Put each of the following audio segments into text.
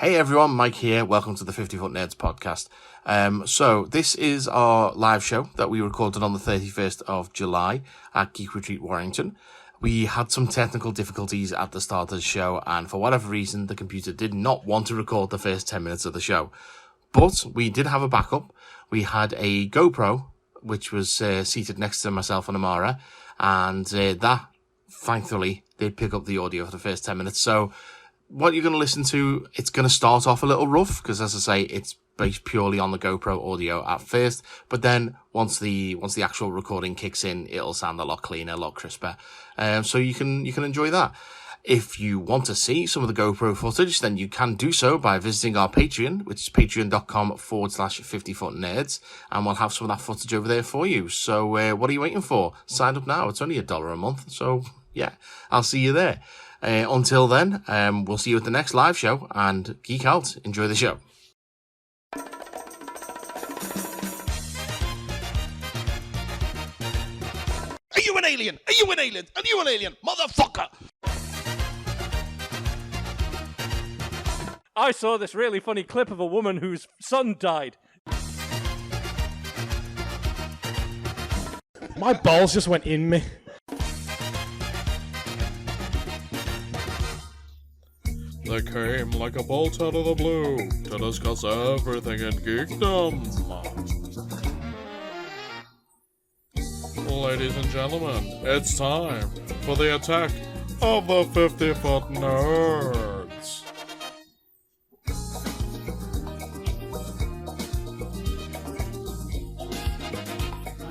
Hey everyone, Mike here. Welcome to the 50 Foot Nerds podcast. So this is our live show that we recorded on the 31st of July at Geek Retreat Warrington. We had some technical difficulties at the start of the show, and for whatever reason, the computer did not want to record the first 10 minutes of the show. But we did have a backup. We had a GoPro, which was seated next to myself and Amara, and that, thankfully, did pick up the audio for the first 10 minutes. So what you're going to listen to, it's going to start off a little rough because, as I say, it's based purely on the GoPro audio at first. But then once the actual recording kicks in, it'll sound a lot cleaner, a lot crisper. So you can enjoy that. If you want to see some of the GoPro footage, then you can do so by visiting our Patreon, which is patreon.com/50footnerds, and we'll have some of that footage over there for you. So what are you waiting for? Sign up now. It's only $1 a month. So yeah, I'll see you there. Until then, we'll see you at the next live show, and geek out. Enjoy the show. Are you an alien? Are you an alien? Are you an alien? Motherfucker! I saw this really funny clip of a woman whose son died. My balls just went in me. They came like a bolt out of the blue to discuss everything in Geekdom. Ladies and gentlemen, it's time for the attack of the 50-Foot Nerds.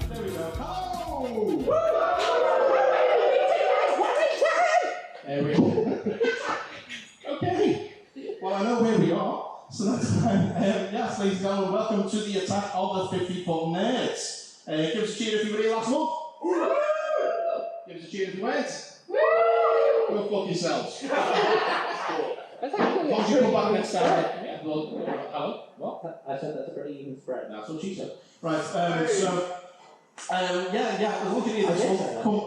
There we go. Oh! There we go. Okay. Well, I know where we are, so that's fine. Yes, ladies and gentlemen, welcome to the attack of the 50-Foot Nerds. Give us a cheer if you were here last month. Give us a cheer if you went. Go fuck yourselves. Why don't you come back next time? Yeah, well, hello? What? I said that's a pretty even spread. That's what she said. Right, yeah, we're looking at this month. Come,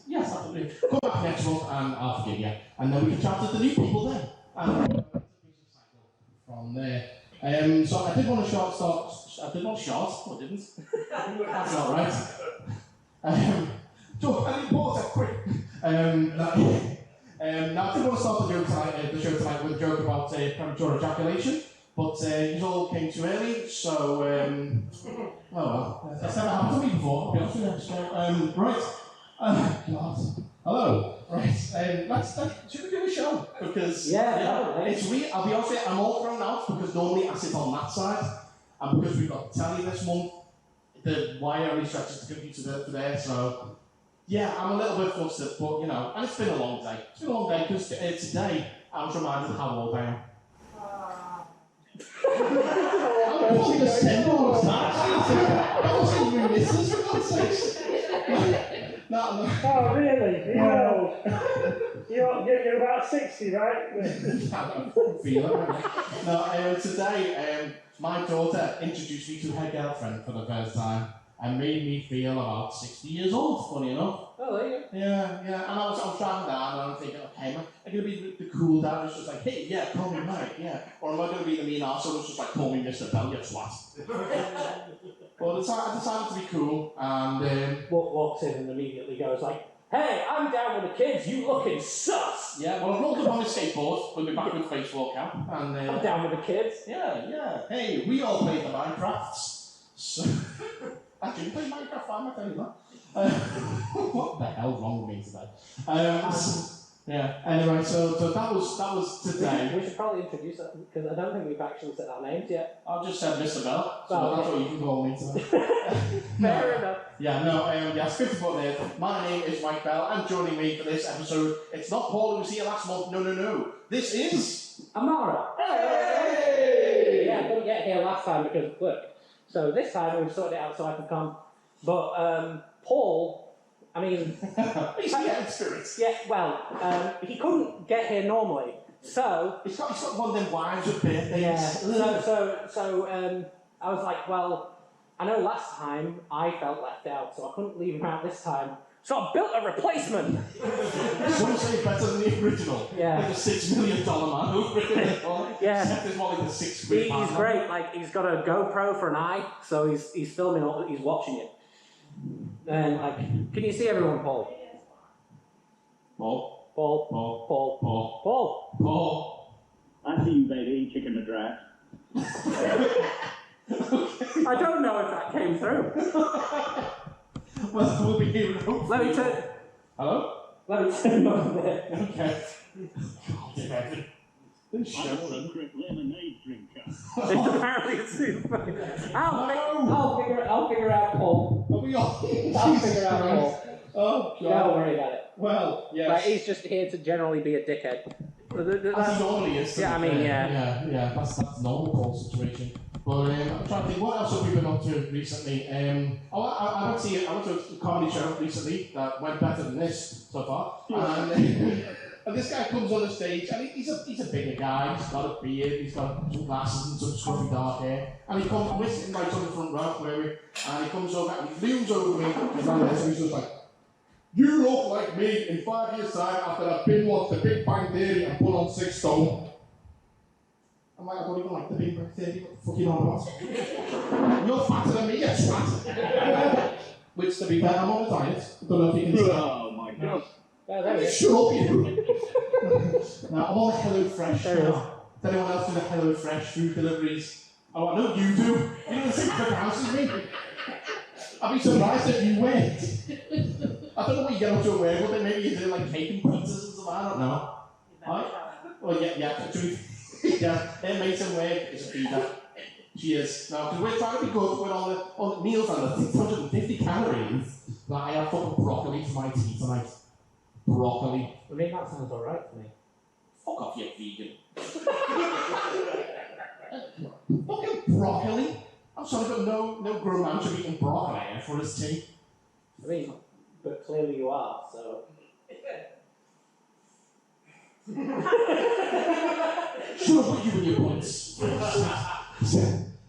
yes, absolutely. Come back next month and I'll forgive you. And then we can chat to the new people then. And from there. So I did want to start. I did want to short. I didn't. That's not right. So I didn't pause it quick. Now I did want to start the show tonight with a joke about premature ejaculation, but it all came too early. So oh well, that's never happened to me before. To be honest with you. So right. God. Hello. Right. Should we do a show? Because it's weird. I'll be honest with you, I'm all thrown out because normally I sit on that side, and because we've got telly this month, the wire only stretches the computer to there. So yeah, I'm a little bit flustered, but you know, and it's been a long day. It's been a long day because today I was reminded of how old I am. I'm putting the send on the start. That wasn't you, listeners, for God's sake. No. Oh, really? You're about 60, right? No, today, my daughter introduced me to her girlfriend for the first time and made me feel about 60 years old, funny enough. Oh, there you go. Yeah. And I was driving down and I'm thinking, okay, am I going to be the cool dad who's just like, hey, yeah, call me Mike, yeah. Or am I going to be the mean arsehole who's just like, call me Mr. Bell, you twat. But I decided to be cool and... Walks in and immediately goes like, hey, I'm down with the kids, you looking sus! Yeah, well, I've rolled up on my skateboard with my backward baseball cap. And, I'm down with the kids. Yeah. Hey, we all played the Minecrafts. So... Actually, you play Minecraft, I'm not telling you that. What the hell's wrong with me today? Yeah, anyway, so that was today. We should probably introduce it, because I don't think we've actually said our names yet. I've just said Mr. Bell, so that's what you can call me today. Fair enough. Yes, 50-Foot Nerd. My name is Mike Bell, and joining me for this episode, it's not Paul who was here last month, no. This is... Amara. Hey! Yeah, I couldn't get here last time because of work. So this time we've sorted it out so I can come. But Paul, I mean... He's getting spirits. Yeah, well, he couldn't get here normally. So... He's got one of them wives with birthdays. Yeah, so I was like, well, I know last time I felt left out, so I couldn't leave him out this time. So I built a replacement. Some say better than the original. Yeah. Like a $6 million man over it. Yeah. Except it's more like a 6 quid He's great. Like he's got a GoPro for an eye, so he's filming all. He's watching it. And like, can you see everyone, Paul? Paul. Paul. Paul. Paul. Paul. Paul. Paul. I see you, baby, chicken McGrath. I don't know if that came through. Well, we'll be hearing hopefully. Let me turn. Hello? Let me turn on there. Okay. God, Evan. I'm a secret lemonade drinker. Apparently it's super funny. I'll figure out Paul. Are we all? I'll figure out Paul. Oh, God. Don't worry about it. Well, yes. Like, he's just here to generally be a dickhead. As he normally is. Yeah, I mean, yeah. Yeah, that's the normal Paul situation. But I'm trying to think, what else have we been up to recently? I went to a comedy show recently that went better than this so far. And this guy comes on the stage, and he's a bigger guy. He's got a beard, he's got some glasses and some scruffy dark hair. And he comes, we're sitting right on the front row, and he comes over and he leans over me, and he's just like, "You look like me in 5 years' time after I've been watched the Big Bang Theory and put on 6 stone." I'm like, I don't even like the Big Bang Theory, what the fuck you on about? You're fatter than me, you twat. Which, to be fair, I'm on a diet. I don't know if you can see. Oh my god. Shut up, you! Now, I'm on Hello Fresh now. Does anyone else do the Hello Fresh food deliveries? Oh, I know you do. You don't see quick house as me. I'd be surprised if you went. I don't know what you get up to a work with it. Maybe you do like cake and pizzas and stuff. I don't know. Right? Well, yeah. Yeah, their mate in work is a feeder. She is. Now, because we're trying to be good, we're on the meals on the 650 calories. But I have fucking broccoli for my tea tonight. Broccoli. I mean, that sounds alright to me. Fuck off, you vegan. Fucking broccoli? I'm sorry, but no grown man should be eating broccoli for his tea. I mean, but clearly you are, so. Shut up with you and your points.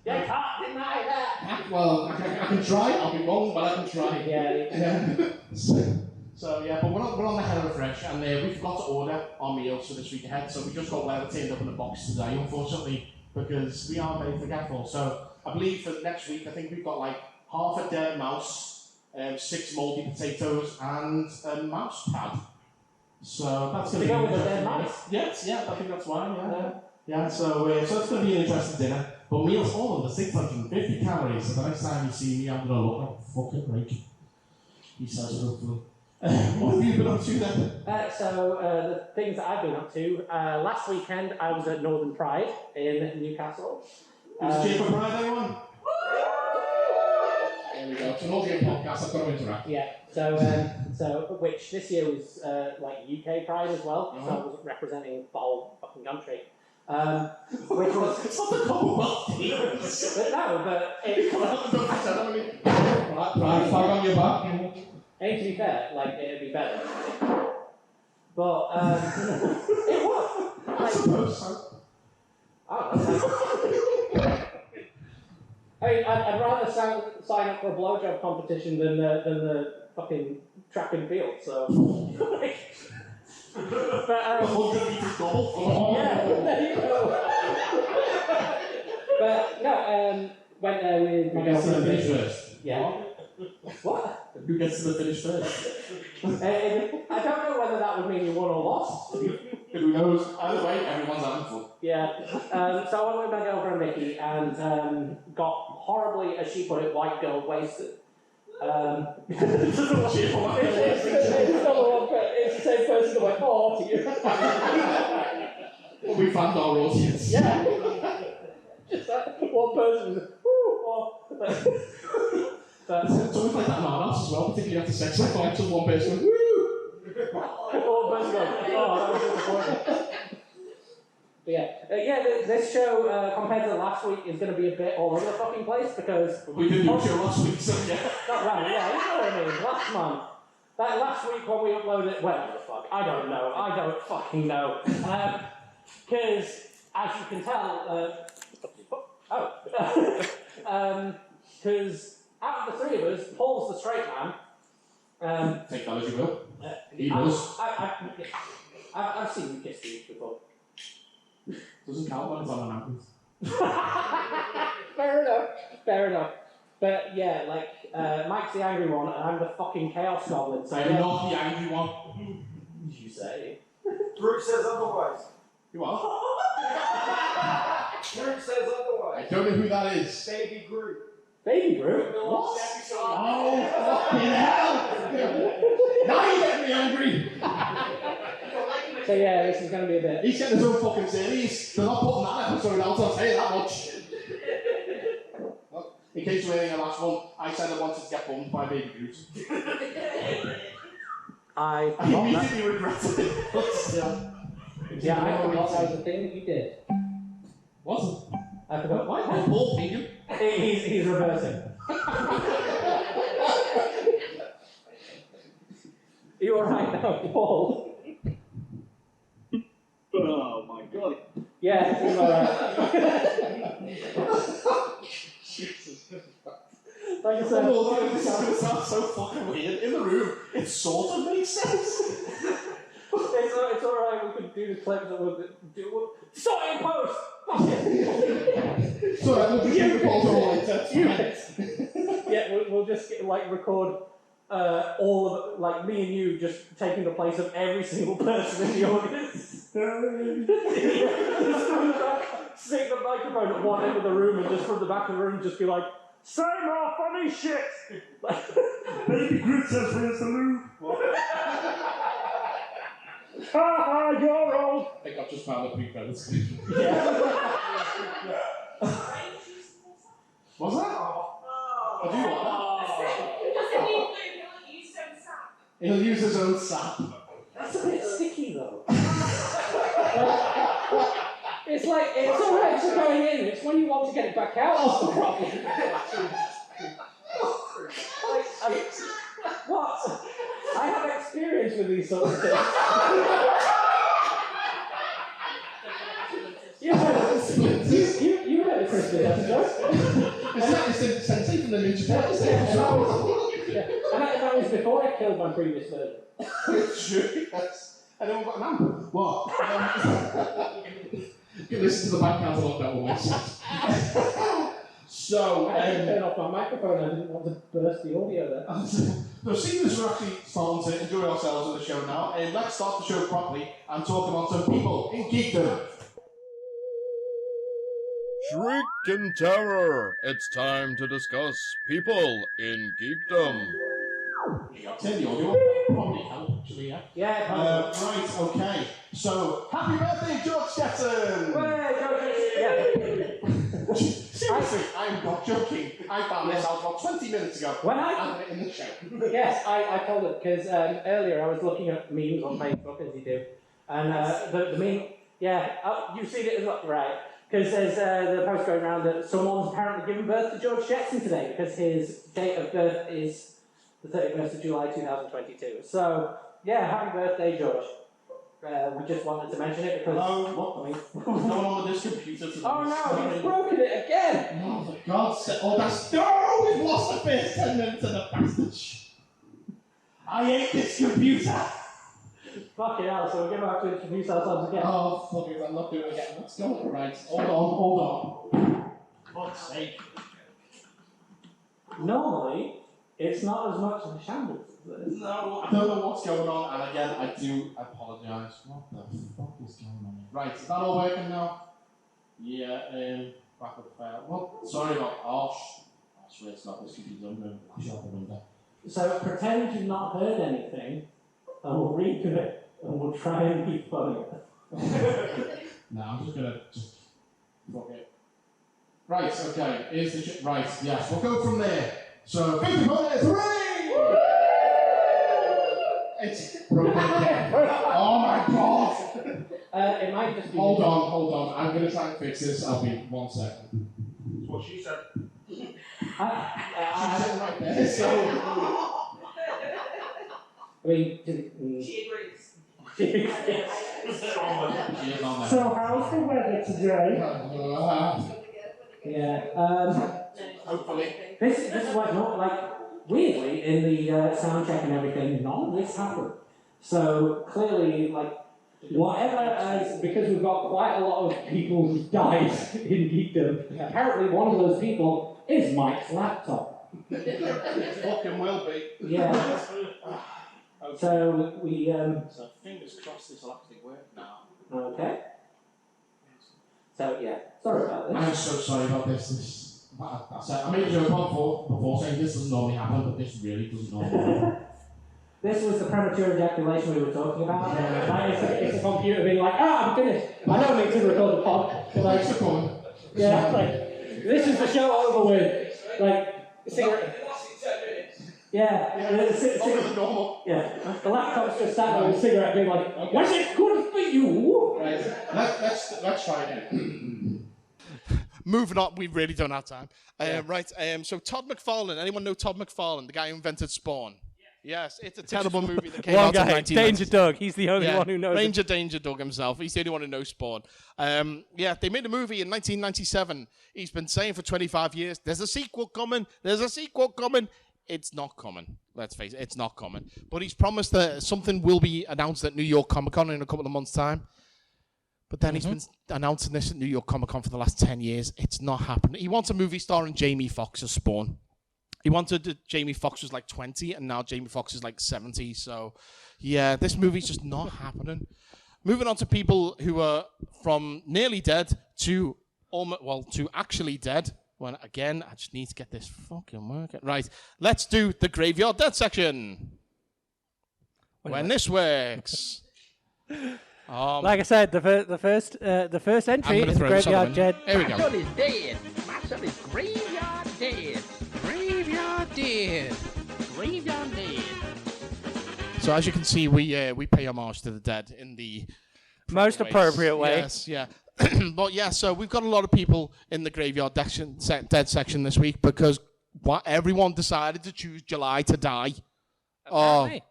Yeah, can't deny that. Well, I can try. I'll be wrong, but I can try. Yeah. So yeah, but we're on the Hello Fresh, and we've got to order our meals for this week ahead. So we just got whatever turned up in the box today, unfortunately, because we are very forgetful. So I believe for next week, I think we've got like half a dead mouse, 6 mouldy potatoes, and a mouse pad. So that's going to be go with the dead mouse. Yes, yeah, I think that's why. Yeah. So it's going to be an interesting dinner. But meals all under 650 calories. So the next time you see me, I'm going to look like a fucking rake. He says hopefully. What have you been up to then? The things that I've been up to. Last weekend I was at Northern Pride in Newcastle. It was Cheer for Pride, everyone? There we go. It's an audio podcast, I've got to interact. Yeah. So which this year was like UK Pride as well. So I was representing the whole fucking country. Which was it's not the Commonwealth Games. but no, but it. Right, flag on your back. Hey, to be fair, like it'd be better. But it was. I suppose so. I don't know. I mean, I'd rather sign up for a blowjob competition than the fucking track and field. So. But 100 metres double. yeah, there you go. But no, went there with my Who gets to the girlfriend. finish first? Yeah. What? Who gets to the finish first? I don't know whether that would mean you won or lost. Who knows? Either way, everyone's having fun. Yeah. So I went with my girlfriend Vicky and got horribly, as she put it, white girl wasted. It's the same person that went, oh, to you. Well, we found our audience. Yeah. Just that one person was, woo, oh. But It's always like that in our house as well, particularly after sex life, like just one person goes, woo! one person goes, oh, that was disappointing. But yeah, this show compared to last week is going to be a bit all over the fucking place because We didn't do a show last week, so yeah. not right, yeah, you know what I mean. Last month, that last week when we uploaded, well, the fuck, I don't fucking know. Because as you can tell, because out of the 3 of us, Paul's the straight man, Take that as you will. He does. I've seen you kiss these before. Doesn't count when it's on an apples. Fair enough. But yeah, like, Mike's the angry one, and I'm the fucking Chaos Goblin. So I'm not the angry one. You say? Brooke says otherwise. You are? Brooke says otherwise. I don't know who that is. Baby Groot. Baby Groot? What? Oh, fucking hell! Now you're getting me angry! So yeah, this is going to be a bit... He's getting his own fucking series. They're not putting that episode out, I'll tell you that much. Well, in case you're waiting the last one, I said I wanted to get bummed by Baby Groot. I immediately regretted it, but still. Yeah, I forgot that was the thing that you did. What? I forgot. What? Oh, Paul Vegan? He's reversing. You alright now, Paul? Oh my god. Yeah, he's alright. Jesus. Like I said, Oh, this is going to sound so fucking weird. In the room, it sort of makes sense. it's alright, we could do the clip that we'll do. Sort it in post! Fuck it! Sorry, we'll just do the calls all later. Yeah, we'll just record all of like me and you just taking the place of every single person in the audience. Stick the microphone at one end of the room and just from the back of the room just be like, say more funny shit! Baby Groot says where's the loo? Ha ha, you're old! I think I've just found a pre-credits. Yeah. Was that? I do want that. He'll use his own sap. That's a bit sticky though. It's like, it's alright to going in, it's when you want to get it back out that's the problem. What? I have experience with these sorts of things. You heard of Christmas episode. It's like the sensei from the Ninja Turtles. And that was before I killed my previous version. It's true. Anyone got an amber? What? You can listen to the back catalogue, that will make sense. So, I had to turn off my microphone, I didn't want to burst the audio there. so seeing as we're actually starting to enjoy ourselves in the show now, let's start the show properly and talk about some people in Geekdom. Shriek in terror! It's time to discuss people in geekdom. Turn the audio up, probably help actually, yeah? Yeah, right, okay. So, happy birthday, George Stetson! Seriously, I'm not joking. I found this out about 20 minutes ago. When I in the show. Yes, I told it because earlier I was looking at memes on Facebook, as you do, and the meme, you've seen it as well, right? Because there's the post going around that someone's apparently given birth to George Jetson today because his date of birth is the 31st of July 2022. So, yeah, happy birthday, George. We just wanted to mention it because... What's going on with this computer today? Oh no, he's broken it again! Oh, for God's sake. Oh, that's... No! We've lost the first 10 minutes of the bastard. I hate this computer! Fucking hell, so we're going to have to introduce ourselves again. Oh, fuck it, I'm not doing it again. Let's go. Right, hold on. For God's sake. Normally, it's not as much of a shambles as this. No, I don't know what's going on, and again, I do apologise. What the fuck is going on here? Right, is that all working now? Yeah, backup fail. Well, sorry about... I swear it's not this computer. I'm going to lash out the window. So pretend you've not heard anything, and we'll reboot it, and we'll try and be funny. No, I'm just going to fuck it. Right, okay, here's the shit. Right, yes, we'll go from there. So, 50 minutes, hooray! It's broken again. Oh my god! It might just be... Hold on. I'm going to try and fix this. I'll be 1 second. That's what she said. She's sitting right there, so... I mean... She agrees. She is on there. So how's the weather today? Yeah, Hopefully. this is what not like weirdly, in the soundtrack and everything, none of this happened. So clearly, like, whatever, because we've got quite a lot of people who died in Geekdom, apparently one of those people is Mike's laptop. It fucking will be. Yeah. So we, So fingers crossed this will actually work now. okay. So yeah, sorry about this. I'm so sorry about this. I made a joke before saying this doesn't normally happen, but this really doesn't normally happen. This was the premature ejaculation we were talking about. Like it's a computer being like, I'm finished. I don't need to record the pod. Thanks for coming. Yeah, like, this is the show over with. Like, cigarette. Yeah, Normal. yeah. The laptop's just sat there with a cigarette being like, was it good for you? Right. Let's try again. Moving on, we really don't have time. Right, so Todd McFarlane. Anyone know Todd McFarlane, the guy who invented Spawn? Yes, it's a terrible movie that came One out in guy, 1990. Danger Doug. He's the only one who knows. Ranger Danger Doug himself. He's the only one who knows Spawn. They made a movie in 1997. He's been saying for 25 years, there's a sequel coming. There's a sequel coming. It's not coming. Let's face it, it's not coming. But he's promised that something will be announced at New York Comic Con in a couple of months' time. But then he's been announcing this at New York Comic Con for the last 10 years. It's not happening. He wants a movie starring Jamie Foxx as Spawn. He wanted Jamie Foxx was like 20, and now Jamie Foxx is like 70. So, yeah, this movie's just not happening. Moving on to people who are from nearly dead to to actually dead. Well, again, I just need to get this fucking working. Right, let's do the Graveyard Dead section. When this works. Like I said, the first entry is Graveyard Dead. Here we go. My son is dead. My son is graveyard dead. Graveyard dead. Graveyard dead. So as you can see, we pay homage to the dead in the Most appropriate way. Yes, yeah. But yeah, so we've got a lot of people in the Graveyard Dead section this week because everyone decided to choose July to die. Apparently.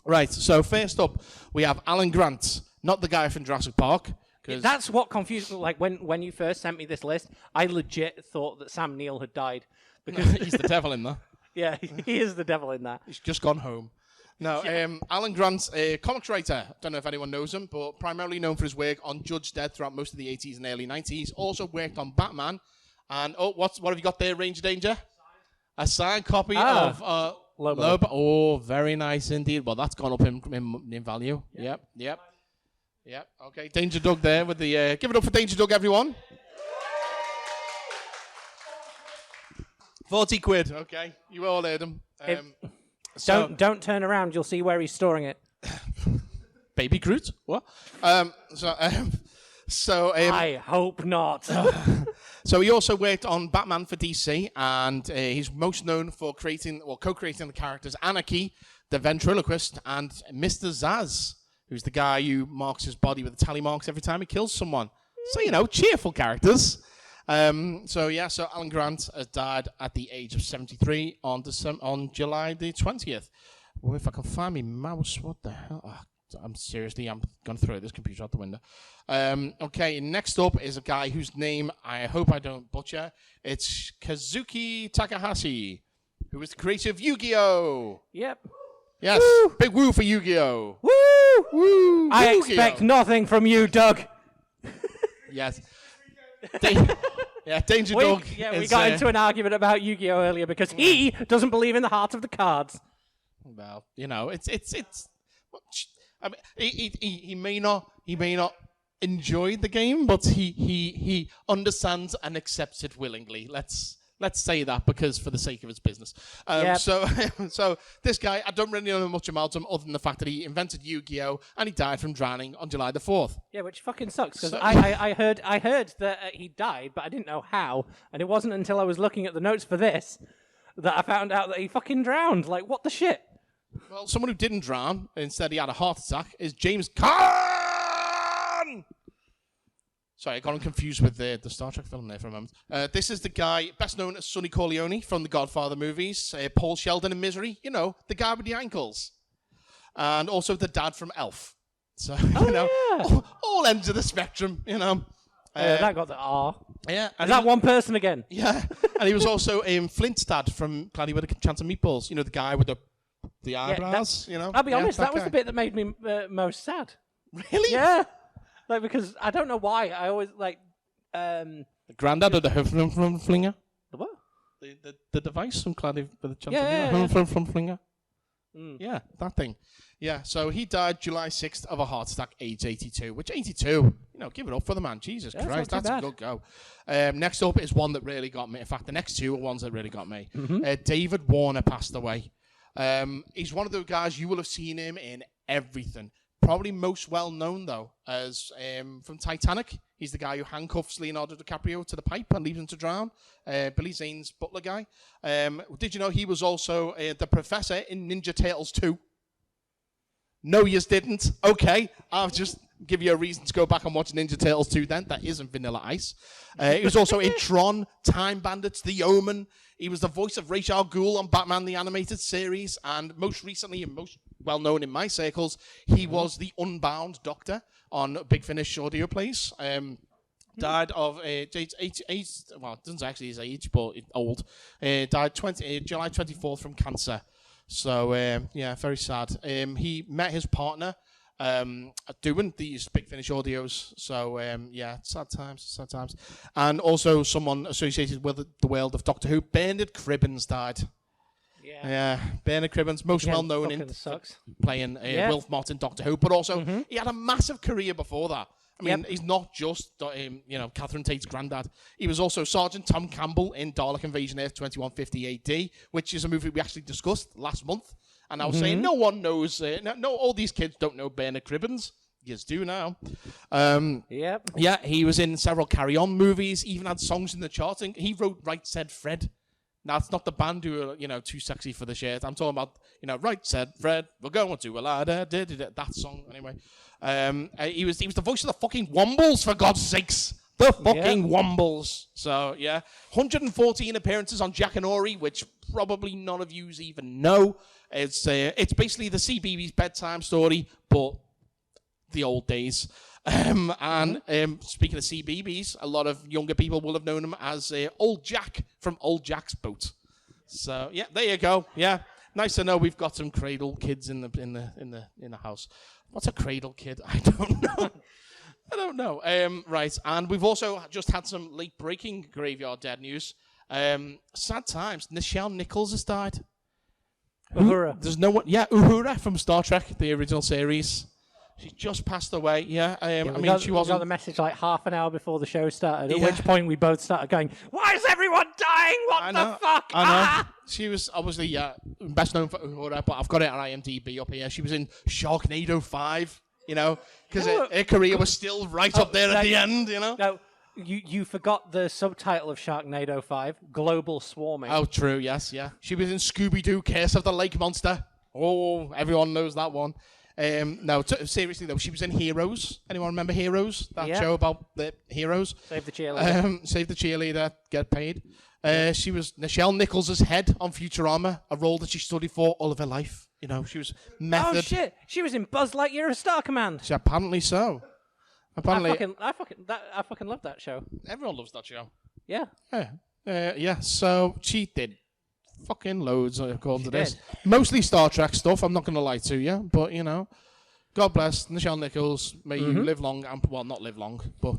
Right, so first up, we have Alan Grant, not the guy from Jurassic Park. That's what confused me. Like, when you first sent me this list, I legit thought that Sam Neill had died. Because he's the devil in there. Yeah, he is the devil in that. He's just gone home. No, Alan Grant's a comics writer. Don't know if anyone knows him, but primarily known for his work on Judge Dredd throughout most of the 80s and early 90s. Also worked on Batman. And, what have you got there, Ranger Danger? A signed copy of Lobo. Oh, very nice indeed. Well, that's gone up in value. Yep. Okay, Danger Doug there with the... give it up for Danger Doug, everyone. 40 quid, okay. You all heard him. Don't turn around. You'll see where he's storing it. Baby Groot? What? I hope not. So he also worked on Batman for DC, and he's most known for co-creating the characters Anarchy, the ventriloquist, and Mr. Zaz, who's the guy who marks his body with the tally marks every time he kills someone. So, cheerful characters. So Alan Grant has died at the age of 73 on July the 20th. Well, if I can find my mouse, what the hell? Oh, I'm going to throw this computer out the window. Okay, next up is a guy whose name I hope I don't butcher. It's Kazuki Takahashi, who is the creator of Yu-Gi-Oh! Yep. Yes, woo! Big woo for Yu-Gi-Oh! Woo! Woo! I Yu-Gi-Oh! expect nothing from you, Doug. Yes. Danger Dog. We got into an argument about Yu-Gi-Oh! Earlier because he doesn't believe in the heart of the cards. Well, it's. I mean, he may not enjoy the game, but he understands and accepts it willingly. Let's say that because for the sake of his business. So this guy, I don't really know much about him other than the fact that he invented Yu-Gi-Oh! And he died from drowning on July the 4th. Yeah, which fucking sucks because I heard that he died, but I didn't know how, and it wasn't until I was looking at the notes for this that I found out that he fucking drowned. Like, what the shit? Well, someone who didn't drown, instead he had a heart attack, is James Caan! Sorry, I got him confused with the Star Trek film there for a moment. This is the guy best known as Sonny Corleone from the Godfather movies, Paul Sheldon in Misery, the guy with the ankles. And also the dad from Elf. So, all ends of the spectrum, that got the R. Yeah. Is that one person again? Yeah. And he was also Flintstad from Claddy with a Chance of Meatballs. You know, the guy with the eyebrows, you know? I'll be honest, that was guy. the bit that made me most sad. Really? Yeah. Like, because I don't know why. I always, like... The granddad of the Flinger? The what? The device from Claddy with a Chance Yeah, of Meatballs? From Flinger? Mm. Yeah, that thing. Yeah, so he died July 6th of a heart attack, age 82. Which 82, you know, give it up for the man. Jesus Christ, that's a good go. Next up is one that really got me. In fact, the next two are ones that really got me. David Warner passed away. He's one of those guys, you will have seen him in everything. Probably most well known, though, as from Titanic. He's the guy who handcuffs Leonardo DiCaprio to the pipe and leaves him to drown. Billy Zane's butler guy. Did you know he was also the professor in Ninja Turtles 2? No, you didn't. Okay, I'll just give you a reason to go back and watch Ninja Turtles 2 then. That isn't Vanilla Ice. He was also in Tron, Time Bandits, The Omen. He was the voice of Ra's al Ghul on Batman the Animated Series. And most recently, and most well-known in my circles, he was the Unbound Doctor on Big Finish audio plays. Died of age, well, it doesn't actually his age, but old. Died July 24th from cancer. So, yeah, very sad. He met his partner doing these Big Finish audios. So, yeah, sad times. And also someone associated with the world of Doctor Who, Bernard Cribbins died. Yeah, Bernard Cribbins, most well known in playing Wilf Mott in Doctor Who, but also he had a massive career before that. I mean, he's not just, Catherine Tate's granddad. He was also Sergeant Tom Campbell in Dalek Invasion Earth 2150 AD, which is a movie we actually discussed last month. And I was saying, no one knows, all these kids don't know Bernard Cribbins. You do now. Yeah, he was in several Carry On movies, even had songs in the charts. He wrote Right Said Fred. Now, it's not the band who are, too sexy for the shirt. I'm talking about, Right Said Fred, we're going to a ladder, that song, anyway. He was the voice of the fucking Wombles, for God's sakes. The fucking Wombles. So, yeah. 114 appearances on Jack and Ori, which probably none of you even know. It's basically the CBeebies bedtime story, but the old days. Speaking of CBeebies, a lot of younger people will have known him as Old Jack from Old Jack's Boat. So yeah, there you go. Yeah, nice to know we've got some cradle kids in the house. What's a cradle kid? I don't know. Right, and we've also just had some late breaking Graveyard Dead news. Sad times. Nichelle Nichols has died. Uhura. There's no one. Yeah, Uhura from Star Trek, the original series. She just passed away, yeah. She wasn't... We got the message like half an hour before the show started, at which point we both started going, why is everyone dying? What the fuck? I know. She was obviously best known for Uhura, but I've got it on IMDb up here. She was in Sharknado 5, because her career was still right up there at the end, No, you forgot the subtitle of Sharknado 5, Global Swarming. Oh, true, yes, yeah. She was in Scooby-Doo, Curse of the Lake Monster. Oh, everyone knows that one. No, seriously though, she was in Heroes. Anyone remember Heroes? That show about the heroes? Save the cheerleader. Save the cheerleader, get paid. She was Nichelle Nichols' head on Futurama, a role that she studied for all of her life. She was method. Oh shit, she was in Buzz Lightyear: A Star Command. Apparently so. Apparently, I fucking love that show. Everyone loves that show. Yeah. Yeah. So she did fucking loads according to this. Mostly Star Trek stuff, I'm not going to lie to you. But, God bless Nichelle Nichols. May you live long. Well, not live long, but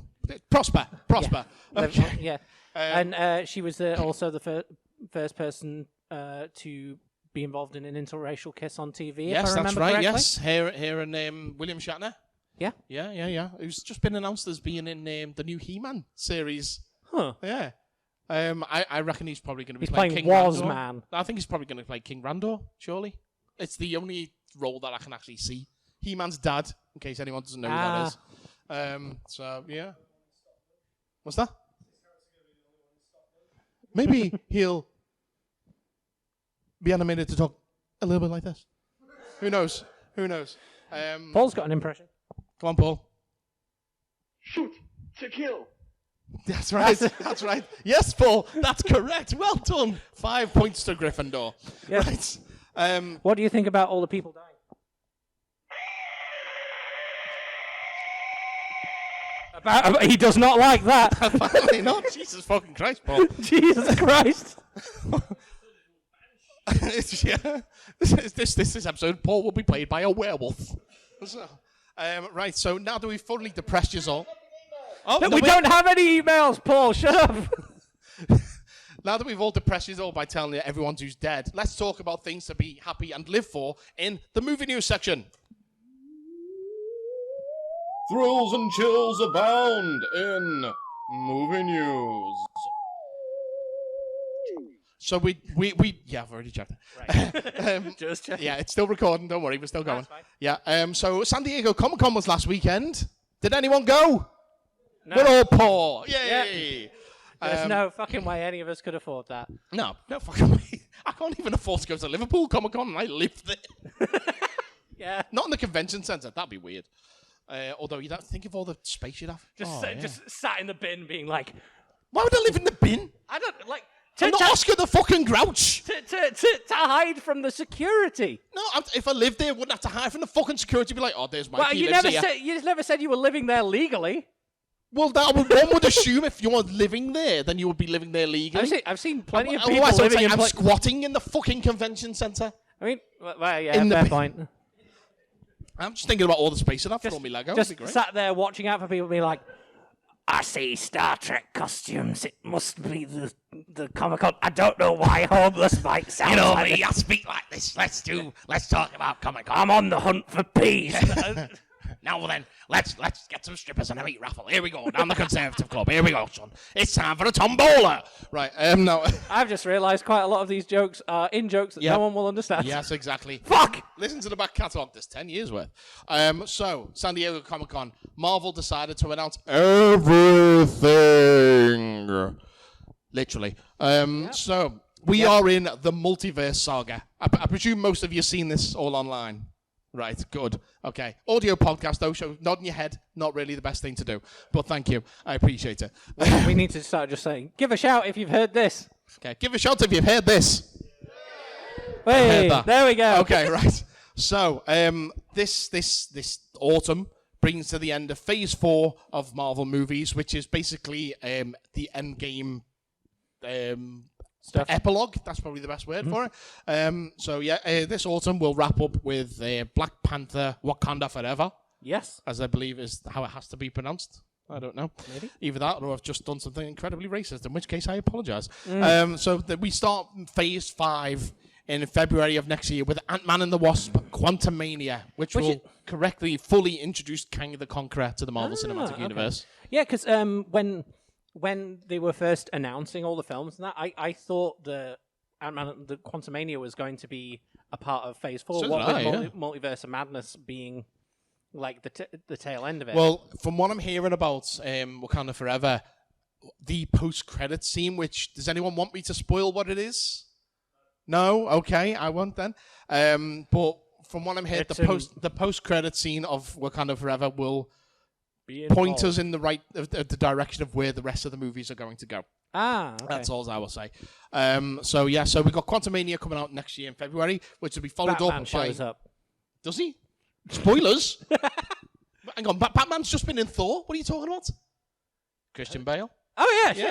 prosper. Yeah. Okay. Yeah. And she was also the first person to be involved in an interracial kiss on TV, yes, if I remember that's right. correctly. Yes, here and William Shatner. Yeah. Yeah. Who's just been announced as being in the new He-Man series. Huh. Yeah. I reckon he's probably going to be playing King Waz Randor. Man. I think he's probably going to play King Randor, surely. It's the only role that I can actually see. He-Man's dad, in case anyone doesn't know who that is. So, yeah. What's that? Maybe he'll be animated to talk a little bit like this. Who knows? Paul's got an impression. Come on, Paul. Shoot to kill. That's right. That's right. Yes, Paul. That's correct. Well done. 5 points to Gryffindor. Yes. Right. What do you think about all the people dying? He does not like that. Apparently not. Jesus fucking Christ, Paul. Jesus Christ. Yeah. This episode, Paul will be played by a werewolf. So, right, so now that we've thoroughly depressed you all... Oh, No, we don't have any emails, Paul. Shut up. Now that we've all depressed you all by telling you everyone who's dead, let's talk about things to be happy and live for in the movie news section. Thrills and chills abound in movie news. So we yeah, I've already checked. Right. Just checking. Yeah, it's still recording. Don't worry, we're still going. That's fine. Yeah. So San Diego Comic-Con was last weekend. Did anyone go? No. We're all poor. Yay! There's no fucking way any of us could afford that. No fucking way. I can't even afford to go to Liverpool Comic-Con, and I live there. Yeah. Not in the convention centre. That'd be weird. Although you don't think of all the space you'd have. Just sat in the bin, being like, Why would I live in the bin? I don't like. I'm not Oscar the fucking Grouch. To hide from the security. No, if I lived there, I wouldn't have to hide from the fucking security. Be like, oh, there's my Well, key. you never said you were living there legally. Well, one would assume if you're living there, then you would be living there legally. I've seen plenty of people Otherwise, living in. I'm squatting in the fucking convention centre. I mean, well, yeah, fair point. I'm just thinking about all the space I'd have for all my Lego. Just That'd be great. sat there watching out for people being like, I see Star Trek costumes. It must be the Comic-Con. I don't know why homeless Mike sounds like me, I speak like this. Let's talk about Comic-Con. I'm on the hunt for peace. Now then, let's get some strippers and a meat raffle. Here we go, down the Conservative Club. Here we go, son. It's time for a tombola. Right, no. I've just realised quite a lot of these jokes are in-jokes that no one will understand. Yes, exactly. Fuck! Listen to the back catalogue. There's 10 years worth. So, San Diego Comic-Con. Marvel decided to announce everything. Literally. So, we are in the multiverse saga. I presume most of you have seen this all online. Right, good. Okay. Audio podcast, though, so nodding your head, not really the best thing to do. But thank you. I appreciate it. We need to start just saying, give a shout if you've heard this. Okay, give a shout if you've heard this. Hey, there we go. Okay, right. So, this autumn brings to the end of Phase 4 of Marvel movies, which is basically the Endgame Stuff. epilogue. That's probably the best word for it. This autumn we'll wrap up with Black Panther: Wakanda Forever. Yes. As I believe is how it has to be pronounced. I don't know. Maybe. Either that or I've just done something incredibly racist, in which case I apologise. We start Phase 5 in February of next year with Ant-Man and the Wasp: Quantumania, which will correctly fully introduce Kang the Conqueror to the Marvel Cinematic Universe. Yeah, because when they were first announcing all the films and that, I thought the Ant-Man, the Quantumania was going to be a part of Phase 4. So what did with I, Multiverse of Madness being like the tail end of it. Well, from what I'm hearing about Wakanda Forever, the post-credit scene, which, does anyone want me to spoil what it is? No? Okay, I won't then. But from what I'm hearing, the post-credit scene of Wakanda Forever will point us in the direction of where the rest of the movies are going to go. Okay. That's all I will say. So we've got Quantumania coming out next year in February, which will be followed Batman up by... shows up. Does he? Spoilers? Hang on, Batman's just been in Thor. What are you talking about? Christian Bale? Oh, yeah, shit.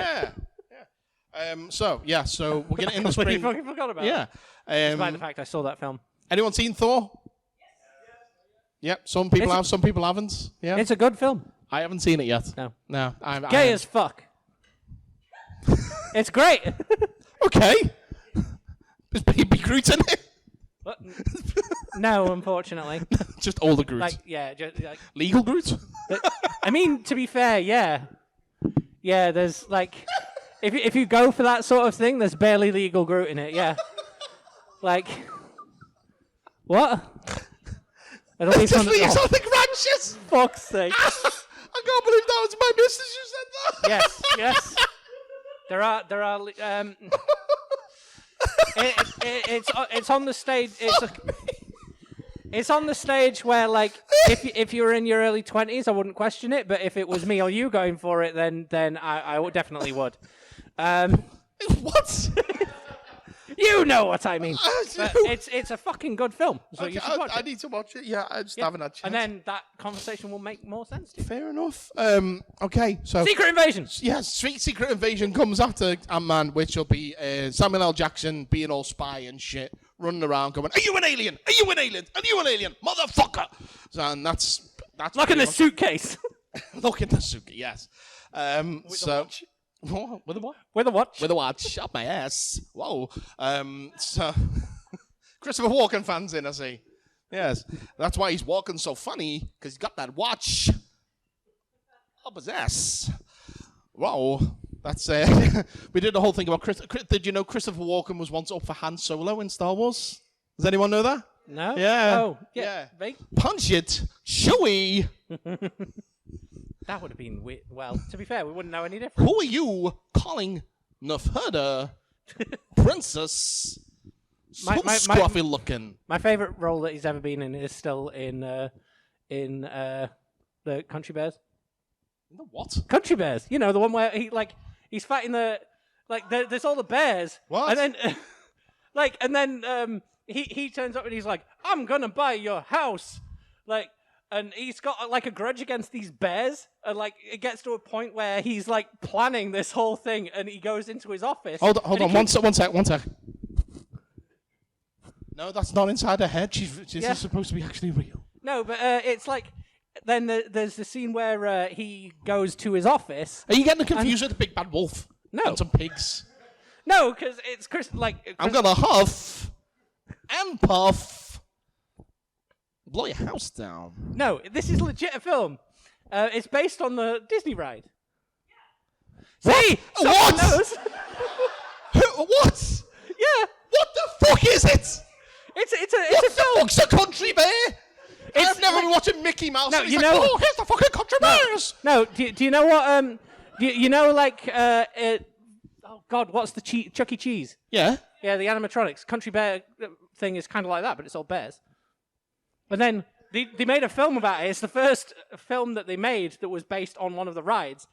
Yeah. So we're getting in the spring. I fucking forgot about it. Despite the fact I saw that film. Anyone seen Thor? Yep, some people have, some people haven't. Yeah, it's a good film. I haven't seen it yet. No. Gay as fuck. It's great. Okay. Is Baby Groot in it? What? No, unfortunately. Just all the Groot. Legal Groot? I mean, to be fair, yeah. Yeah, there's if you go for that sort of thing, there's barely legal Groot in it, yeah. What? Just leaves on the branches. Fuck's sake. I can't believe that was my missus who said that. Yes. There are it's on the stage. It's on the stage where, if you were in your early 20s, I wouldn't question it. But if it was me or you going for it, then I definitely would. What? You know what I mean. But it's a fucking good film. So Okay, you should watch I it. need to watch it. Yeah, I just haven't had a chance. And then that conversation will make more sense to you. Fair enough. Okay, so Secret Invasion. yes, Secret Invasion comes after Ant-Man, which will be Samuel L. Jackson being all spy and shit, running around going, "Are you an alien? Are you an alien? Are you an alien, motherfucker?" So, and that's Look in the suitcase. look in the suitcase. Yes. So what? With a what? With a watch. With a watch up my ass. Whoa. So Christopher Walken fans in, I see. Yes, that's why he's walking so funny, because he's got that watch up his ass. Whoa. That's we did the whole thing about did you know Christopher Walken was once up for Han Solo in Star Wars? Does anyone know that? No. Yeah. Oh, yeah. Vague. Punch it, Chewie. That would have been weird. Well, to be fair, we wouldn't know any different. Who are you calling Neferta Princess? So scruffy looking. My favorite role that he's ever been in is still in the Country Bears. The what? Country Bears. You know, the one where he's fighting there's all the bears. What? And then he turns up and he's like, "I'm gonna buy your house," and he's got a grudge against these bears, and it gets to a point where he's planning this whole thing, and he goes into his office. Hold on, one sec. No, that's not inside her head. This is supposed to be actually real. No, but it's then there's the scene where he goes to his office. Are you getting confused with the big bad wolf? No. And some pigs. No, because it's Chris. I'm gonna huff and puff, blow your house down. No, this is legit a film. It's based on the Disney ride. See, what? Knows. What? Yeah. What the fuck is it? It's a What film. the fuck's a country bear? I've never been watching Mickey Mouse. No, And he's you like, know- oh, here's the fucking country bears. No, do you know what? You know, oh God, what's the Chuck E. Cheese? Yeah. Yeah, the animatronics. Country Bear thing is kind of like that, but it's all bears. And then they made a film about it. It's the first film that they made that was based on one of the rides.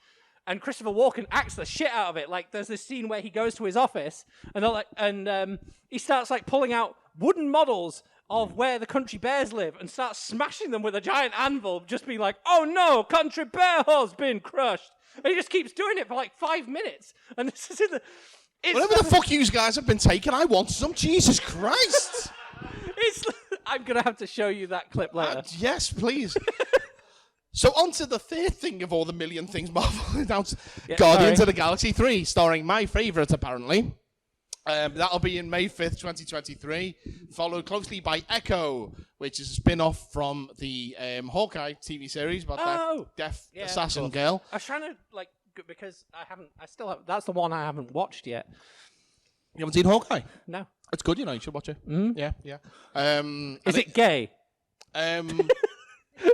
And Christopher Walken acts the shit out of it. There's this scene where he goes to his office and he starts pulling out wooden models of where the country bears live and starts smashing them with a giant anvil, just being like, "Oh no, country bear has been crushed." And he just keeps doing it for 5 minutes. And this is in the... Whatever the fuck you guys have been taking, I want some. Jesus Christ. I'm going to have to show you that clip later. Yes, please. So on to the third thing of all the million things Marvel announced. Guardians of the Galaxy 3, starring my favourite, apparently. That'll be in May 5th, 2023, followed closely by Echo, which is a spin-off from the Hawkeye TV series about that deaf assassin girl. I was trying to, because I still have, that's the one I haven't watched yet. You haven't seen Hawkeye? No. It's good, you should watch it. Mm? Yeah. Is it gay?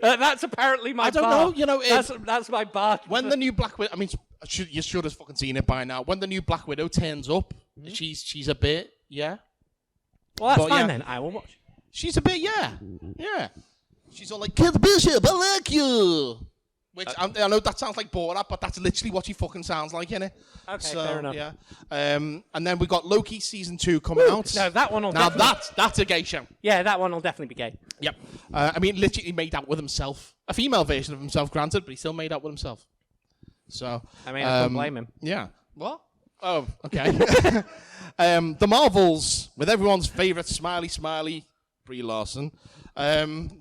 That's apparently my bar. I don't know, that's my bar. When the new Black Widow, you should have fucking seen it by now. When the new Black Widow turns up, she's a bit, Well, that's fine then. I will watch. She's a bit, yeah. She's all like, "Kid Bishop, I like you." Which I know that sounds like Borat, but that's literally what she fucking sounds like, innit? Okay, fair enough. Yeah. And then we got Loki season 2 coming out. No, that one will. Now that's a gay show. Yeah, that one will definitely be gay. Yep. Literally made out with himself. A female version of himself, granted, but he still made out with himself. So. I don't blame him. Yeah. What? Oh, okay. The Marvels, with everyone's favourite smiley, Brie Larson.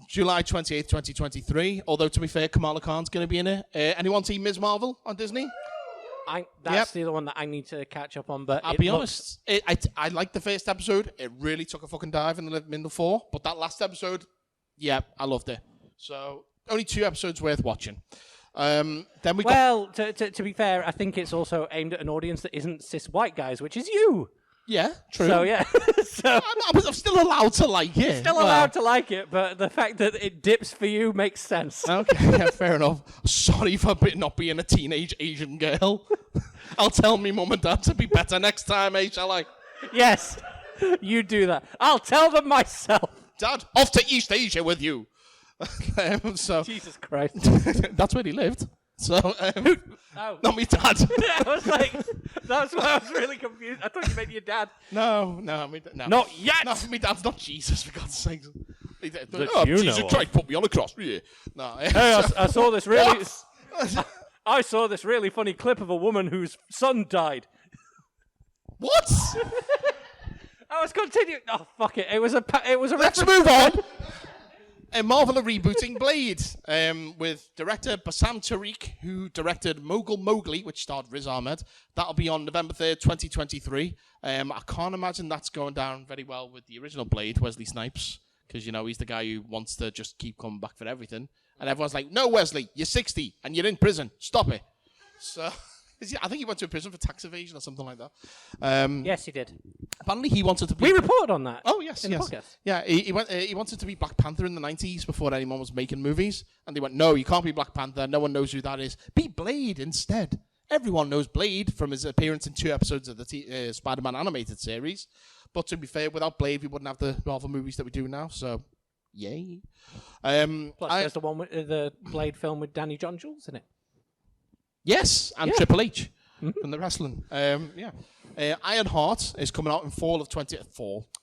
July 28th, 2023. Although, to be fair, Kamala Khan's going to be in it. Anyone see Ms. Marvel on Disney? That's the other one that I need to catch up on. But I'll be honest, I liked the first episode. It really took a fucking dive in the middle 4. But that last episode, I loved it. So, only 2 episodes worth watching. Then we got... to be fair, I think it's also aimed at an audience that isn't cis white guys, which is you. Yeah, true. So, yeah. I'm still allowed to like it. Still allowed to like it, but the fact that it dips for you makes sense. Okay, yeah, fair enough. Sorry for not being a teenage Asian girl. I'll tell me mum and dad to be better next time, shall I? Yes, you do that. I'll tell them myself. Dad, off to East Asia with you. Jesus Christ. That's where he lived. So, Oh. not me dad. I was like, that's why I was really confused. I thought you meant your dad. No. Not yet. No, me dad's not Jesus, for God's sake. That you Jesus know of. Christ put me on a cross. Yeah. No. Hey, I saw this really. What? I saw this really funny clip of a woman whose son died. What? I was continuing. Oh fuck it! It was a. Let's move on. Marvel are rebooting Blade with director Bassam Tariq, who directed Mogul Mowgli, which starred Riz Ahmed. That'll be on November 3rd, 2023. I can't imagine that's going down very well with the original Blade, Wesley Snipes, because, you know, he's the guy who wants to just keep coming back for everything. And everyone's like, no, Wesley, you're 60 and you're in prison. Stop it. So, I think he went to prison for tax evasion or something like that. Yes, he did. Apparently, he wanted to be... We reported on that. Oh, yes, in yes. the podcast. Yeah, he wanted to be Black Panther in the 90s before anyone was making movies. And they went, no, you can't be Black Panther. No one knows who that is. Be Blade instead. Everyone knows Blade from his appearance in 2 episodes of the Spider-Man animated series. But to be fair, without Blade, we wouldn't have the Marvel movies that we do now. So, yay. Plus, there's the one with the Blade film with Danny John Jules in it. Yes, and Triple H from the wrestling. Iron Heart is coming out in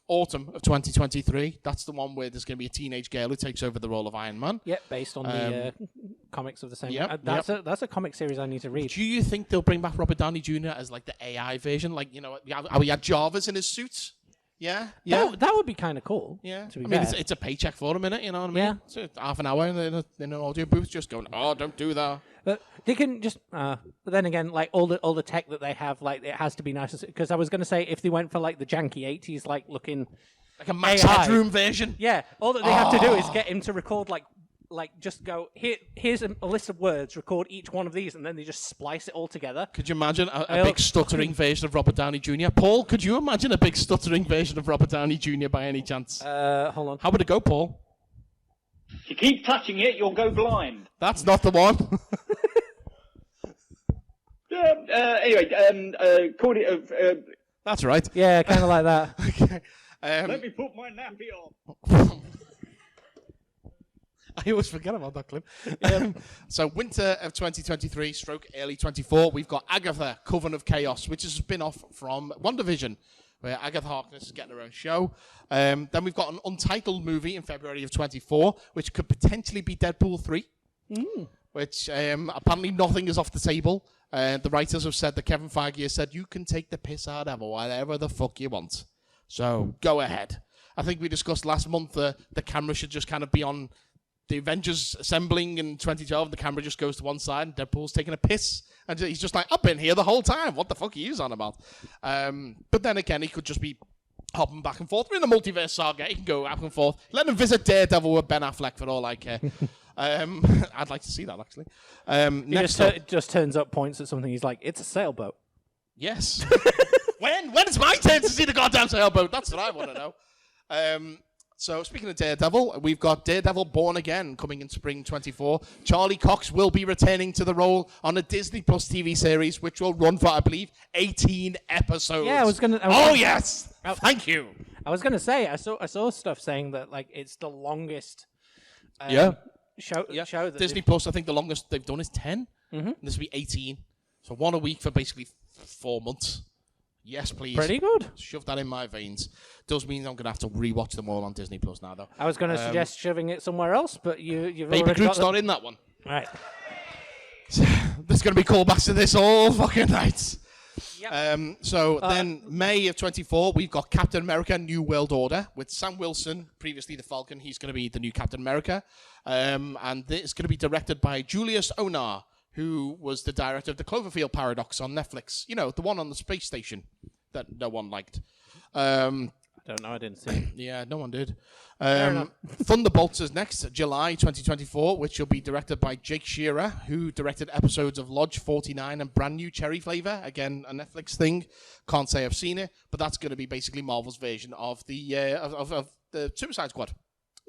autumn of 2023. That's the one where there's going to be a teenage girl who takes over the role of Iron Man. Yep, based on the comics of the same. Yep, That's a comic series I need to read. Do you think they'll bring back Robert Downey Jr. as like the AI version? Like, you know, how he had Jarvis in his suit? Yeah. That would be kind of cool. Yeah. To be I mean, fair. it's a paycheck for him, innit? You know what I mean? Yeah. So half an hour in an audio booth just going, oh, don't do that. But they can just. But then again, like all the tech that they have, like it has to be nice. Because I was going to say, if they went for like the janky 80s, like looking like a Max AI, Headroom version. Yeah. All that they have to do is get him to record like just go here's a list of words, record each one of these, and then they just splice it all together. Could you imagine a big stuttering version of Robert Downey Jr.? Paul, could you imagine a big stuttering version of Robert Downey Jr. by any chance? Hold on. How would it go, Paul? If you keep touching it, you'll go blind. That's not the one. Anyway, called it. That's right. Yeah, kind of like that. Okay. Let me put my nappy on. I always forget about that clip. So winter of 2023 / early 24, we've got Agatha, Coven of Chaos, which is a spin-off from WandaVision, where Agatha Harkness is getting her own show. Then we've got an untitled movie in February of 24, which could potentially be Deadpool 3, which apparently nothing is off the table. The writers have said that Kevin Feige has said, you can take the piss out of whatever the fuck you want. So go ahead. I think we discussed last month the camera should just kind of be on the Avengers assembling in 2012, the camera just goes to one side and Deadpool's taking a piss. And he's just like, I've been here the whole time. What the fuck are you on about? But then again, he could just be hopping back and forth. We're in the multiverse saga. He can go back and forth. Let him visit Daredevil with Ben Affleck for all I care. I'd like to see that, actually. He just turns up, points at something. He's like, it's a sailboat. Yes. When is my turn to see the goddamn sailboat? That's what I want to know. So, speaking of Daredevil, we've got Daredevil Born Again coming in spring 24. Charlie Cox will be returning to the role on a Disney Plus TV series, which will run for, I believe, 18 episodes. Yeah, I was gonna. Yes! Thank you. I was gonna say, I saw stuff saying that like it's the longest. Show that Disney Plus, I think the longest they've done is 10. Mm-hmm. This will be 18. So 1 a week for basically 4 months. Yes, please. Pretty good. Shove that in my veins. Does mean I'm going to have to rewatch them all on Disney Plus now, though. I was going to suggest shoving it somewhere else, but you've Baby already Groot's got not in that one. Right. There's going to be callbacks to this all fucking night. Yep. Then May of 24, we've got Captain America New World Order with Sam Wilson, previously the Falcon. He's going to be the new Captain America. And it's going to be directed by Julius Onar, who was the director of the Cloverfield Paradox on Netflix. You know, the one on the space station that no one liked. I don't know, I didn't see it. Yeah, no one did. Thunderbolts is next, July 2024, which will be directed by Jake Shearer, who directed episodes of Lodge 49 and Brand New Cherry Flavor. Again, a Netflix thing. Can't say I've seen it, but that's going to be basically Marvel's version of the Suicide Squad.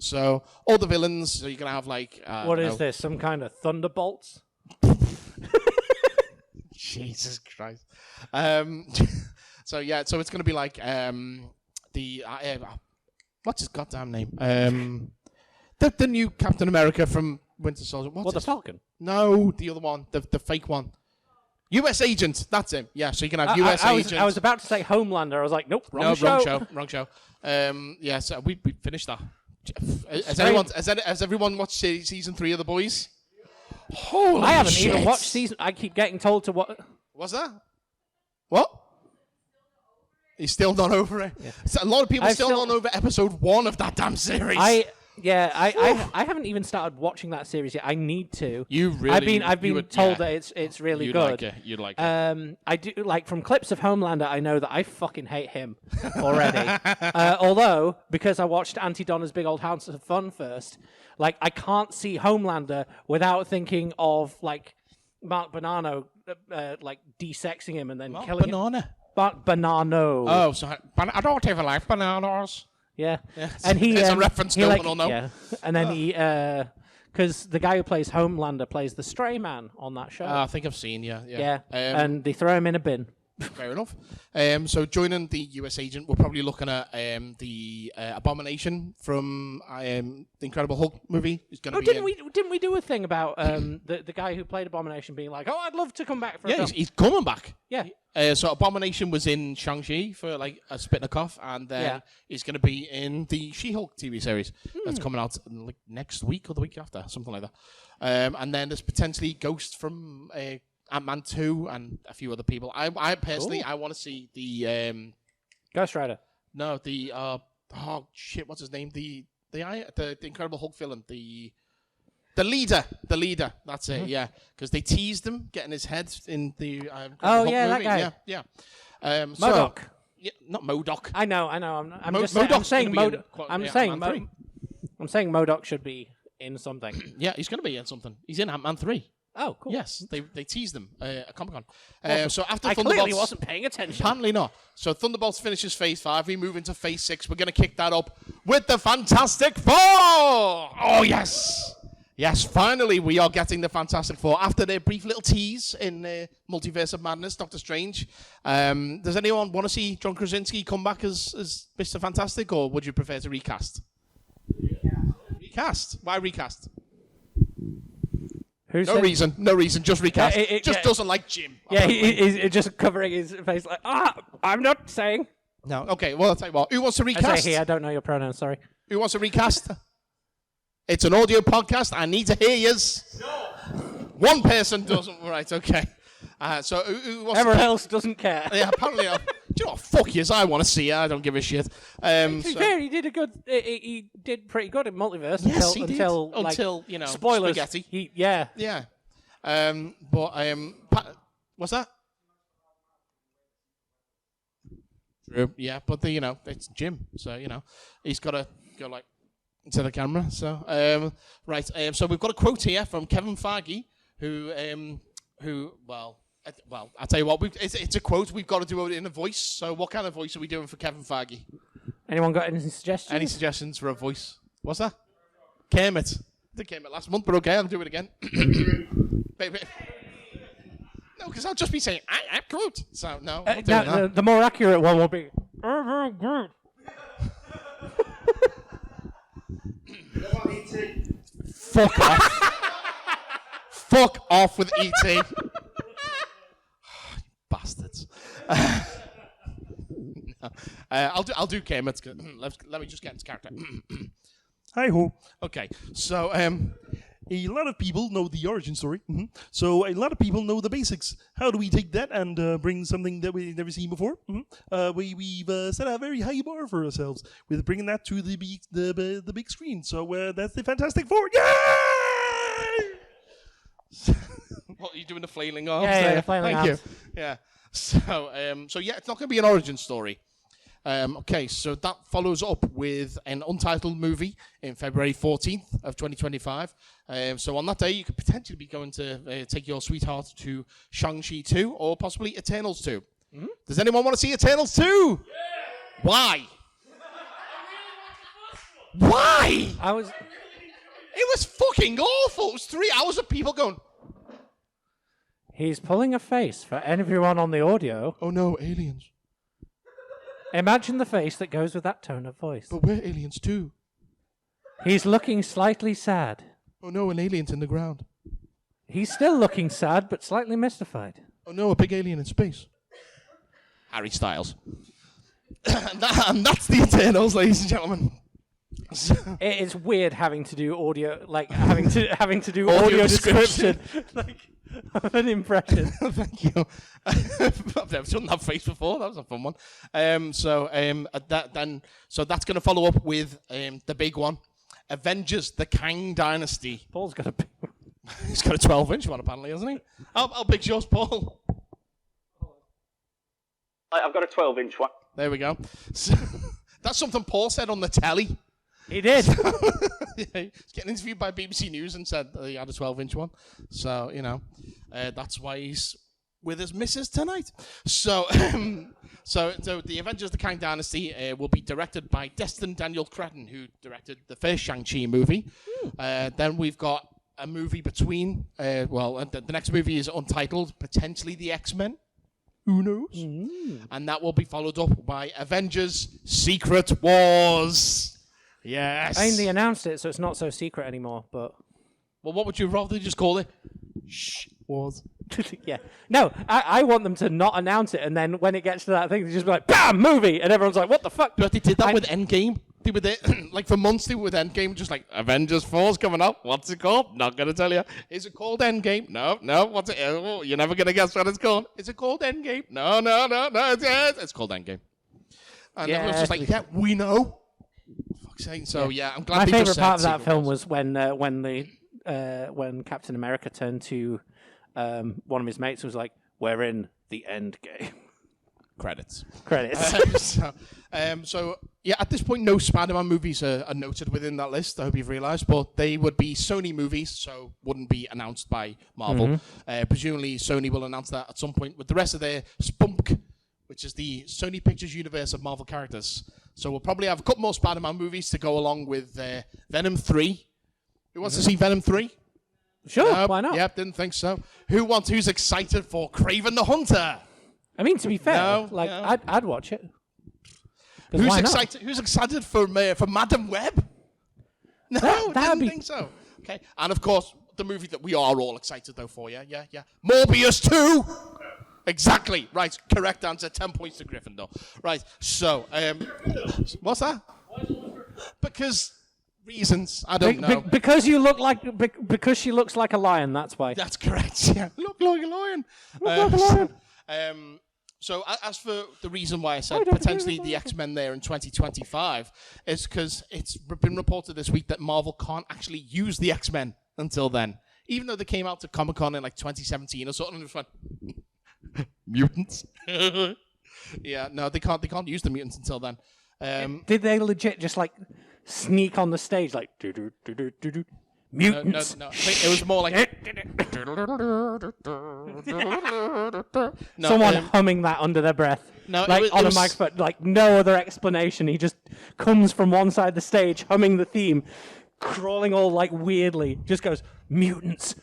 So, all the villains, so you're going to have like... what is this, some kind of Thunderbolts? Jesus Christ. So it's going to be like what's his goddamn name? The new Captain America from Winter Soldier. What, the Falcon? No, the other one, the fake one. U.S. Agent. That's him. Yeah, so you can have U.S. Agent. I was about to say Homelander. I was like, nope, wrong show. Wrong show. Yeah, so we finished that. Has everyone watched season 3 of The Boys? Holy I haven't shit. even watched season. I keep getting told to what. What's that? What? He's still not over it. Yeah. So a lot of people still not over episode 1 of that damn series. I haven't even started watching that series yet. I need to. You really? I've been told that it's really good. You'd like it. I do like from clips of Homelander. I know that I fucking hate him already. Although because I watched Auntie Donna's Big Old House of Fun first, like I can't see Homelander without thinking of like Mark Bonanno, like desexing him and then killing him. Mark Bonanno. Oh, sorry. I don't even like bananas. Yeah. Yes. And it's a reference no one will know. Yeah. And then he, because the guy who plays Homelander plays the Stray Man on that show. I think I've seen, yeah. And they throw him in a bin. Fair enough. So joining the US Agent, we're probably looking at the Abomination from the Incredible Hulk movie. Is going to be didn't we do a thing about the guy who played Abomination being like, oh, I'd love to come back for a film. He's coming back. Yeah. So Abomination was in Shang-Chi for like a spit and a cough, and then he's going to be in the She-Hulk TV series that's coming out like next week or the week after, something like that. And then there's potentially Ghost from Ant-Man 2 and a few other people. I personally, I want to see the Ghost Rider. No, the what's his name? The Incredible Hulk villain, the leader. That's it. Yeah, because they teased him getting his head in the Hulk movie. That guy. Yeah. MODOK. Not MODOK. I know. I'm saying MODOK should be in something. Yeah, he's going to be in something. He's in Ant-Man 3. Oh, cool. Yes, they teased them at Comic-Con. So after I Thunderbolts, clearly wasn't paying attention. Apparently not. So Thunderbolts finishes Phase 5. We move into Phase 6. We're going to kick that up with the Fantastic Four. Oh, yes. Yes, finally we are getting the Fantastic Four. After their brief little tease in Multiverse of Madness, Doctor Strange. Does anyone want to see John Krasinski come back as Mr. Fantastic, or would you prefer to recast? Recast? Why recast? No reason, just recast. Just doesn't like Jim. Yeah, he's just covering his face like, I'm not saying. No, okay, well, I'll tell you what. Who wants to recast? I say he, I don't know your pronouns, sorry. Who wants to recast? It's an audio podcast. I need to hear yous. No. One person doesn't. Right, okay. So who wants Everyone else doesn't care. Yeah, apparently. Do you know what? Fuck yous. I want to see it. I don't give a shit. To be fair, he did pretty good in Multiverse. Yes, until you know, spoilers. Spaghetti. Yeah. What's that? True. Yeah, but it's Jim, so he's got to go like to the camera. So right. So we've got a quote here from Kevin Feige, who I'll tell you what. It's a quote. We've got to do it in a voice. So what kind of voice are we doing for Kevin Feige? Anyone got any suggestions? Any suggestions for a voice? What's that? Kermit. I did Kermit last month, but okay, I'll do it again. Baby. No, because I'll just be saying, I'm Groot. So, no. The more accurate one will be, Groot. Fuck off. Fuck off with E.T. Bastards. No. I'll do Kermit. Let me just get into character. Hi ho. Okay, so a lot of people know the origin story. Mm-hmm. So a lot of people know the basics. How do we take that and bring something that we've never seen before? Mm-hmm. We've set a very high bar for ourselves with bringing that to the big screen. So that's the Fantastic Four. Yay! What are you doing? The flailing arms? Yeah, the flailing arms. Thank you. Yeah. So yeah, it's not going to be an origin story. Okay, so that follows up with an untitled movie in February 14th of 2025. So on that day, you could potentially be going to take your sweetheart to Shang-Chi 2 or possibly Eternals 2. Mm-hmm. Does anyone want to see Eternals 2? Yeah! Why? Why? It was fucking awful. It was 3 hours of people going... He's pulling a face for everyone on the audio. Oh no, aliens. Imagine the face that goes with that tone of voice. But we're aliens too. He's looking slightly sad. Oh no, an alien's in the ground. He's still looking sad, but slightly mystified. Oh no, a big alien in space. Harry Styles. and that's the Eternals, ladies and gentlemen. It is weird having to do audio, like having to do audio description, like of an impression. Thank you. I've never done that face before. That was a fun one. So that's going to follow up with the big one, Avengers: The Kang Dynasty. Paul's got a. He's got a 12-inch one apparently, hasn't he? How big's yours, Paul? I've got a 12-inch one. There we go. So, that's something Paul said on the telly. He did. Yeah, he's getting interviewed by BBC News and said that he had a 12-inch one. So, that's why he's with his missus tonight. So, so the Avengers: The Kang Dynasty will be directed by Destin Daniel Cretton, who directed the first Shang-Chi movie. Then we've got a movie between, the next movie is untitled, potentially the X-Men. Who knows? And that will be followed up by Avengers: Secret Wars. Yes. I mean, they announced it, so it's not so secret anymore, but... Well, what would you rather just call it? Shh, Wars. Yeah. No, I want them to not announce it, and then when it gets to that thing, they just be like, BAM! Movie! And everyone's like, what the fuck? But they did that with Endgame. They were there, like for months, they were with Endgame, just like, Avengers 4's coming up. What's it called? Not going to tell you. Is it called Endgame? No. What's it? Oh, you're never going to guess what it's called. Is it called Endgame? No. It's called Endgame. And everyone's just like, yeah, we know. So yeah, I'm glad. My they favorite just part of said that Secret film Wars. was when Captain America turned to one of his mates and was like, "We're in the end game." Credits. So yeah, at this point, no Spider-Man movies are noted within that list. I hope you've realised, but they would be Sony movies, so wouldn't be announced by Marvel. Presumably, Sony will announce that at some point with the rest of their spunk, which is the Sony Pictures universe of Marvel characters. So we'll probably have a couple more Spider-Man movies to go along with Venom 3. Who wants to see Venom 3? Sure, why not? Yep, didn't think so. Who's excited for Kraven the Hunter? I mean, to be fair, I'd watch it. Who's excited for Madam Web? No, didn't think so. Okay, and of course, the movie that we are all excited though for, yeah. Morbius 2! Exactly. Right. Correct answer. 10 points to Gryffindor. Right. So, what's that? Because reasons. I don't know. Because she looks like a lion. That's why. That's correct. Yeah. Look like a lion. So, as for the reason why I said potentially the X-Men there in 2025 is because it's been reported this week that Marvel can't actually use the X-Men until then, even though they came out to Comic-Con in like 2017 or something. And just went, mutants. Yeah, no, they can't use the mutants until then. Did they legit just like sneak on the stage like mutants? No. I think it was more like someone humming that under their breath. No, like on a microphone, like no other explanation. He just comes from one side of the stage humming the theme, crawling all like weirdly, just goes mutants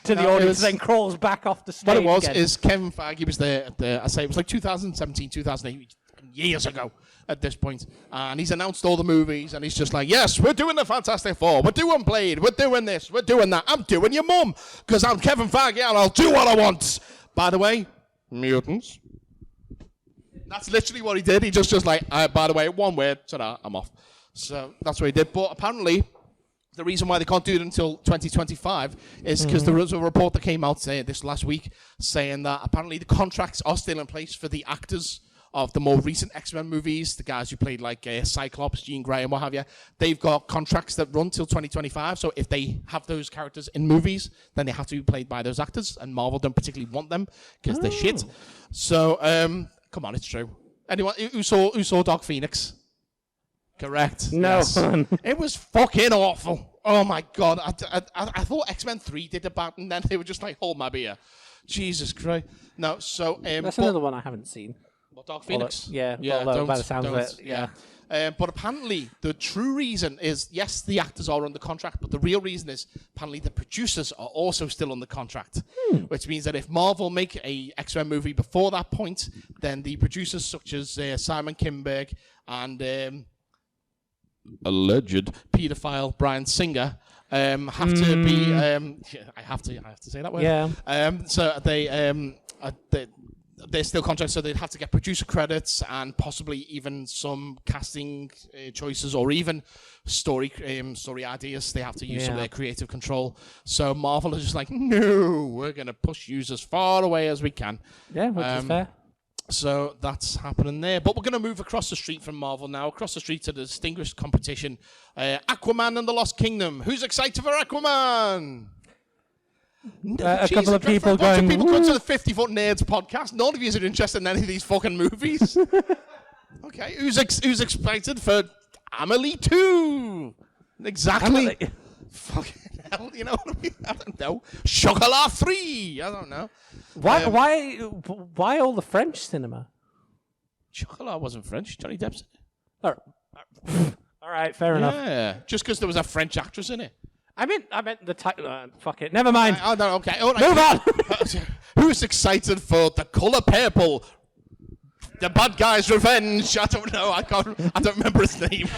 to the audience, then crawls back off the stage. What it was again. is Kevin Feige was there at I say it was like 2017, 2008, years ago at this point, and he's announced all the movies, and he's just like, yes, we're doing the Fantastic Four, we're doing Blade, we're doing this, we're doing that, I'm doing your mum, because I'm Kevin Feige and I'll do what I want. By the way, mutants. That's literally what he did. He just like, by the way, one word, ta-da, I'm off. So that's what he did. But apparently, the reason why they can't do it until 2025 is because there was a report that came out this last week saying that apparently the contracts are still in place for the actors of the more recent X-Men movies, the guys who played like Cyclops, Jean Grey, and what have you. They've got contracts that run till 2025, so if they have those characters in movies, then they have to be played by those actors, and Marvel don't particularly want them because they're shit. So, come on, it's true. Anyone who saw Dark Phoenix? Correct. No. Yes. It was fucking awful. Oh my god. I thought X-Men 3 did it bad, and then they were just like, hold my beer. Jesus Christ. No, so that's another one I haven't seen. What, Dark Phoenix? By the sounds of it, yeah. But apparently, the true reason is, yes, the actors are under contract, but the real reason is apparently the producers are also still under contract, which means that if Marvel make a X-Men movie before that point, then the producers such as Simon Kinberg and alleged paedophile Bryan Singer have to be. I have to say that word. Yeah. So they're still contracts, so they'd have to get producer credits and possibly even some casting choices or even story ideas. They have to use some of their creative control. So Marvel is just like, no, we're going to push you as far away as we can. Yeah, which is fair. So that's happening there. But we're going to move across the street from Marvel now, across the street to the distinguished competition, Aquaman and the Lost Kingdom. Who's excited for Aquaman? A couple of people going. People going to the 50-Foot Nerds podcast. None of you are interested in any of these fucking movies. Okay, who's excited for Amelie 2? Exactly. Fucking hell, you know what I mean? I don't know. Chocolat 3. I don't know. Why all the French cinema? Chocolat wasn't French. Johnny Depp's in it. All right, fair enough. Yeah, just because there was a French actress in it. I meant the title. Fuck it. Never mind. Oh, no, okay. All right. Move on. Who's excited for The Color Purple? The bad guy's revenge. I don't know. I don't remember his name.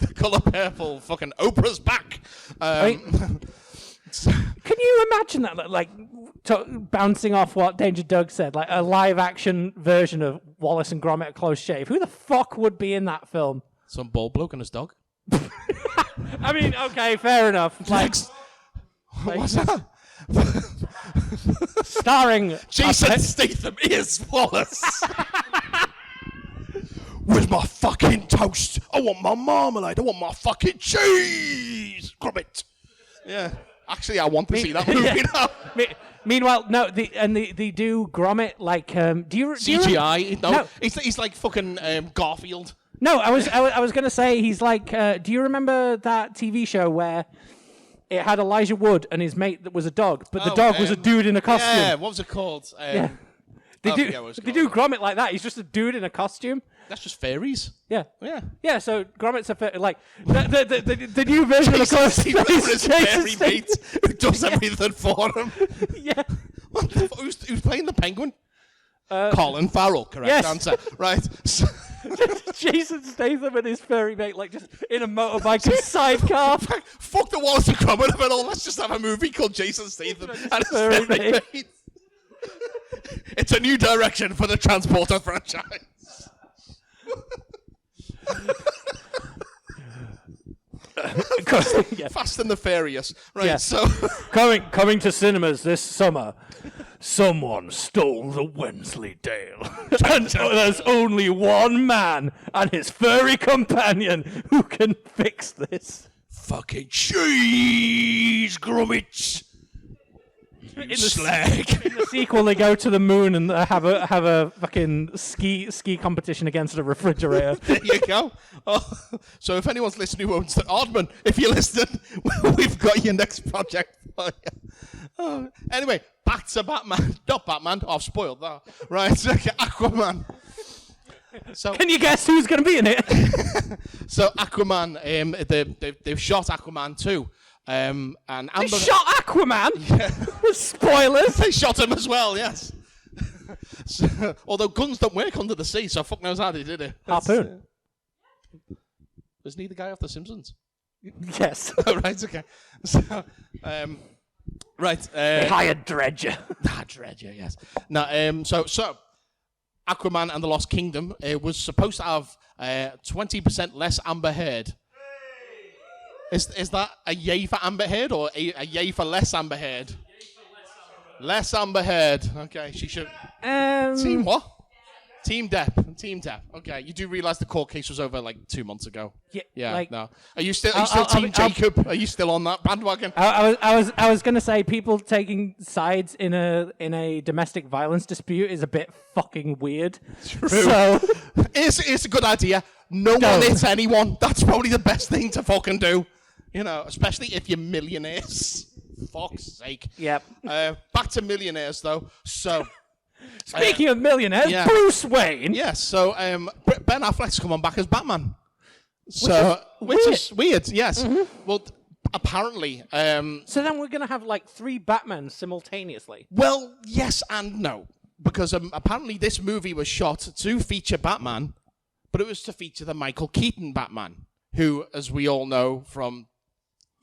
The Color Purple. Fucking Oprah's back. Can you imagine that? Like bouncing off what Danger Doug said, like a live-action version of Wallace and Gromit: A Close Shave. Who the fuck would be in that film? Some bald bloke and his dog. I mean, okay, fair enough. Like what's that? Starring Jason Statham is Wallace. Where's my fucking toast? I want my marmalade. I want my fucking cheese. Gromit. Yeah. Actually, I want to see that movie now. Meanwhile, no, they do Gromit like do you CGI? No. He's like fucking Garfield. No, I was gonna say he's like. Do you remember that TV show where it had Elijah Wood and his mate that was a dog, but the dog was a dude in a costume? Yeah, what was it called? Yeah, they do Gromit like that. He's just a dude in a costume. That's just fairies. Yeah, yeah, yeah. So Gromit's like the new version of Close His fairy mate who does everything for him. Yeah. What the who's playing the penguin? Colin Farrell, correct answer. Right. Jason Statham and his furry mate, like just in a motorbike and sidecar. Fuck the Wallace and Gromit of it all. Let's just have a movie called Jason Statham and his furry mate. It's a new direction for the Transporter franchise. Fast and the Furious. Right, yeah. So coming to cinemas this summer. Someone stole the Wensleydale. And there's only one man and his furry companion who can fix this. Fucking cheese, Gromit. In the sequel, they go to the moon and have a fucking ski competition against a refrigerator. There you go. Oh, so if anyone's listening who owns the Aardman, if you're listening, we've got your next project for you. Oh, anyway, back to Batman. Not Batman. I've spoiled that. Right, okay, Aquaman. So, can you guess who's going to be in it? So Aquaman, they've shot Aquaman 2. And Amber... They shot Aquaman? Yeah. Spoilers. They shot him as well, yes. So, although guns don't work under the sea, so fuck knows how they did it. Harpoon. Isn't he the guy off The Simpsons? Yes. Oh, right, okay. So, right. They hired Dredger. Dredger, yes. Now, so Aquaman and the Lost Kingdom was supposed to have 20% less Amber Heard. Is that a yay for Amber Heard or a yay for less Amber Heard? Less Amber Heard. Okay, she should. Team what? Team Depp. Okay, you do realise the court case was over like 2 months ago. Yeah. Like, no. Are you still Team Jacob? Are you still on that bandwagon? I was gonna say people taking sides in a domestic violence dispute is a bit fucking weird. True. So it's a good idea. No one hits anyone. That's probably the best thing to fucking do. You know, especially if you're millionaires. Fuck's sake. Yep. Back to millionaires though. So. Speaking of millionaires, Bruce Wayne. Yes, so Ben Affleck's come on back as Batman. Which is weird, yes. Mm-hmm. Well, apparently... so then we're going to have like 3 Batmans simultaneously? Well, yes and no. Because apparently this movie was shot to feature Batman, but it was to feature the Michael Keaton Batman, who, as we all know from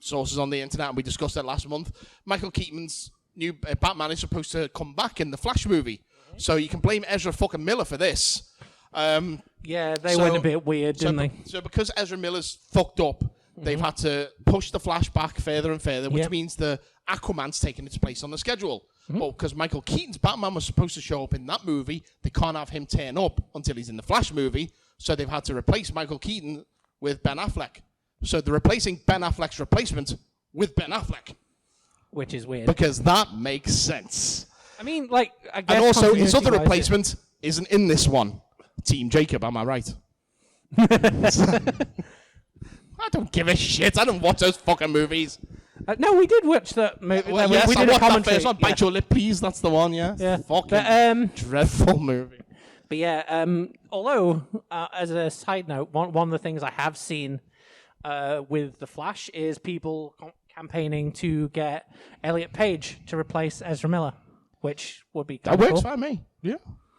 sources on the internet, and we discussed that last month, Michael Keaton's new Batman is supposed to come back in the Flash movie. So you can blame Ezra fucking Miller for this. Yeah, they went a bit weird, didn't they? So because Ezra Miller's fucked up, they've had to push the Flash back further and further, which means the Aquaman's taking its place on the schedule. But because Michael Keaton's Batman was supposed to show up in that movie, they can't have him turn up until he's in the Flash movie, so they've had to replace Michael Keaton with Ben Affleck. So they're replacing Ben Affleck's replacement with Ben Affleck. Which is weird. Because that makes sense. I mean, like, I guess... And also, his other continuity-wise, replacement isn't in this one. Team Jacob, am I right? I don't give a shit. I don't watch those fucking movies. No, we did watch that movie. Well, we yes, did I a watched that commentary. first one. Bite your lip, please. That's the one, yeah. Yeah. Fucking dreadful movie. But yeah, although, as a side note, one of the things I have seen with The Flash is people campaigning to get Elliot Page to replace Ezra Miller, which would be That kinda works cool. for me. Yeah.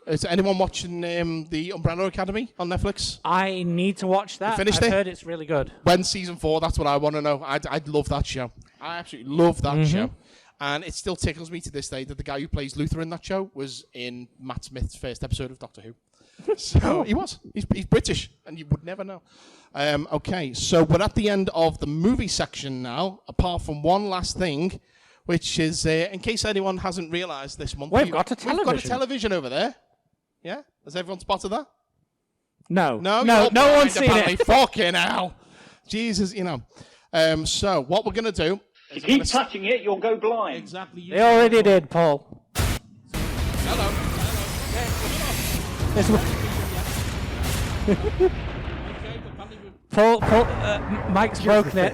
Is anyone watching the Umbrella Academy on Netflix? I need to watch that. You finished I've it? heard it's really good. When season 4? That's what I want to know. I'd love that show. I absolutely love that show. And it still tickles me to this day that the guy who plays Luther in that show was in Matt Smith's first episode of Doctor Who. So he was. He's British, and you would never know. Okay, so we're at the end of the movie section now, apart from one last thing, which is, in case anyone hasn't realised this month... We've got a television. We've got a television over there. Yeah? Has everyone spotted that? No. No No blind, one's seen apparently. it. Fucking hell. Jesus, you know. So what we're going to do... If you keep touching it, you'll go blind. Exactly. They already did, Paul. Hello. Paul, Mike's broken it.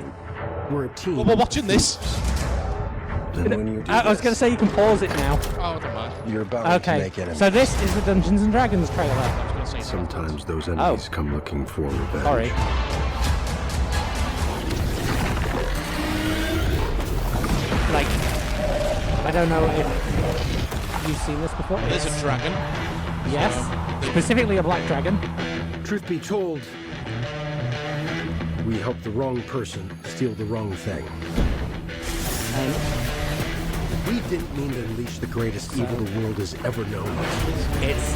We're a team. Well, we're watching this. And when you do I was going to say you can pause it now. Oh, don't mind. you're bound to Okay, make enemies. so this is the Dungeons and Dragons trailer. Sometimes those enemies come looking for revenge. Sorry. Like, I don't know if you've seen this before. There's a dragon. Yes, specifically a black dragon. Truth be told, we helped the wrong person steal the wrong thing. We didn't mean to unleash the greatest evil the world has ever known. It's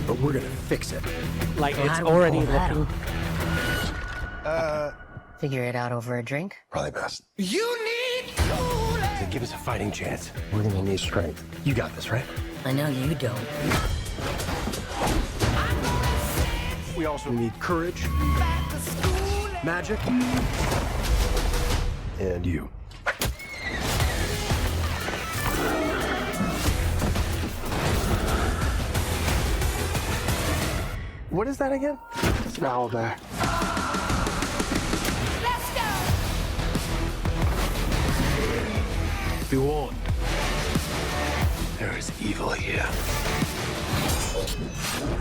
But we're gonna fix it. like Well, it's how do we already pull that looking. Figure it out over a drink? Probably best. To give us a fighting chance, we're gonna need strength. You got this, right? I know you don't. We also need courage, magic, and you. What is that again? It's an owl bear. Be warned. There is evil here.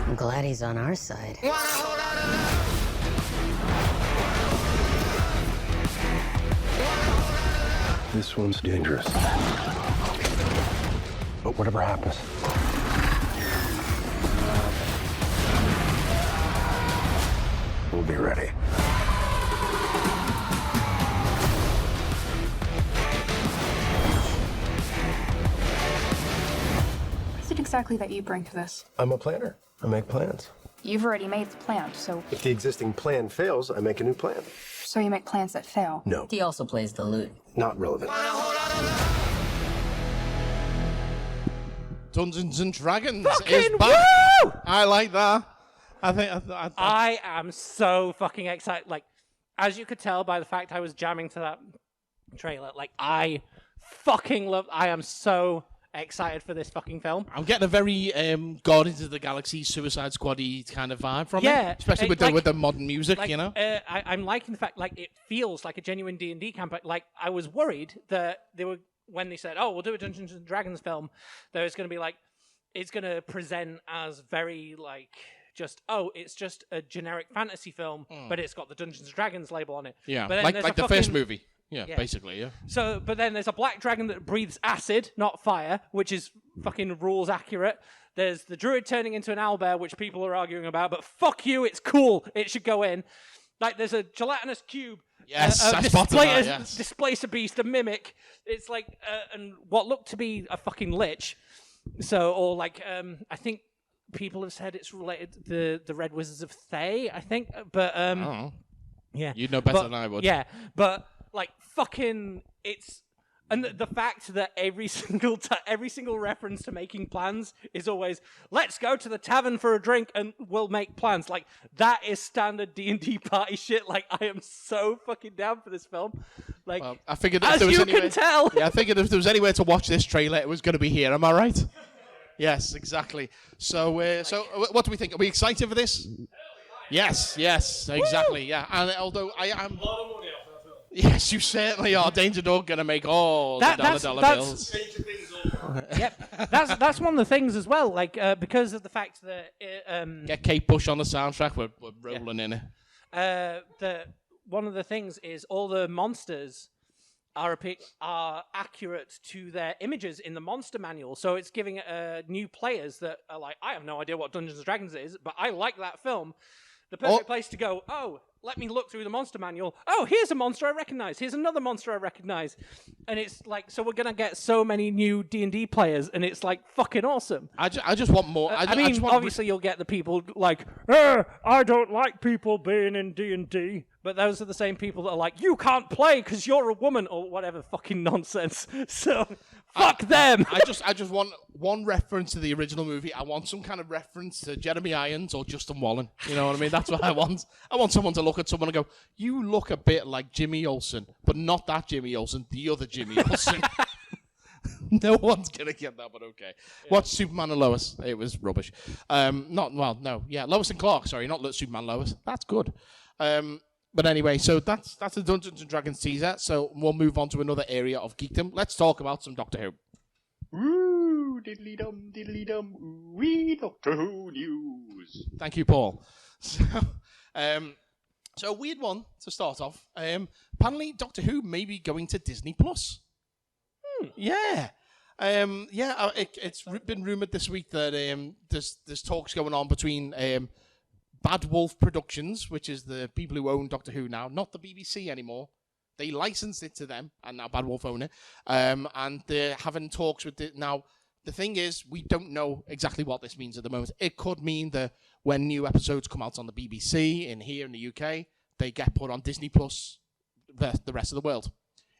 I'm glad he's on our side. This one's dangerous. But whatever happens, we'll be ready. What is it exactly that you bring to this? I'm a planner. I make plans. You've already made the plan, so If the existing plan fails, I make a new plan. you make plans that fail. No, He also plays the lute. not relevant. Dungeons and Dragons Fucking is back. woo! I like that. I am so fucking excited. Like, as you could tell by the fact I was jamming to that trailer, like, I fucking love. I am so excited for this fucking film. I'm getting a very Guardians of the Galaxy, Suicide Squad-y kind of vibe from it. Especially with like, the modern music, like, you know? I'm liking the fact, like, it feels like a genuine D&D campaign. Like, I was worried that they were, when they said, oh, we'll do a Dungeons and Dragons film, there was going to be, like, it's going to present as very, like, just, oh, it's just a generic fantasy film, but it's got the Dungeons and Dragons label on it. Yeah, but then like there's the a first fucking- movie. Yeah, Yeah. basically, yeah. So, but then there's a black dragon that breathes acid, not fire, which is fucking rules accurate. There's the druid turning into an owlbear, which people are arguing about, but fuck you, it's cool. It should go in. Like there's a gelatinous cube. Yes, I spotted that, yes. Displace a beast, a mimic. It's like and what looked to be a fucking lich. So or like I think people have said it's related to the Red Wizards of Thay. I think, but I don't know. yeah, You'd know better than I would. Yeah, but like fucking it's. And the fact that every single reference to making plans is always, let's go to the tavern for a drink and we'll make plans. Like, that is standard D&D party shit. Like, I am so fucking down for this film. Like, Well, I figured as you can tell. Yeah, I figured if there was anywhere to watch this trailer, it was going to be here. Am I right? Yes, exactly. So, what do we think? Are we excited for this? Yes, exactly. Yeah, and although I am. Yes, you certainly are. Danger Dog going to make all the dollar bills. Yep, that's one of the things as well. Like because of the fact that get Kate Bush on the soundtrack. We're rolling in it. One of the things is all the monsters are accurate to their images in the monster manual. So it's giving new players that are like, I have no idea what Dungeons and Dragons is, but I like that film. The perfect place to go, let me look through the monster manual. Oh, here's a monster I recognize. Here's another monster I recognize. And it's like, so we're going to get so many new D&D players, and it's like fucking awesome. I just want more. I mean, obviously you'll get the people like, I don't like people being in D&D. But those are the same people that are like, you can't play because you're a woman, or whatever fucking nonsense. So, fuck them. I just want one reference to the original movie. I want some kind of reference to Jeremy Irons or Justin Wallen. You know what I mean? That's what I want. I want someone to look at someone and go, you look a bit like Jimmy Olsen, but not that Jimmy Olsen, the other Jimmy Olsen. No one's going to get that, but okay. Yeah. Watch Superman and Lois. It was rubbish. Lois and Clark, sorry, not Superman Lois. That's good. But anyway, so that's a Dungeons and Dragons teaser. So we'll move on to another area of geekdom. Let's talk about some Doctor Who. Ooh, diddly dum, wee Doctor Who news. Thank you, Paul. So a weird one to start off. Apparently, Doctor Who may be going to Disney Plus. Yeah. It's been rumored this week that there's talks going on between Bad Wolf Productions, which is the people who own Doctor Who now, not the BBC anymore. They licensed it to them, and now Bad Wolf own it. And they're having talks with it. Now, the thing is, we don't know exactly what this means at the moment. It could mean that when new episodes come out on the BBC here in the UK, they get put on Disney Plus the rest of the world.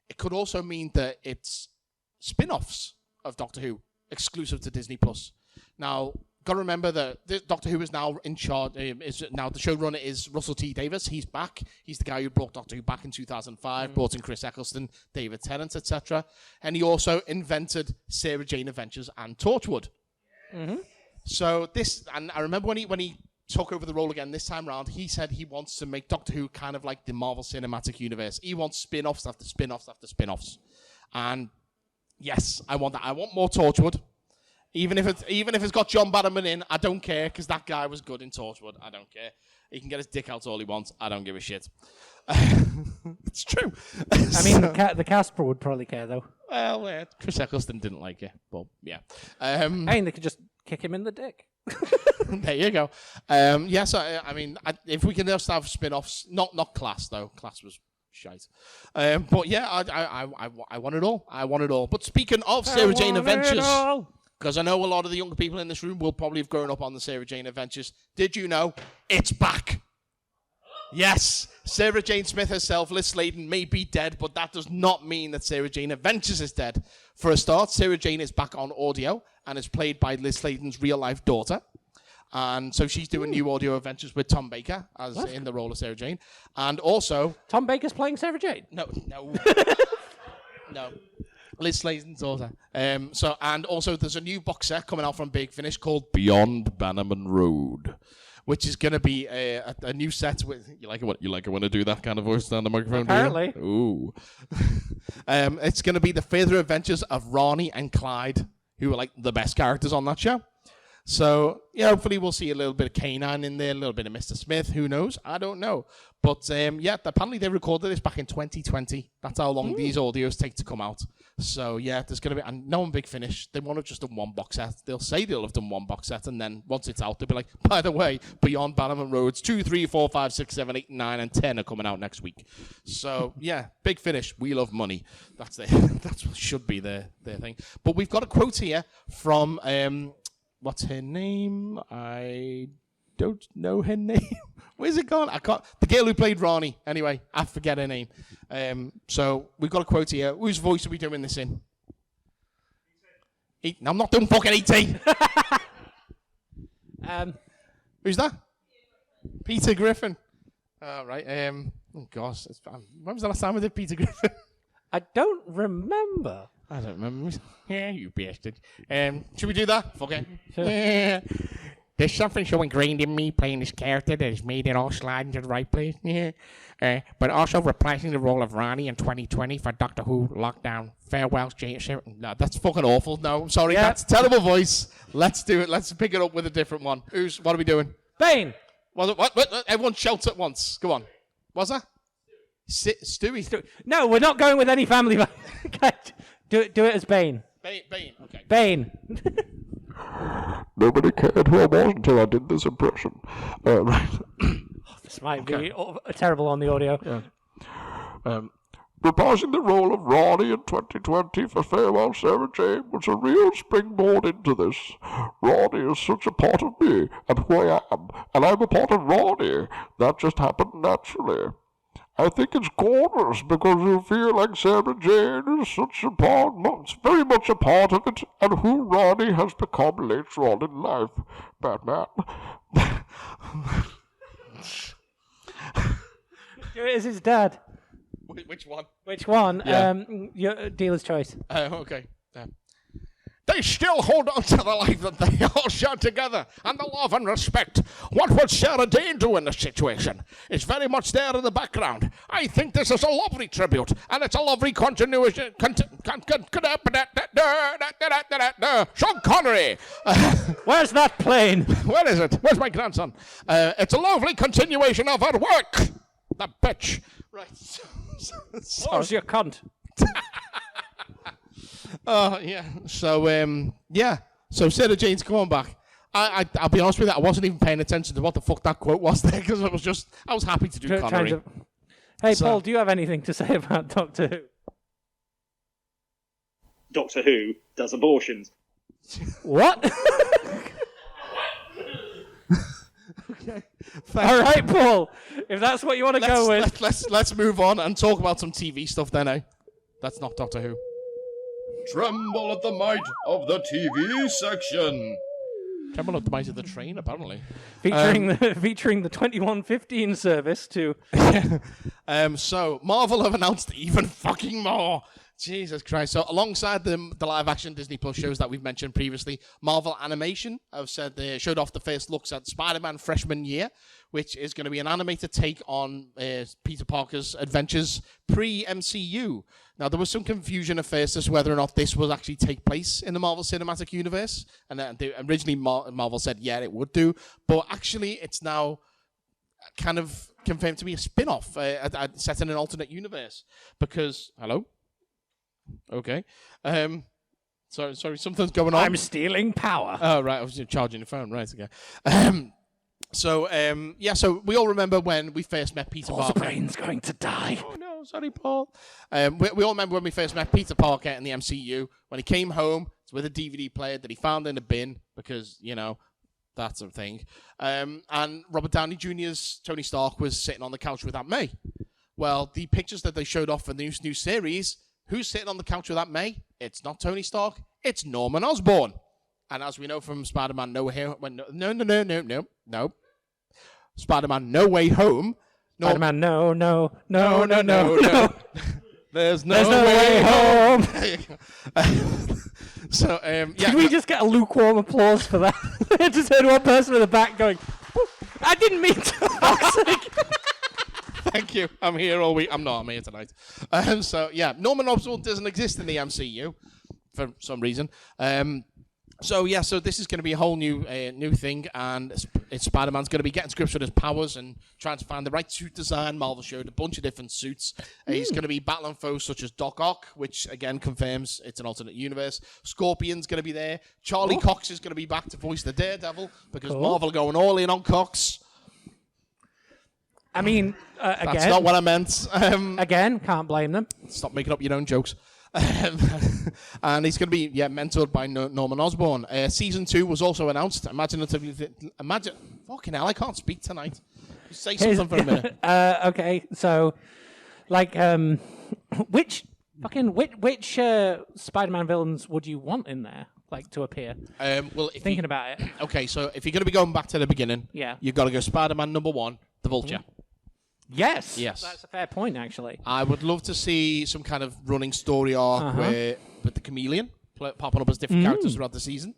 It could also mean that it's spin-offs of Doctor Who, exclusive to Disney Plus. Now, got to remember that Doctor Who is now in charge. Now the showrunner is Russell T Davies. He's back. He's the guy who brought Doctor Who back in 2005, brought in Chris Eccleston, David Tennant, etc. And he also invented Sarah Jane Adventures and Torchwood. Mm-hmm. So this, and I remember when he took over the role again this time round, he said he wants to make Doctor Who kind of like the Marvel Cinematic Universe. He wants spin-offs after spin-offs after spin-offs. And yes, I want that. I want more Torchwood. Even if it's got John Barrowman in, I don't care, because that guy was good in Torchwood. I don't care. He can get his dick out all he wants. I don't give a shit. It's true. I mean, the cast would probably care, though. Well, Chris Eccleston didn't like it, but yeah. Hey, they could just kick him in the dick. There you go. I mean, if we can just have spin-offs, not Class, though. Class was shite. But yeah, I want it all. I want it all. But speaking of Sarah Jane Adventures, because I know a lot of the younger people in this room will probably have grown up on the Sarah Jane Adventures. Did you know it's back? Yes, Sarah Jane Smith herself, Liz Sladen, may be dead, but that does not mean that Sarah Jane Adventures is dead. For a start, Sarah Jane is back on audio and is played by Liz Sladen's real-life daughter. And so she's doing new audio adventures with Tom Baker as in the role of Sarah Jane. And also... Tom Baker's playing Sarah Jane? No. No. Liz Sladen's daughter. And also there's a new box set coming out from Big Finish called Beyond Bannerman Road, which is going to be a new set with... You like it when I do that kind of voice down the microphone? Apparently. Ooh. It's going to be the further adventures of Ronnie and Clyde, who are like the best characters on that show. So, yeah, hopefully we'll see a little bit of K-9 in there, a little bit of Mr. Smith. Who knows? I don't know. But, yeah, apparently they recorded this back in 2020. That's how long these audios take to come out. So, yeah, there's going to be... And no one Big Finish. They won't have just done one box set. They'll say they'll have done one box set, and then once it's out, they'll be like, by the way, Beyond Bannerman Roads 2, 3, 4, 5, 6, 7, 8, 9, and 10 are coming out next week. So, yeah, Big Finish. We love money. That's what should be their thing. But we've got a quote here from... what's her name? I don't know her name. Where's it gone? I can't. The girl who played Ronnie. Anyway, I forget her name. So we've got a quote here. Whose voice are we doing this in? No, I'm not doing fucking E.T. Who's that? Peter Griffin. All right. Oh gosh, when was the last time we did Peter Griffin? I don't remember. I don't remember. Yeah, you bastard. Should we do that? Fuck it. Sure. Yeah. There's something so ingrained in me playing this character that has made it all slide into the right place. Yeah. But also reprising the role of Ronnie in 2020 for Doctor Who Lockdown. Farewell, Jason. No, that's fucking awful. No, I'm sorry. Yeah. That's a terrible voice. Let's do it. Let's pick it up with a different one. What are we doing? Bane. What? Everyone shouts at once. Go on. What's that? Stewie. No, we're not going with any family. Do it as Bane. Bane. Okay. Bane. Nobody cared who I was until I did this impression. Right. This might be terrible on the audio. Yeah. Reprising the role of Ronnie in 2020 for Farewell Sarah Jane was a real springboard into this. Ronnie is such a part of me and who I am, and I'm a part of Ronnie. That just happened naturally. I think it's gorgeous because you feel like Sarah Jane is such a part, very much a part of it, and who Ronnie has become later on in life. Batman. Do it as his dad. Which one? Which one? Yeah. Your dealer's choice. Okay. They still hold on to the life that they all share together, and the love and respect. What would Sarah Jane do in this situation? It's very much there in the background. I think this is a lovely tribute, and it's a lovely continuation. Sean Connery. Where's that plane? Where is it? Where's my grandson? It's a lovely continuation of her work. The bitch. Right. Where's your cunt? Yeah. So, yeah. So Sarah Jane's coming back. I'll be honest with you, I wasn't even paying attention to what the fuck that quote was there, because I was happy to do Connery. Hey, Paul, do you have anything to say about Doctor Who? Doctor Who does abortions. What? Okay. All right, Paul. If that's what you want to go with, let's move on and talk about some TV stuff then, eh? That's not Doctor Who. Tremble at the might of the TV section. Tremble at the might of the train, apparently. Featuring the 2115 service too. So Marvel have announced even fucking more. Jesus Christ. So alongside the live action Disney Plus shows that we've mentioned previously, Marvel Animation have said they showed off the first looks at Spider-Man Freshman Year, which is going to be an animated take on Peter Parker's adventures pre-MCU. Now, there was some confusion at first as to whether or not this would actually take place in the Marvel Cinematic Universe. And originally Marvel said, yeah, it would do. But actually, it's now kind of confirmed to be a spin-off set in an alternate universe. Because, hello? Okay. Sorry, something's going on. I'm stealing power. Oh, right. I was charging the phone. Right, okay. So we all remember when we first met Peter Parker. Paul's brain's going to die. Oh, no, sorry, Paul. We all remember when we first met Peter Parker in the MCU, when he came home with a DVD player that he found in a bin, because, that's a thing. And Robert Downey Jr.'s Tony Stark was sitting on the couch with Aunt May. Well, the pictures that they showed off for the new series, who's sitting on the couch with Aunt May? It's not Tony Stark. It's Norman Osborn. And as we know from Spider-Man No Way Home. Spider-Man no. There's no way home. So, Did we just get a lukewarm applause for that? I just heard one person in the back going, I didn't mean to, for fuck's sake. Thank you. I'm here all week. I'm here tonight. So, yeah, Norman Osborn doesn't exist in the MCU for some reason. So this is going to be a whole new thing, and Spider-Man's going to be getting scripts with his powers and trying to find the right suit design. Marvel showed a bunch of different suits. He's going to be battling foes such as Doc Ock, which again confirms it's an alternate universe. Scorpion's going to be there. Charlie Cox is going to be back to voice the Daredevil because Marvel are going all in on Cox. I mean, That's not what I meant. Again, can't blame them. Stop making up your own jokes. And he's going to be mentored by Norman Osborn. Season 2 was also announced. Imagine, fucking hell, I can't speak tonight. Just say something for a minute. Okay, so like, which Spider-Man villains would you want in there, like, to appear? Well, thinking about it. Okay, so if you're going to be going back to the beginning, you've got to go Spider-Man number 1, the Vulture. Yes. Yes. That's a fair point, actually. I would love to see some kind of running story arc with the Chameleon popping up as different characters throughout the season.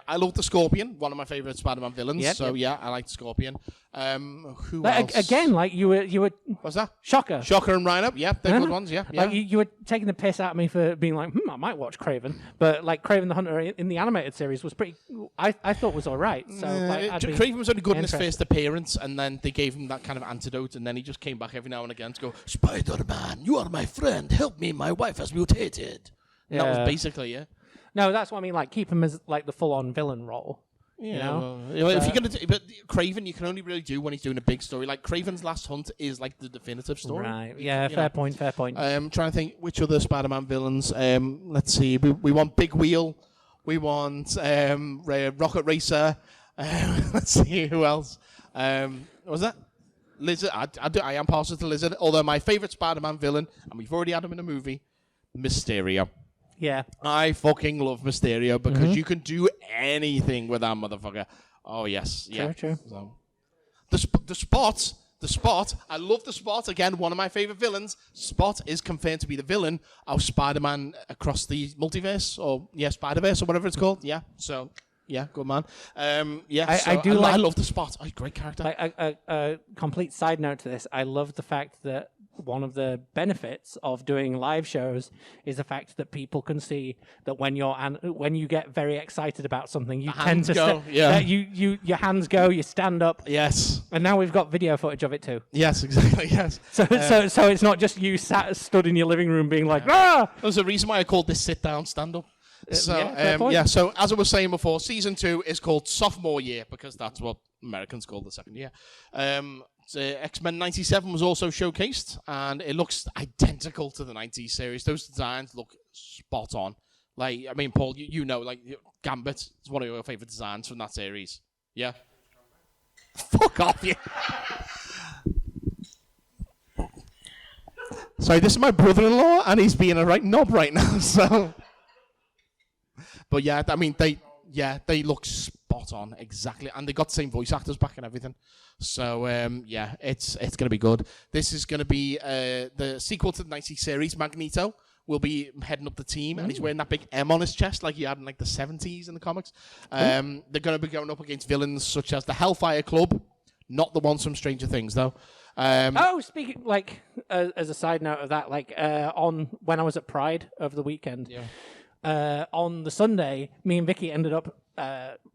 I love the Scorpion, one of my favourite Spider-Man villains. I like the Scorpion. Who else? Again, like you were. What's that? Shocker and Rhino. Yeah, they're good ones. Yeah. Like you were taking the piss out of me for being like, I might watch Kraven, but like Kraven the Hunter in the animated series was pretty. I thought was all right. So Kraven was only good in his first appearance, and then they gave him that kind of antidote, and then he just came back every now and again to go, Spider-Man, you are my friend. Help me, my wife has mutated. And that was basically No, that's what I mean. Like, keep him as like the full-on villain role. Yeah, you know? if you're gonna, but Kraven, you can only really do when he's doing a big story. Like Kraven's Last Hunt is like the definitive story. Right. Yeah. Fair point. Trying to think which other Spider-Man villains. Let's see. We want Big Wheel. We want Rocket Racer. Let's see who else. What was that? Lizard. I am partial to Lizard. Although my favorite Spider-Man villain, and we've already had him in a movie, Mysterio. Yeah. I fucking love Mysterio because you can do anything with that motherfucker. Oh, yes. Yeah. True. So, the Spot. I love the Spot. Again, one of my favorite villains. Spot is confirmed to be the villain of Spider-Man Across the Multiverse, or Spider-Verse, or whatever it's called. Yeah. So, yeah, good man. I love the Spot. Oh, great character. Like a complete side note to this, I love the fact that one of the benefits of doing live shows is the fact that people can see that when you get very excited about something, you tend to go. your hands go, you stand up. Yes. And now we've got video footage of it too. Yes, exactly. Yes. So it's not just you stood in your living room being like, ah. There's a reason why I called this sit down stand up. So so as I was saying before, season 2 is called Sophomore Year because that's what Americans call the second year. X-Men 97 was also showcased, and it looks identical to the 90s series. Those designs look spot on. Like, I mean, Paul, you know, like Gambit is one of your favorite designs from that series. Yeah. Fuck off, you. Sorry, this is my brother-in-law, and he's being a right knob right now. So, but yeah, I mean, they look spot on exactly, and they got the same voice actors back and everything. So it's going to be good. This is going to be the sequel to the 90s series. Magneto will be heading up the team, and he's wearing that big M on his chest like he had in like the 70s in the comics. They're going to be going up against villains such as the Hellfire Club, not the ones from Stranger Things though. Speaking like as a side note of that, like on when I was at Pride over the weekend. On the Sunday, me and Vicky ended up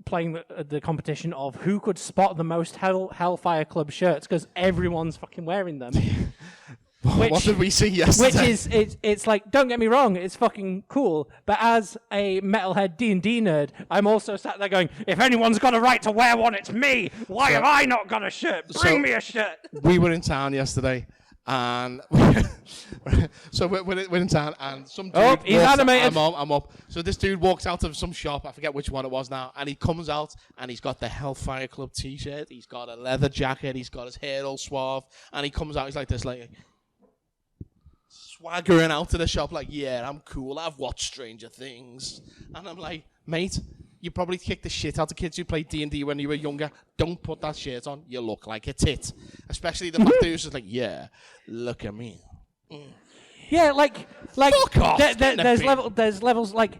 playing the competition of who could spot the most Hellfire Club shirts because everyone's fucking wearing them. What did we see yesterday? Which is it's like, don't get me wrong, it's fucking cool. But as a metalhead D&D nerd, I'm also sat there going, if anyone's got a right to wear one, it's me. Why have I not got a shirt? Bring me a shirt. We were in town yesterday. And so we're in town, and some dude he's animated. I'm up. So this dude walks out of some shop, I forget which one it was now, and he comes out, and he's got the Hellfire Club t-shirt, he's got a leather jacket, he's got his hair all suave, and he comes out, he's like this, like, swaggering out to the shop, like, yeah, I'm cool, I've watched Stranger Things. And I'm like, mate, you probably kicked the shit out of kids who played D&D when you were younger. Don't put that shirt on. You look like a tit. Especially the fact that he was just like, yeah, look at me. Yeah, like fuck off. There's levels like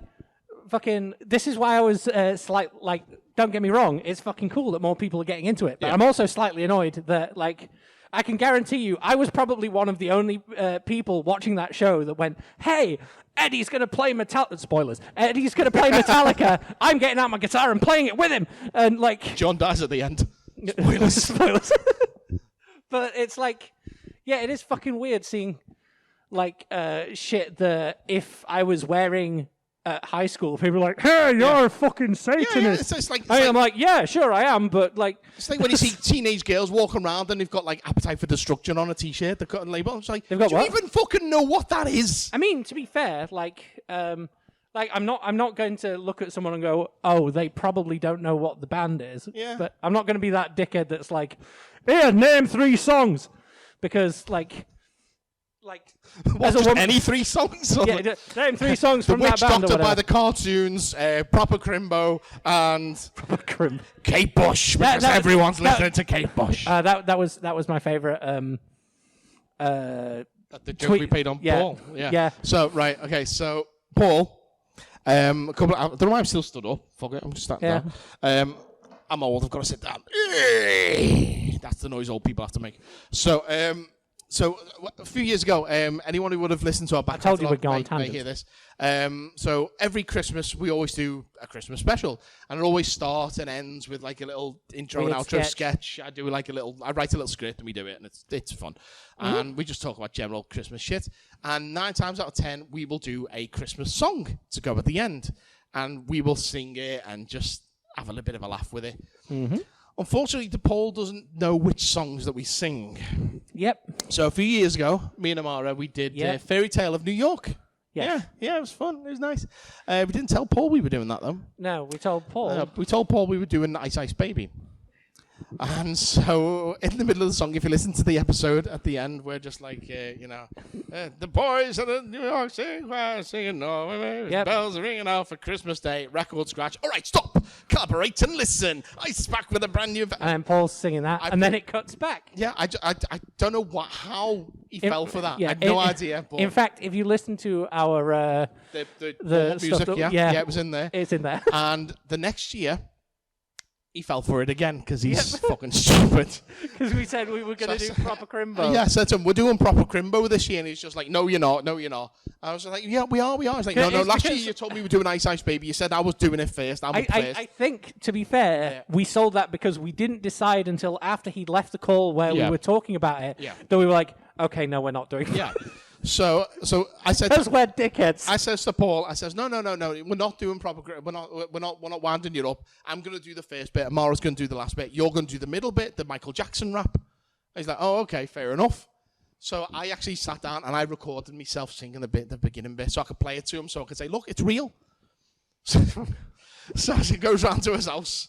fucking. This is why I was don't get me wrong, it's fucking cool that more people are getting into it. But I'm also slightly annoyed that like I can guarantee you, I was probably one of the only people watching that show that went, "Hey, Eddie's going to play Metallica." Spoilers. Eddie's going to play Metallica. I'm getting out my guitar and playing it with him. And like, John dies at the end. Spoilers. But it's like, yeah, it is fucking weird seeing like shit that if I was wearing at high school, people are like, "Hey, you're a fucking Satanist." It's like, I'm like, yeah, sure, I am, but like, it's like when you see teenage girls walking around and they've got like Appetite for Destruction on a t-shirt, the cutting label. It's like, They've got do you what? even fucking know what that is? I mean, to be fair, like I'm not going to look at someone and go, "Oh, they probably don't know what the band is." Yeah. But I'm not going to be that dickhead that's like, "Here, name 3 songs," because like. What, as a just woman, any 3 songs? yeah, name 3 songs The from Witch that band. Doctor or by whatever. the cartoons, Proper Crimbo, and Kate Bush, because everyone's listening to Kate Bush. That was my favorite. The joke we paid on Paul. Yeah. So right, okay. So Paul, a couple. I don't know why I'm still stood up. Fuck it, I'm just standing down. I'm old. I've got to sit down. That's the noise old people have to make. So a few years ago, anyone who would have listened to our back told you we'd catalogue go on may hear this. So every Christmas we always do a Christmas special, and it always starts and ends with like a little intro Weird and outro sketch. sketch. I write a little script and we do it, and it's fun. And we just talk about general Christmas shit. And 9 times out of 10, we will do a Christmas song to go at the end, and we will sing it and just have a little bit of a laugh with it. Mm-hmm. Unfortunately, Paul doesn't know which songs that we sing. Yep. So a few years ago, me and Amara, we did Fairy Tale of New York. Yes. Yeah, it was fun. It was nice. We didn't tell Paul we were doing that, though. No, we told Paul. We told Paul we were doing Ice Ice Baby. And so, in the middle of the song, if you listen to the episode at the end, we're just like, the boys at the New York Sing Choir singing, bells are ringing out for Christmas Day, record scratch. All right, stop, collaborate and listen. Ice back with a brand new... And Paul's singing that, and then it cuts back. Yeah, I don't know how he fell for that. I have no idea. But in fact, if you listen to our... the music, it was in there. It's in there. And the next year... he fell for it again because he's fucking stupid. Because we said we were going to do Proper Crimbo. Yeah, I said to him, we're doing Proper Crimbo this year. And he's just like, no, you're not. No, you're not. I was like, yeah, we are. I was like, no, last year you told me we were doing Ice Ice Baby. You said I was doing it first. I'm first. I think, to be fair, we sold that because we didn't decide until after he'd left the call where we were talking about it that we were like, okay, no, we're not doing that. Yeah. So I said, those were dickheads. I says to Paul, I says, no, we're not doing Proper. We're not winding you up. I'm gonna do the first bit. Amara's gonna do the last bit. You're gonna do the middle bit, the Michael Jackson rap. He's like, oh, okay, fair enough. So I actually sat down and I recorded myself singing the beginning bit, so I could play it to him, so I could say, look, it's real. So as he goes round to his house,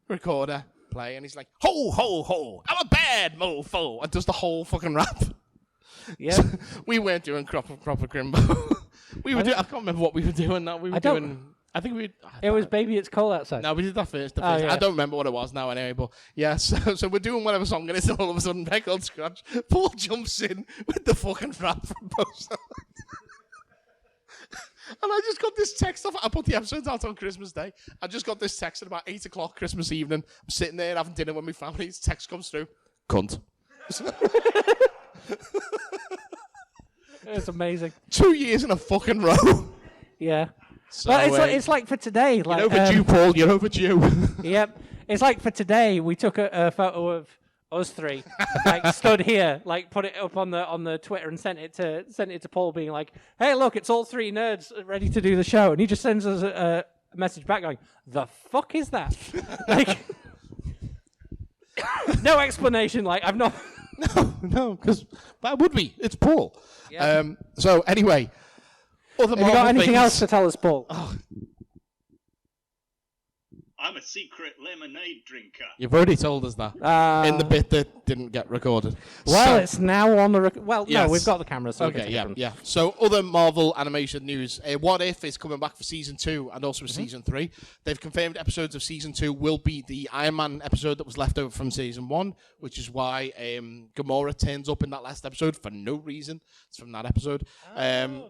recorder, play, and he's like, ho, ho, ho, I'm a bad mofo, and does the whole fucking rap. Yeah, so we weren't doing proper Crimbo. We were doing. I can't remember what we were doing. Now we were doing. I think we. It was Baby It's Cold Outside. No, we did that first. Oh, yeah. I don't remember what it was now anyway. But yeah, so we're doing whatever song it is, and all of a sudden, record scratch. Paul jumps in with the fucking rap from both sides. And I just got this text off. I put the episodes out on Christmas Day. I just got this text at about 8 o'clock Christmas evening. I'm sitting there having dinner with my family. This text comes through. Cunt. It's amazing. 2 years in a fucking row. Yeah. So, well, it's like for today. Like, you're overdue, Paul. You're overdue. Yep. It's like for today, we took a photo of us 3, like stood here, like put it up on the Twitter and sent it to Paul, being like, "Hey, look, it's all 3 nerds ready to do the show," and he just sends us a message back going, "The fuck is that?" Like, no explanation. Like, I've not. No, because why would we? It's Paul. Yeah. So anyway, other Have you got anything else to tell us, Paul? Oh. I'm a secret lemonade drinker. You've already told us that in the bit that didn't get recorded. Well, it's now on the... no, yes. we've got the camera, so okay, yeah. So other Marvel animation news. What If is coming back for Season 2 and also Season 3. They've confirmed episodes of Season 2 will be the Iron Man episode that was left over from Season 1, which is why Gamora turns up in that last episode for no reason. It's from that episode.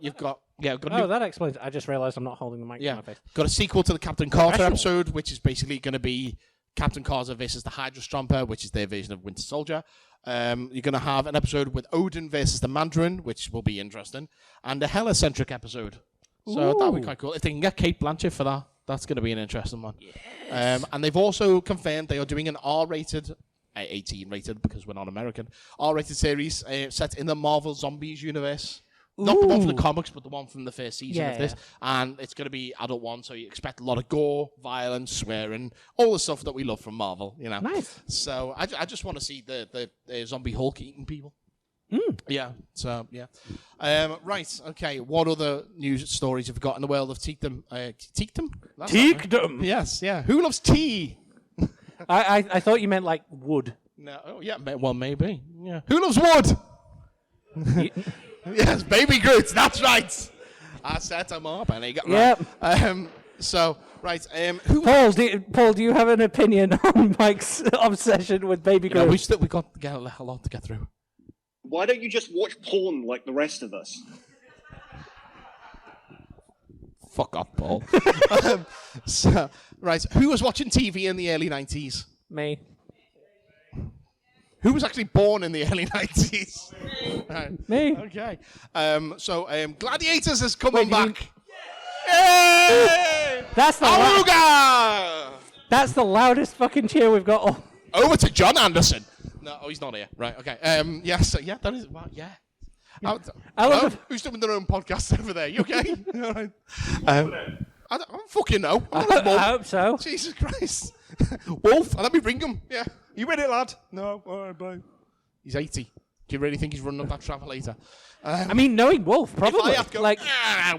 You've got... Yeah, that explains it. I just realised I'm not holding the mic to my face. Got a sequel to the Captain Carter episode, which is basically going to be Captain Carter versus the Hydra Stomper, which is their version of Winter Soldier. You're going to have an episode with Odin versus the Mandarin, which will be interesting, and a Hela-centric episode. So that'll be quite cool. If they can get Kate Blanchett for that, that's going to be an interesting one. Yes. And they've also confirmed they are doing an R-rated, 18-rated because we're not American, R-rated series set in the Marvel Zombies universe. Not the one from the comics, but the one from the first season of this. And it's going to be adult one, so you expect a lot of gore, violence, swearing, all the stuff that we love from Marvel, you know. Nice. So I just want to see the zombie Hulk eating people. Yeah, so, yeah. Right, okay, what other news stories have we got in the world of Geekdom? Geekdom! Yes, yeah. Who loves tea? I thought you meant, like, wood. No, oh, yeah, well, maybe. Yeah. Who loves wood? Yes, Baby Groot, that's right. I set him up and he got right. So, right. Paul, do you have an opinion on Mike's obsession with Baby Groot? We got a lot to get through. Why don't you just watch porn like the rest of us? Fuck off, Paul. So, right, who was watching TV in the early 90s? Me. Who was actually born in the early 90s? Right. Me. Okay. So, Gladiators is coming back. Yay! That's the loudest fucking cheer we've got. Over to John Anderson. No, he's not here. Right, okay. Yes, yeah, that is, well, yeah. Who's doing their own podcast over there? You okay? All right. I don't fucking know. I hope so. Jesus Christ. Wolf, let me bring him. Yeah. You in it, lad? No. All right, bye. He's 80. Do you really think he's running up that travelator? I mean, knowing Wolf, probably. If I have to go,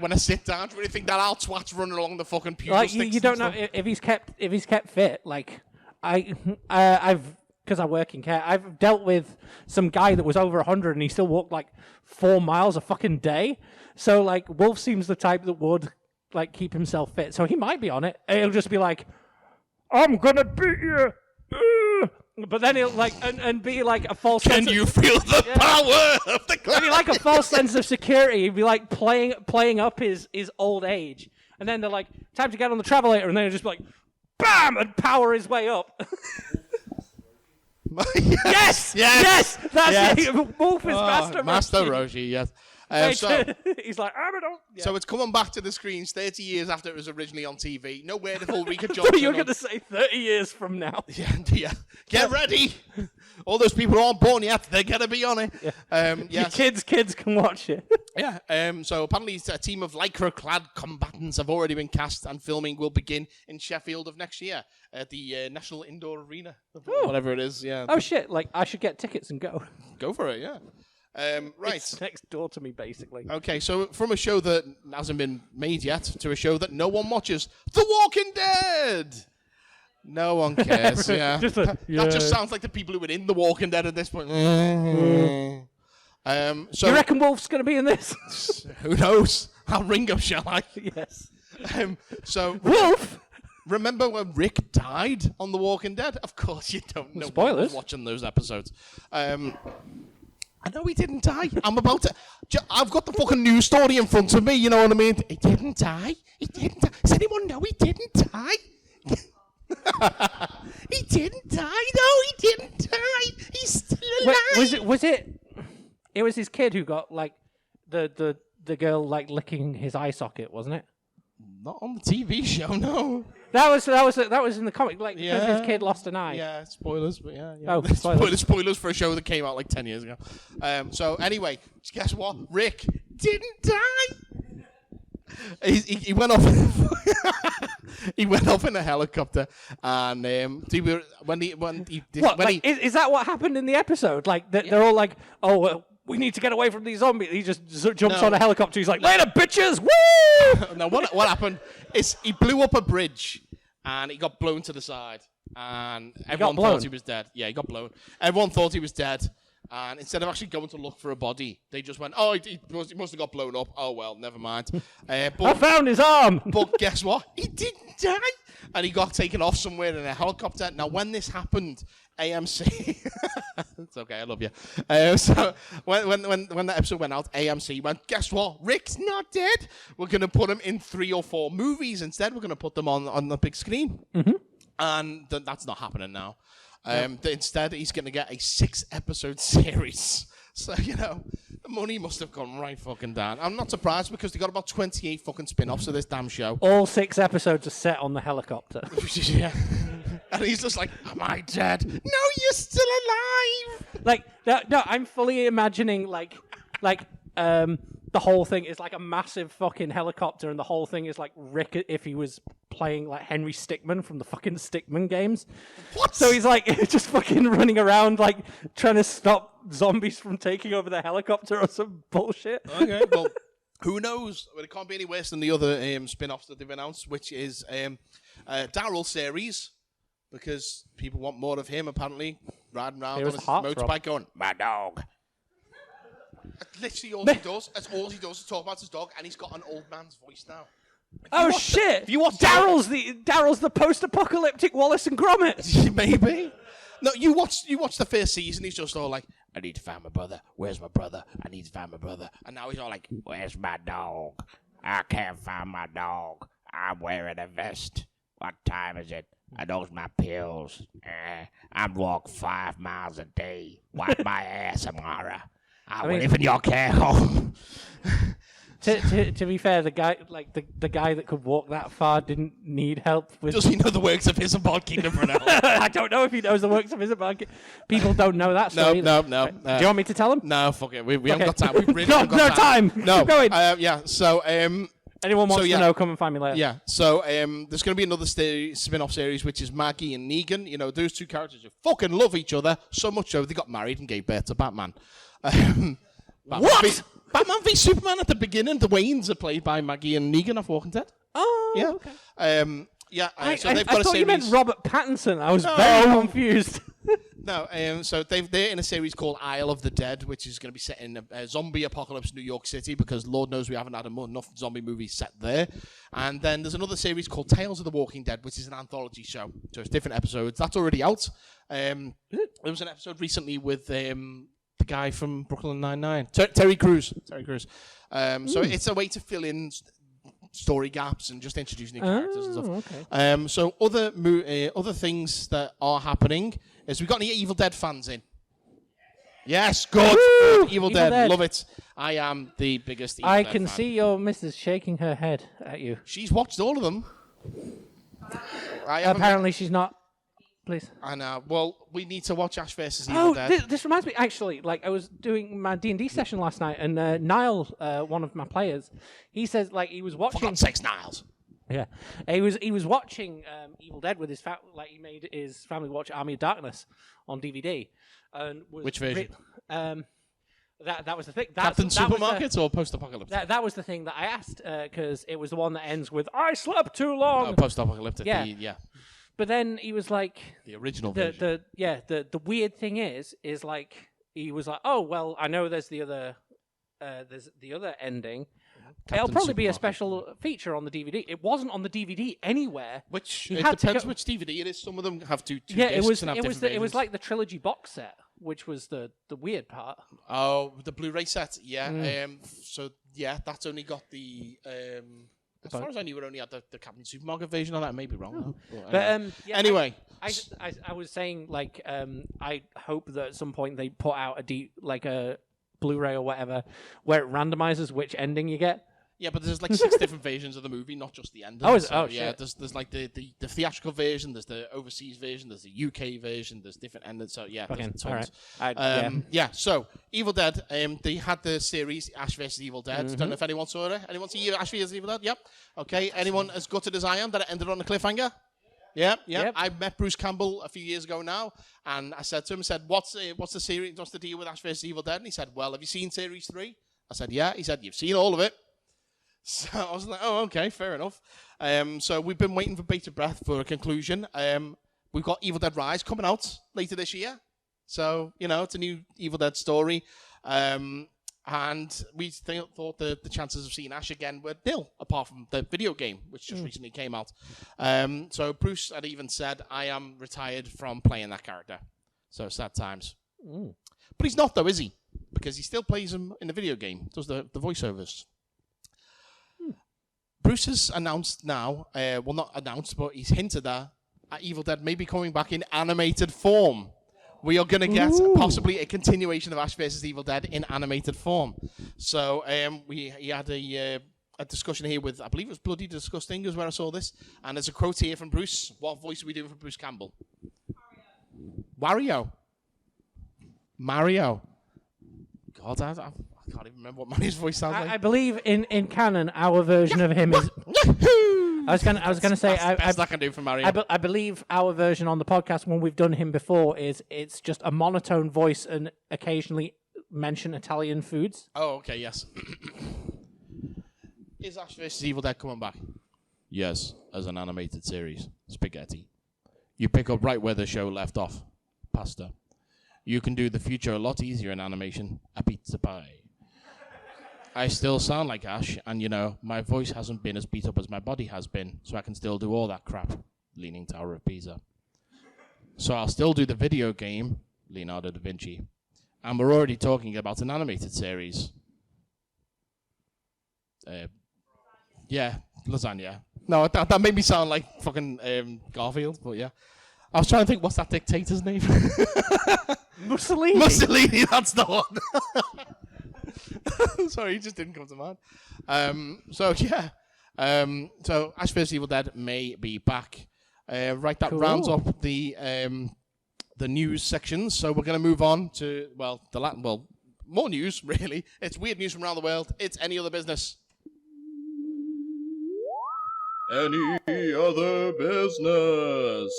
when I sit down, do you really think that old twat's running along the fucking pewter like, sticks? You don't know if he's kept fit. Like, I've because I work in care, I've dealt with some guy that was over 100 and he still walked like 4 miles a fucking day. So like, Wolf seems the type that would like keep himself fit. So he might be on it. He'll just be like, I'm gonna beat you. But then he'll like and be like a false. Can you feel the power of the cloud? Be like a false sense of security. He'd be like playing up his old age, and then they're like, time to get on the travelator, and then he'll just be like, bam, and power his way up. Yes. That's it. Wolf is Master Roshi. Yes. He's like, So it's coming back to the screens 30 years after it was originally on TV. No word of Ulrika Johnson. You're going to say 30 years from now. Yeah. Get ready. All those people who aren't born yet, they're going to be on it. Yeah. Yes. Kids can watch it. Yeah. So apparently a team of lycra-clad combatants have already been cast and filming will begin in Sheffield of next year at the National Indoor Arena. Whatever it is, yeah. Oh, shit. Like, I should get tickets and go. Go for it, yeah. Right. It's next door to me, basically. Okay, so from a show that hasn't been made yet to a show that no one watches, The Walking Dead. No one cares. Yeah, that just sounds like the people who were in The Walking Dead at this point. So you reckon Wolf's going to be in this? Who knows? I'll ring him, shall I? Yes. So Wolf. Remember when Rick died on The Walking Dead? Of course you don't know. Spoilers. Watching those episodes. I know he didn't die. I'm about to... I've got the fucking news story in front of me, you know what I mean? He didn't die. He didn't die. Does anyone know he didn't die? He didn't die. No, he didn't die. He's still alive. Was it... It was his kid who got, like, the girl, like, licking his eye socket, wasn't it? Not on the TV show, no. That was in the comic, like, because his kid lost an eye. Yeah, spoilers, but yeah. Oh, spoilers for a show that came out like 10 years ago. So anyway, guess what? Rick didn't die. He went off. He went off in a helicopter, and is that what happened in the episode? Like they're all like, "Oh, well, we need to get away from these zombies." He just jumps on a helicopter. He's like, "Later, bitches!" Woo! Now, what happened is he blew up a bridge, and he got blown to the side, and everyone thought he was dead. Yeah, he got blown. Everyone thought he was dead. And instead of actually going to look for a body, they just went, oh, he must have got blown up. Oh, well, never mind. But I found his arm. But guess what? He didn't die. And he got taken off somewhere in a helicopter. Now, when this happened, AMC... It's okay, I love you. So when that episode went out, AMC went, guess what? Rick's not dead. We're going to put him in 3 or 4 movies. Instead, we're going to put them on the big screen. Mm-hmm. And that's not happening now. Instead, he's going to get a 6-episode series. So, the money must have gone right fucking down. I'm not surprised because they got about 28 fucking spin-offs of this damn show. All 6 episodes are set on the helicopter. Yeah. And he's just like, am I dead? No, you're still alive! Like, no, I'm fully imagining, the whole thing is like a massive fucking helicopter, and the whole thing is like Rick if he was playing like Henry Stickmin from the fucking Stickmin games. What? So he's like just fucking running around like trying to stop zombies from taking over the helicopter or some bullshit. Okay, well, who knows? Well, it can't be any worse than the other spin-offs that they've announced, which is Daryl series, because people want more of him apparently riding around on his motorbike going, my dog. That's literally all he does. That's all he does is talk about his dog, and he's got an old man's voice now. Oh shit! If you watch Daryl's the post-apocalyptic Wallace and Gromit. Maybe. No, you watch the first season. He's just all like, I need to find my brother. Where's my brother? I need to find my brother. And now he's all like, where's my dog? I can't find my dog. I'm wearing a vest. What time is it? I knows my pills. I'm walk 5 miles a day. Wipe my ass, Amara. I live in your care home. To be fair, the guy the guy that could walk that far didn't need help with. Does he know the works of his and Bard Kingdom for now? I don't know if he knows the works of his and Bard Kingdom. People don't know that story. No. Do you want me to tell him? No, fuck it. We haven't got time. We really no, haven't got time. No. Keep going. Yeah. So anyone wants to know, come and find me later. Yeah. So there's going to be another spin-off series, which is Maggie and Negan. Those two characters who fucking love each other so much so they got married and gave birth to Batman. What? Batman v Superman at the beginning. The Waynes are played by Maggie and Negan off Walking Dead. Oh, yeah. Okay. So they've got I a thought series. you meant Robert Pattinson. I was very confused. No, so they're in a series called Isle of the Dead, which is going to be set in a zombie apocalypse New York City, because Lord knows we haven't had enough zombie movies set there. And then there's another series called Tales of the Walking Dead, which is an anthology show. So it's different episodes. That's already out. There was an episode recently with the guy from Brooklyn Nine-Nine, Terry Crews. So it's a way to fill in story gaps and just introduce new characters and stuff. Okay. So other things that are happening is we got any Evil Dead fans in? Yes, good. Evil Dead, love it. I am the biggest Evil Dead fan. I can see your missus shaking her head at you. She's watched all of them. Apparently she's not. Please. I know. Well, we need to watch Ash vs. Evil Dead. This reminds me, actually, I was doing my D&D session last night, and Niall, one of my players, he says, he was watching... For God's sakes, Niles. Yeah. He was watching Evil Dead with his he made his family watch Army of Darkness on DVD. And Which version? That was the thing. Captain Supermarket or post-apocalyptic? That was the thing that I asked, because it was the one that ends with, I slept too long! Oh, post-apocalyptic, yeah. But then he was like... The original version. The weird thing is he was like, oh, well, I know there's the other ending. It'll probably be a special feature on the DVD. It wasn't on the DVD anywhere. Which, it depends which DVD it is. Some of them have two discs and have different versions. It was like the trilogy box set, which was the weird part. Oh, the Blu-ray set, yeah. So, yeah, that's only got the... as far as I knew, it only had the Captain Supermarket version on that. I may be wrong. But anyway, I was saying I hope that at some point they put out a Blu-ray or whatever where it randomizes which ending you get. Yeah, but there's 6 different versions of the movie, not just the ending. Oh, yeah. Shit. There's the theatrical version, there's the overseas version, there's the UK version, there's different endings. So yeah, there's tons. All right. Yeah. So Evil Dead, they had the series Ash vs Evil Dead. Don't know if anyone saw it. Anyone see Ash vs Evil Dead? Yep. Okay. Anyone as gutted as I am that it ended on a cliffhanger? Yeah. Yep. I met Bruce Campbell a few years ago now, and I said to him, what's the series? What's the deal with Ash vs Evil Dead? And he said, well, have you seen series 3? I said, yeah. He said, you've seen all of it. So I was like, oh, okay, fair enough. So we've been waiting for bated breath for a conclusion. We've got Evil Dead Rise coming out later this year. So, it's a new Evil Dead story. And we thought the chances of seeing Ash again were nil, apart from the video game, which just recently came out. So Bruce had even said, I am retired from playing that character. So sad times. But he's not, though, is he? Because he still plays him in the video game, does the voiceovers. Bruce has announced now, well, not announced, but he's hinted at Evil Dead may be coming back in animated form. We are going to get possibly a continuation of Ash vs. Evil Dead in animated form. So he had a discussion here with, I believe it was Bloody Disgusting is where I saw this. And there's a quote here from Bruce. What voice are we doing for Bruce Campbell? Wario. Mario. God, I can't even remember what Mario's voice sounds like. I believe in canon, our version of him is... I was gonna say best I can do for Mario. I believe our version on the podcast when we've done him before is it's just a monotone voice and occasionally mention Italian foods. Oh, okay, yes. Is Ash vs. Evil Dead coming back? Yes, as an animated series. Spaghetti. You pick up right where the show left off. Pasta. You can do the future a lot easier in animation. A pizza pie. I still sound like Ash, and my voice hasn't been as beat up as my body has been, so I can still do all that crap. Leaning Tower of Pisa. So I'll still do the video game, Leonardo da Vinci. And we're already talking about an animated series. Yeah, lasagna. No, that made me sound like fucking Garfield, but yeah. I was trying to think, what's that dictator's name? Mussolini. Mussolini, that's the one. Sorry, he just didn't come to mind. So Ash vs. Evil Dead may be back. Right, that rounds up the news section. So we're going to move on to more news really. It's weird news from around the world. It's any other business. Any other business?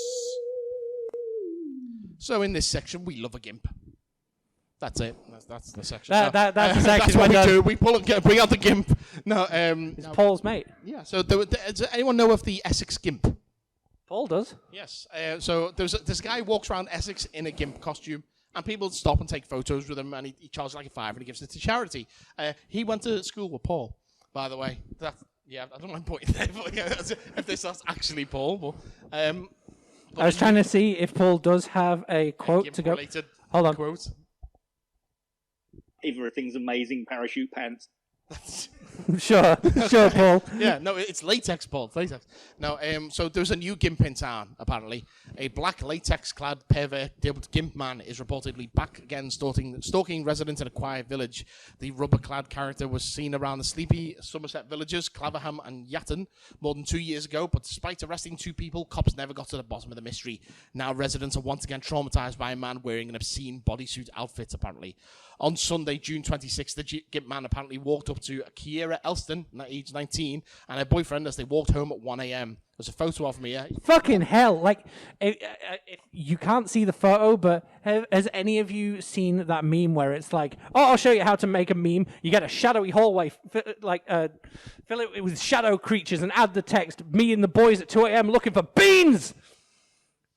So in this section, we love a gimp. That's it. That's the section. That's the section. That's what we do. We bring out the gimp. No, it's Paul's mate. Yeah. So does anyone know of the Essex gimp? Paul does. Yes. So there's this guy who walks around Essex in a gimp costume, and people stop and take photos with him, and he charges like a £5 and he gives it to charity. He went to school with Paul, by the way. I don't mind pointing there, but if this is actually Paul. But, I was trying to see if Paul does have a quote to go. Hold on. Quote. Everything's amazing parachute pants. Sure, Paul. Yeah, no, it's latex, Paul. It's latex. No, so there's a new gimp in town, apparently. A black latex-clad pervert-dubbed gimp man is reportedly back again stalking residents in a quiet village. The rubber-clad character was seen around the sleepy Somerset villages, Claverham and Yatton, more than 2 years ago, but despite arresting 2 people, cops never got to the bottom of the mystery. Now residents are once again traumatized by a man wearing an obscene bodysuit outfit, apparently. On Sunday, June 26th, the gimp man apparently walked up to Kiera Elston, age 19, and her boyfriend as they walked home at 1 a.m. There's a photo of me here. Fucking hell. Like, if you can't see the photo, but has any of you seen that meme where it's like, I'll show you how to make a meme. You get a shadowy hallway, fill it with shadow creatures and add the text, me and the boys at 2 a.m. looking for beans.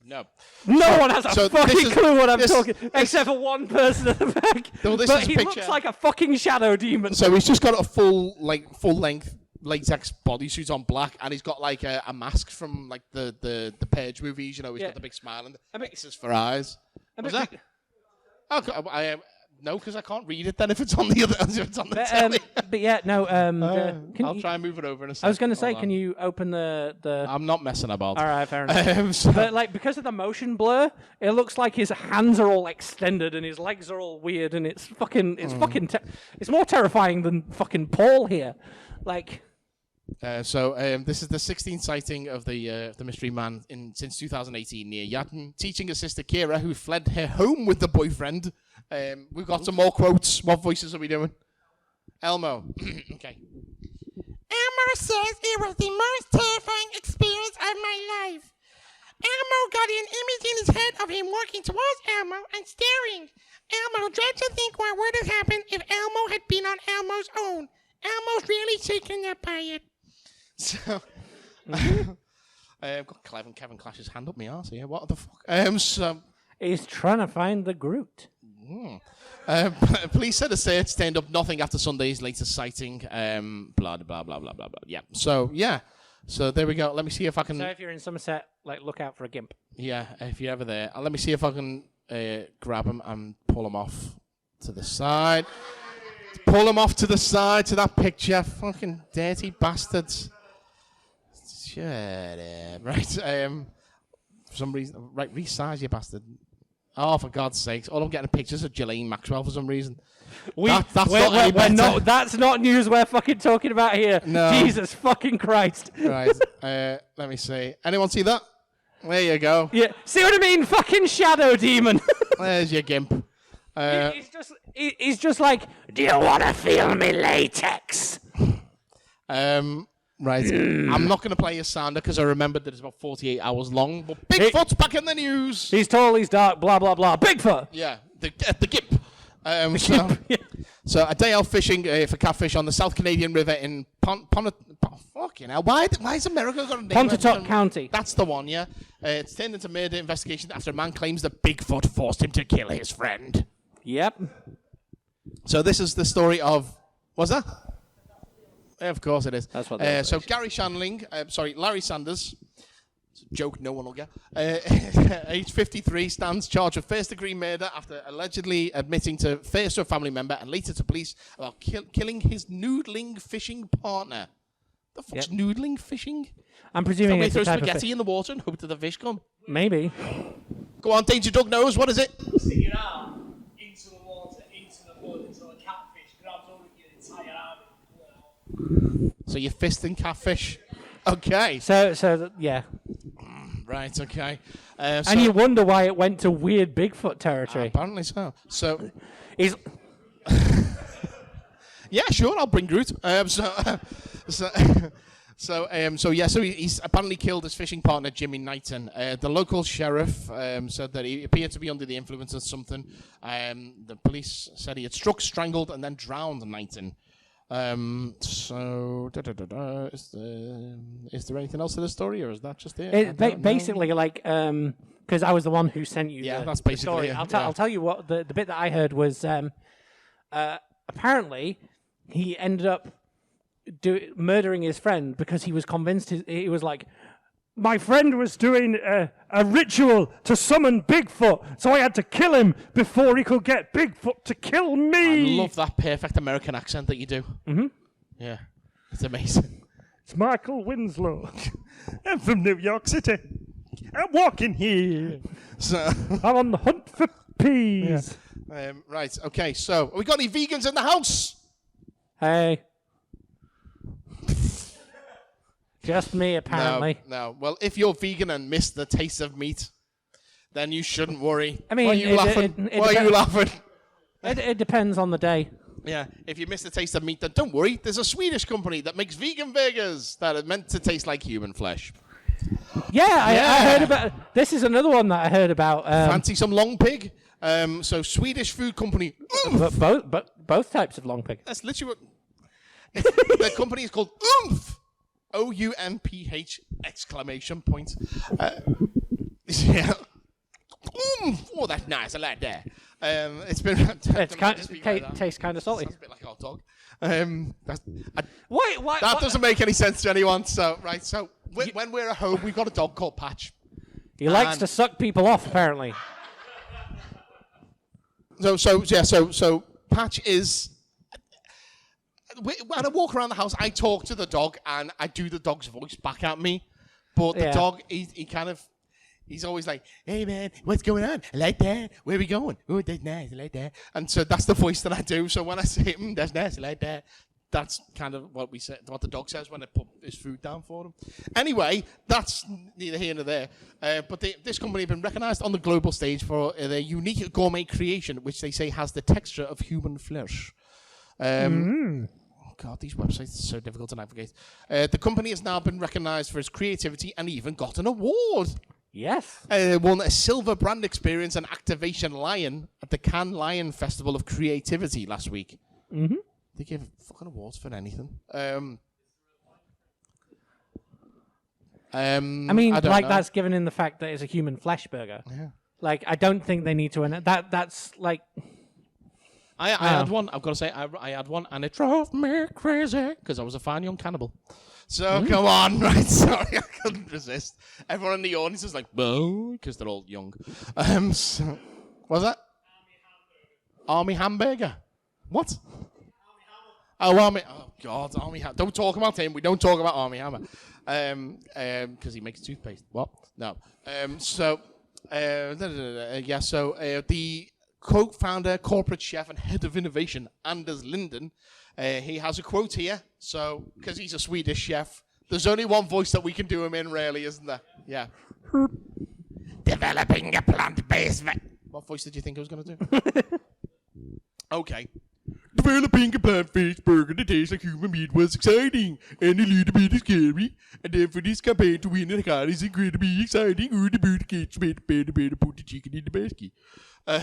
No. No one has a fucking clue what I'm talking, except for one person at the back. But he looks like a fucking shadow demon. So he's just got a full-length latex bodysuit on black, and he's got like a mask from like the Purge movies. He's got the big smile and the X's for eyes. What's that? No, because I can't read it then if it's on the other. If it's on the telly. But yeah, no. I'll try and move it over in a second. I was going to say, can you open the? I'm not messing about. All right, fair enough. But because of the motion blur, it looks like his hands are all extended and his legs are all weird, and it's it's more terrifying than fucking Paul here. This is the 16th sighting of the mystery man since 2018 near Yatton. Teaching assistant Kira, who fled her home with the boyfriend. We've got some more quotes. What voices are we doing? Elmo. Okay. Elmo says it was the most terrifying experience of my life. Elmo got an image in his head of him walking towards Elmo and staring. Elmo dread to think what would have happened if Elmo had been on Elmo's own. Elmo's really taken up by it. So, I've got Kevin Clash's hand up my arse here. What the fuck? He's trying to find the Groot. Police said a search turned up nothing after Sunday's latest sighting. Blah, blah, blah, blah, blah, blah. Yeah. So there we go. Let me see if I can... So if you're in Somerset, look out for a gimp. Yeah, if you're ever there. Let me see if I can grab him and pull him off to the side. Pull him off to the side to that picture. Fucking dirty bastards. Shut up. Right. For some reason. Right, resize, you bastard. Oh, for God's sakes. All I'm getting pictures of Ghislaine Maxwell for some reason. That's not news we're fucking talking about here. No. Jesus fucking Christ. Right. Let me see. Anyone see that? There you go. Yeah. See what I mean? Fucking shadow demon. There's your gimp. He's just like, do you want to feel me latex? Right. I'm not going to play a sounder because I remembered that it's about 48 hours long. But Bigfoot's back in the news. He's tall, he's dark, blah, blah, blah. Bigfoot. Yeah. The gimp. So a day out fishing for catfish on the South Canadian River in fucking hell. Why is America got a name? Pontotoc County. That's the one, yeah. It's turned into murder investigation after a man claims that Bigfoot forced him to kill his friend. Yep. So this is the story of... What's that? Yeah, of course it is. That's what so Larry Sanders... It's a joke no one will get. Age 53, stands charged with first-degree murder after allegedly admitting to first to a family member and later to police about killing his noodling fishing partner. The fuck's noodling fishing? I'm presuming it's throw a type spaghetti in the water and hope that the fish come. Maybe. Go on, Danger Doug knows. What is it? Stick your arm into the water, into the mud, until a catfish grabs hold of your entire arm and pull it out. So you're fisting catfish. Okay. Yeah. Right, okay. And you wonder why it went to weird Bigfoot territory. Apparently so. So he's... Yeah, sure, I'll bring Groot. So he's apparently killed his fishing partner, Jimmy Knighton. The local sheriff said that he appeared to be under the influence of something. The police said he had struck, strangled, and then drowned Knighton. Is there anything else to the story, or is that just it? Basically, like, because I was the one who sent you. That's basically the story. it. I'll tell you what the bit that I heard was. Apparently, he ended up murdering his friend because he was convinced. He was like, my friend was doing a ritual to summon Bigfoot, so I had to kill him before he could get Bigfoot to kill me. I love that perfect American accent that you do. Mm-hmm. Yeah, it's amazing. It's Michael Winslow. I'm from New York City. I'm walking here. So I'm on the hunt for peas. Yeah. Right, okay, so have we got any vegans in the house? Hey. Just me, apparently. No. Well, if you're vegan and miss the taste of meat, then you shouldn't worry. I mean, why are you laughing? Why are you laughing? It depends on the day. Yeah, if you miss the taste of meat, then don't worry. There's a Swedish company that makes vegan burgers that are meant to taste like human flesh. Yeah, I heard about... This is another one that I heard about. Fancy some long pig? So Swedish food company... Both types of long pig. That's literally what... The company is called Oomph! OUMPH exclamation point. Yeah. Oh, that's nice. I like that. It's been... tastes kind of salty. Sounds a bit like a hot dog. Why? That doesn't make any sense to anyone. So when we're at home, we've got a dog called Patch. He likes to suck people off, apparently. So Patch is... When I walk around the house, I talk to the dog and I do the dog's voice back at me. But the dog, he's always like, hey man, what's going on? I like that. Where are we going? Oh, that's nice. I like that. And so that's the voice that I do. So when I say, that's nice. I like that. That's kind of what the dog says when I put his food down for him. Anyway, that's neither here nor there. But this company have been recognized on the global stage for their unique gourmet creation, which they say has the texture of human flesh. God, these websites are so difficult to navigate. The company has now been recognized for its creativity and even got an award. Yes. Won a Silver Brand Experience and Activation Lion at the Cannes Lion Festival of Creativity last week. Mm-hmm. They give fucking awards for anything. I mean, I don't know. that's given in the fact that it's a human flesh burger. Yeah. Like, I don't think they need to... That's like... I had one. I've got to say, I had one, and it drove me crazy because I was a fine young cannibal. So come on, right? Sorry, I couldn't resist. Everyone in the audience is like, "Boo," because they're all young. So, what's that? Army hamburger. What? Oh, Army. Oh God, Army Hammer. Don't talk about him. We don't talk about Army Hammer. Because he makes toothpaste. What? No. The co-founder, corporate chef, and head of innovation, Anders Linden, he has a quote here. So, because he's a Swedish chef, there's only one voice that we can do him in, really, isn't there? Yeah. Developing a plant-based... What voice did you think I was going to do? Okay. Developing a plant-based burger that tastes like human meat was exciting and a little bit scary. And then for this campaign to win an award is incredibly exciting. Ooh, the bird gets better, put the chicken in the basket. I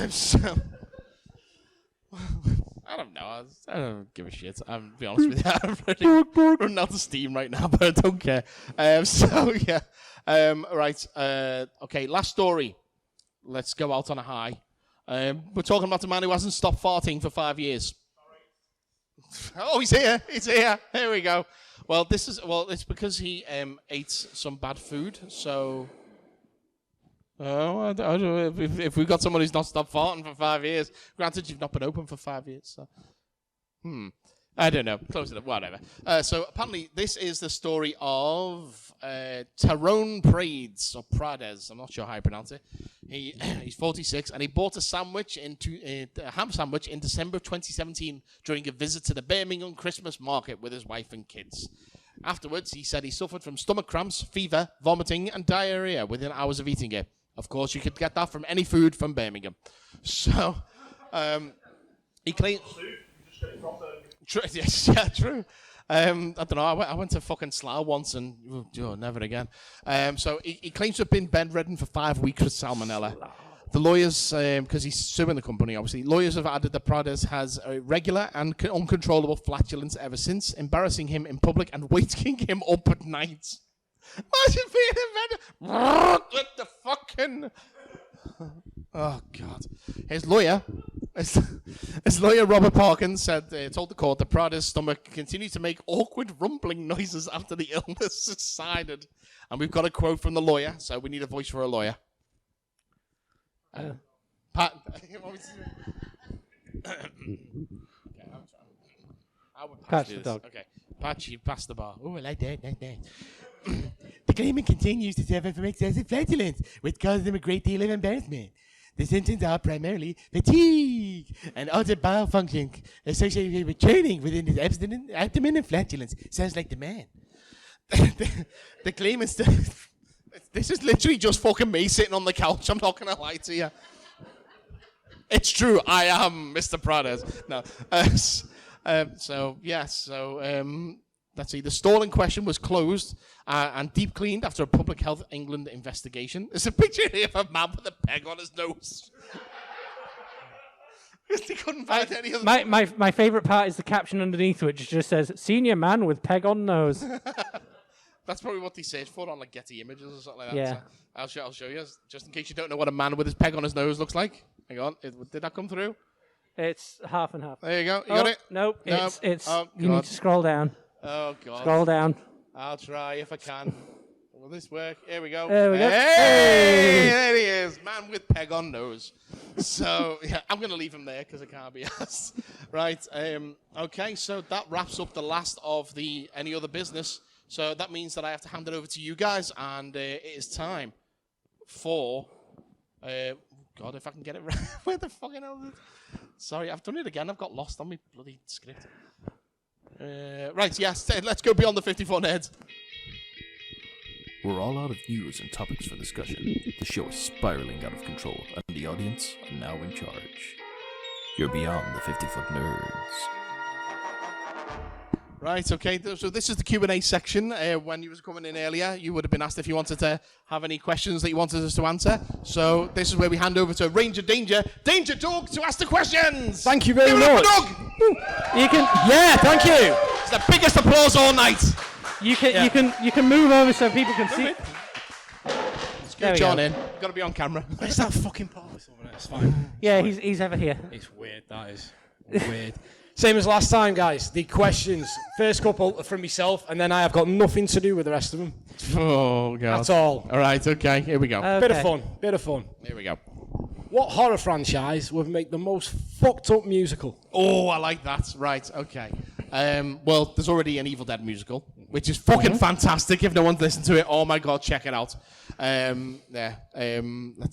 don't know. I don't give a shit. I'm be honest with you. I'm really running out of steam right now, but I don't care. Right. Okay, last story. Let's go out on a high. We're talking about the man who hasn't stopped farting for 5 years. Oh, he's here. He's here. Here we go. Well, it's because he ate some bad food. So, I don't know if we've got someone who's not stopped farting for 5 years. Granted, you've not been open for 5 years. So, I don't know. Close it up. Whatever. So apparently, this is the story of Tyrone Prades or Prades. I'm not sure how I pronounce it. He's 46 and he bought a ham sandwich in December 2017 during a visit to the Birmingham Christmas market with his wife and kids. Afterwards, he said he suffered from stomach cramps, fever, vomiting, and diarrhea within hours of eating it. Of course, you could get that from any food from Birmingham. So, he claimed. Yes, yeah, true. I don't know. I went to fucking Slough once and never again. So he claims to have been bedridden for 5 weeks with salmonella. The lawyers, because he's suing the company, obviously, lawyers have added that Prades has a regular and uncontrollable flatulence ever since, embarrassing him in public and waking him up at night. Imagine being in bed with the fucking... Oh, God. His lawyer Robert Parkins told the court that Prada's stomach continued to make awkward rumbling noises after the illness subsided. And we've got a quote from the lawyer, so we need a voice for a lawyer. Pat. Patch the dog. Okay. Patch, you pass the bar. Oh, I like that. The claimant continues to suffer from excessive flatulence, which causes him a great deal of embarrassment. The symptoms are primarily fatigue and altered bowel function associated with churning within his abdomen and flatulence. Sounds like the man. The claimant... This is literally just fucking me sitting on the couch. I'm not going to lie to you. It's true. I am Mr. Prades. No. Let's see. The stall in question was closed and deep cleaned after a Public Health England investigation. There's a picture here of a man with a peg on his nose. They couldn't find any other... My favourite part is the caption underneath, which just says, "Senior man with peg on nose." That's probably what they search for on like Getty Images or something like that. Yeah. So I'll show you, just in case you don't know what a man with his peg on his nose looks like. Hang on, did that come through? It's half and half. There you go. You got it? Nope. No. It's Oh, you need to scroll down. Oh, God. Scroll down. I'll try if I can. Will this work? Here we go. There we go. Hey! There he is. Man with peg on nose. So, yeah, I'm going to leave him there because I can't be asked. Right. Okay, so that wraps up the last of the any other business. So that means that I have to hand it over to you guys, and it is time for... God, if I can get it right. Where the fucking hell is it? Sorry, I've done it again. I've got lost on my bloody script. Right, yes, let's go beyond the 54 nerds. We're all out of news and topics for discussion. The show is spiraling out of control, and the audience are now in charge. You're beyond the 50-foot nerds. Right, okay, so this is the Q&A section. When you was coming in earlier, you would have been asked if you wanted to have any questions that you wanted us to answer. So this is where we hand over to Ranger Danger Dog, to ask the questions. Thank you very much. You can, thank you. It's the biggest applause all night. You can move over so people can see. Scoot John in. You've got to be on camera. Where's that fucking part? It's fine. Yeah, he's ever here. It's weird. That is weird. Same as last time, guys. The questions. First couple are from myself, and then I have got nothing to do with the rest of them. Oh, God. That's all. All right, okay. Here we go. Bit of fun. Here we go. What horror franchise would make the most fucked up musical? Oh, I like that. Right, okay. Well, there's already an Evil Dead musical, which is fucking fantastic. If no one's listened to it, oh my god, check it out. Let's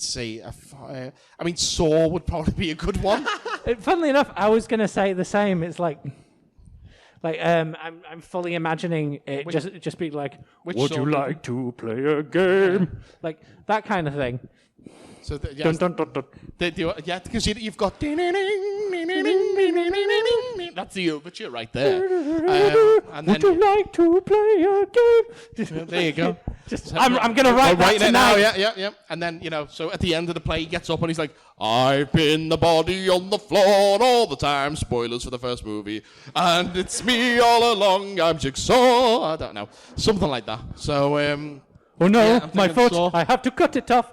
see. I mean, Saw would probably be a good one. Funnily enough, I was going to say the same. It's like I'm fully imagining it just be like, would you like to play a game? Like that kind of thing. So dun, dun, dun, dun. Yeah, because you've got that's the overture right there. And then, would you like to play a game? There you go. I'm going to write that it tonight. now. Yeah. And then so at the end of the play, he gets up and he's like, "I've been the body on the floor all the time." Spoilers for the first movie, and it's me all along. I'm Jigsaw. I don't know, something like that. So, oh no, yeah, my foot! I have to cut it off.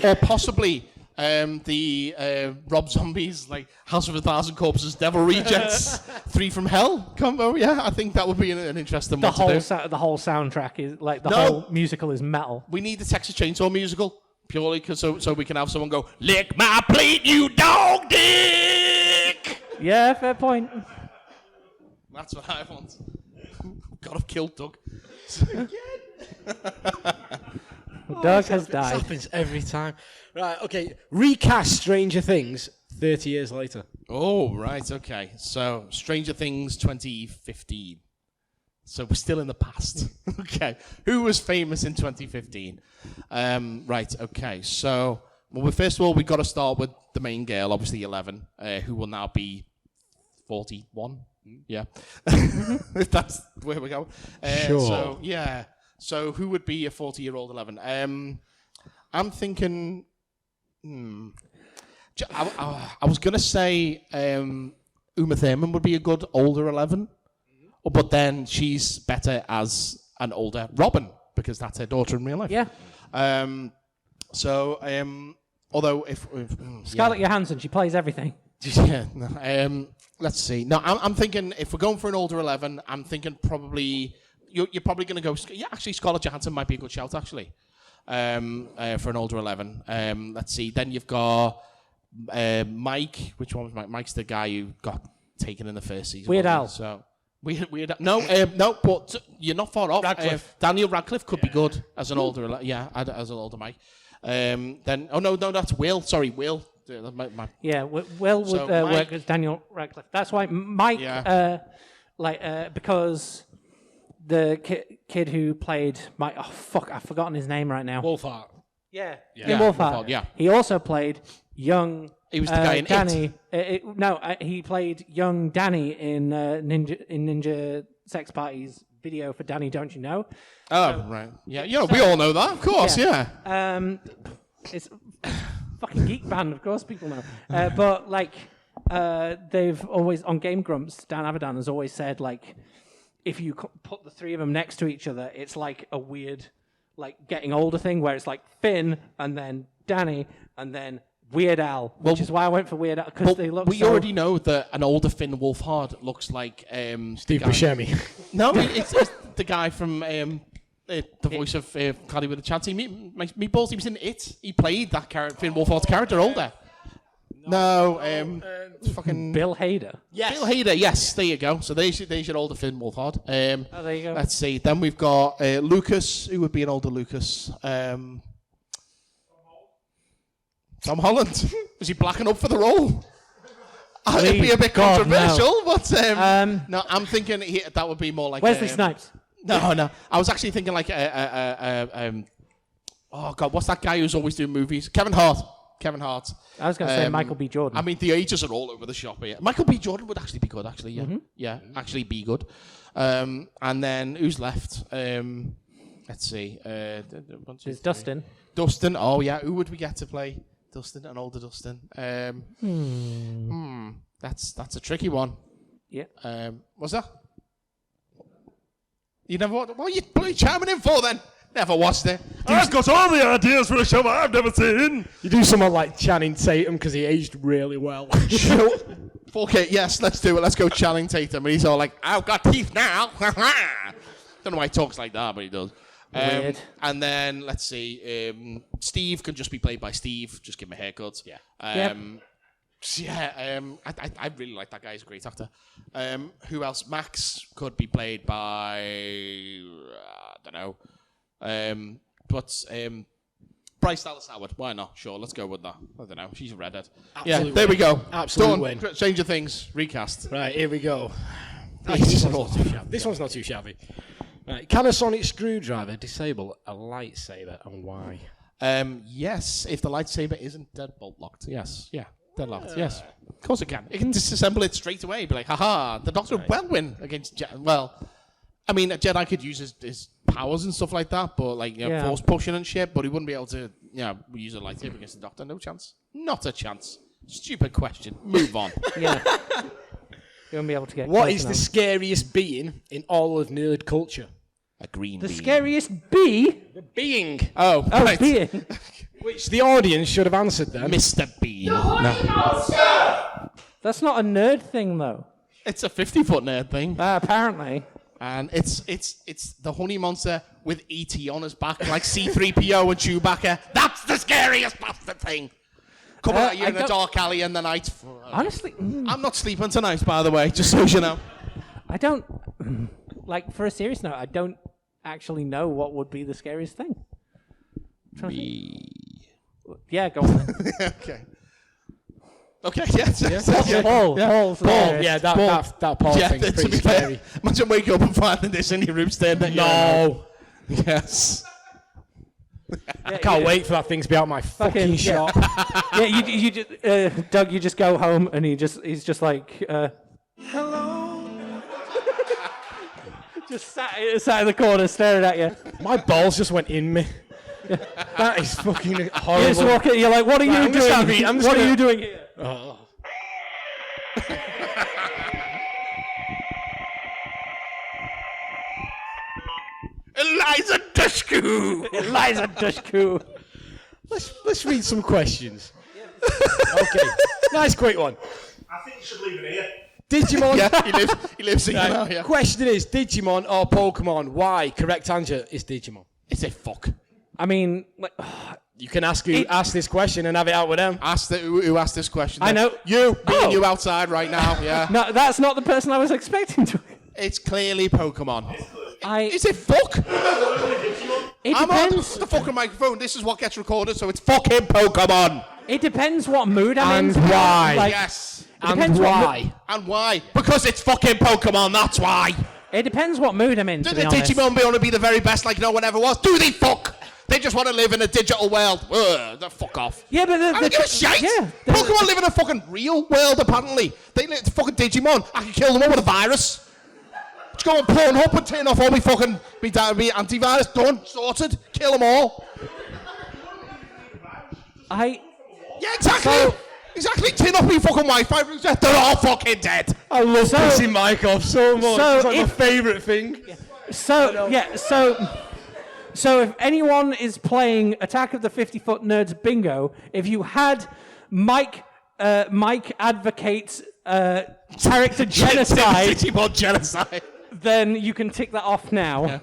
Or possibly the Rob Zombie's like House of a Thousand Corpses, Devil Rejects, 3 from Hell combo. Yeah, I think that would be an interesting one to do. The whole soundtrack is like the whole musical is metal. We need the Texas Chainsaw musical purely so we can have someone go, "Lick my plate, you dog dick." Yeah, fair point. That's what I want. God, I've killed Doug. Doug has died. This happens every time. Right, okay. Recast Stranger Things 30 years later. Oh, right, okay. So, Stranger Things 2015. So, we're still in the past. Okay. Who was famous in 2015? Right, okay. So, first of all, we've got to start with the main girl, obviously 11, who will now be 41. Yeah. If that's where we go. Sure. So, yeah. So, who would be a 40-year-old 11? I'm thinking... I was going to say Uma Thurman would be a good older 11. But then she's better as an older Robin, because that's her daughter in real life. Yeah. Although if Scarlett Johansson, she plays everything. Yeah. Let's see. No, I'm thinking if we're going for an older 11, I'm thinking probably you're probably going to go. Yeah, actually, Scarlett Johansson might be a good shout actually. For an older 11. Let's see. Then you've got Mike. Which one was Mike? Mike's the guy who got taken in the first season. Weird Al. So Weird Al. No, but you're not far off. Radcliffe. Daniel Radcliffe could be good as an older. As an older Mike. Then no, that's Will. Sorry, Will. Yeah, Will would work as Daniel Radcliffe. That's why Mike. Yeah. Because the kid who played Mike. Oh fuck! I've forgotten his name right now. Wolfhard. Yeah. Wolfhard. Wolfhard. Yeah. He also played young. He was the guy in Danny. He played young Danny in Ninja Sex Party's video for Danny. Don't you know? Oh right. Yeah. We all know that, of course. Yeah. It's fucking geek band, of course. People know. But they've always on Game Grumps. Dan Avidan has always said if you put the three of them next to each other, it's like a weird, getting older thing where it's like Finn and then Danny and then Weird Al, which is why I went for Weird Al because they look. We already know that an older Finn Wolfhard looks like Steve Buscemi. No, it's the guy from the voice of Cloudy with a Chance. Meatballs. He was in It. He played that character, Finn Wolfhard's character, older. No, fucking Bill Hader. Yes. Bill Hader, yes, there you go. So they should older Finn Wolfhard. There you go. Let's see. Then we've got Lucas, who would be an older Lucas. Tom Holland. Was he blacking up for the role? It'd be a bit controversial, but no, I'm thinking that would be more like Wesley Snipes. No. I was actually thinking oh God, what's that guy who's always doing movies? Kevin Hart. I was going to say Michael B. Jordan. I mean, the ages are all over the shop here. Michael B. Jordan would actually be good, actually. Yeah, yeah, actually be good. And then who's left? Let's see. There's Dustin. Dustin. Oh yeah, who would we get to play Dustin? An older Dustin. That's a tricky one. Yeah. What's that? You never watched? What are you bloody chiming in for then? Never watched it. I've got all the ideas for a show I've never seen. You do someone like Channing Tatum because he aged really well. Fuck it, yes, let's do it. Let's go Channing Tatum. And he's all like, I've got teeth now. Don't know why he talks like that, but he does. Weird. And then, let's see, Steve can just be played by Steve. Just give him a haircut. Yeah. Yeah, I really like that guy. He's a great actor. Who else? Max could be played by I don't know. Bryce Dallas Howard. Why not? Sure, let's go with that. I don't know. She's a redhead. Absolute Yeah, there we go. Absolute win. Stranger Things recast. Right, here we go. This one's not too shabby. Right, can a sonic screwdriver disable a lightsaber, and why? Yes, if the lightsaber isn't deadbolt locked. Yes, yeah, deadlocked. Yes, of course it can. It can disassemble it straight away. Be like, haha, the Doctor will win against. Well, I mean, a Jedi could use his powers and stuff like that, but like force pushing and shit. But he wouldn't be able to, use a lightsaber against the Doctor. No chance. Not a chance. Stupid question. Move on. Yeah. You won't be able to get. What is the scariest being in all of nerd culture? A green The bean. scariest bee? The being. Oh, right. Being. Which the audience should have answered then. Mr. Bean. That's not a nerd thing, though. It's a 50-foot nerd thing. Apparently. And it's the honey monster with E.T. on his back, like C-3PO and Chewbacca. That's the scariest bastard thing. Come on, you're in a dark alley in the night. Honestly, I'm not sleeping tonight, by the way, just so you know. I don't, like, for a serious note, I don't actually know what would be the scariest thing. Yeah, go on then. Okay, yes. Paul. Paul's Paul. Yeah, that Paul thing's to pretty be scary. fair, imagine waking up and finding this in your room staring at you. No. Yes. I can't wait for that thing to be out my fucking shop. Yeah, you just, Doug, you just go home and he's just like, hello. Just sat in the corner staring at you. My balls just went in me. That is fucking horrible. You just walk in, you're like, what are you doing? What are you doing here? Oh. Eliza Dushku! Eliza Dushku! Let's read some questions. Okay, nice quick one. I think you should leave it here. Digimon. Yeah, he lives here now, yeah. Question is, Digimon or Pokemon? Why? Correct answer is Digimon. It's a fuck. I mean, like, you can ask this question and have it out with them. Ask who asked this question. I know. You, me and you outside right now, yeah. No, that's not the person I was expecting to. It's clearly Pokemon. Is it fuck? It I'm on depends. the fucking microphone. This is what gets recorded, so it's fucking Pokemon. It depends what mood I'm in. And why? Like, Yes. And why? And why? Because it's fucking Pokemon, that's why. It depends what mood I'm in, Do to the be honest. Digimon want to be the very best like no one ever was? Do they fuck? They just want to live in a digital world. Fuck off. Yeah, but I don't give a shit. Yeah, Pokemon live in a fucking real world, apparently. They live fucking Digimon. I can kill them all with a virus. Just go on Pornhub and turn off all my fucking me antivirus. Done. Sorted. Kill them all. Yeah, exactly. Exactly. Turn off my fucking Wi-Fi. They're all fucking dead. I love pissing Mike off so much. So it's like my if- favourite thing. So if anyone is playing Attack of the 50-Foot Nerds Bingo, if you had Mike advocates character genocide, Digimon genocide, then you can tick that off now. Yeah.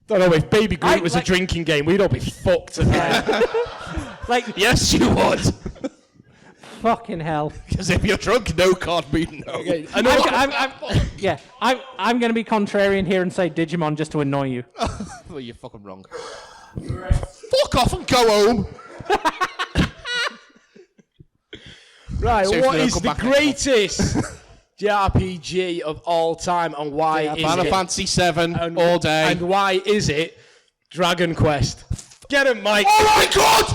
Don't know if Baby Groot was a drinking game, we'd all be fucked. Like, yes, you would. Fucking hell. Because if you're drunk, no can't be no. Okay. I'm going to be contrarian here and say Digimon just to annoy you. Well, you're fucking wrong. Fuck off and go home. Right, Seriously, what I'll is come the back greatest JRPG of all time, and why is Final it? Fantasy 7 all day. And why is it Dragon Quest? Get him, Mike. Oh my god!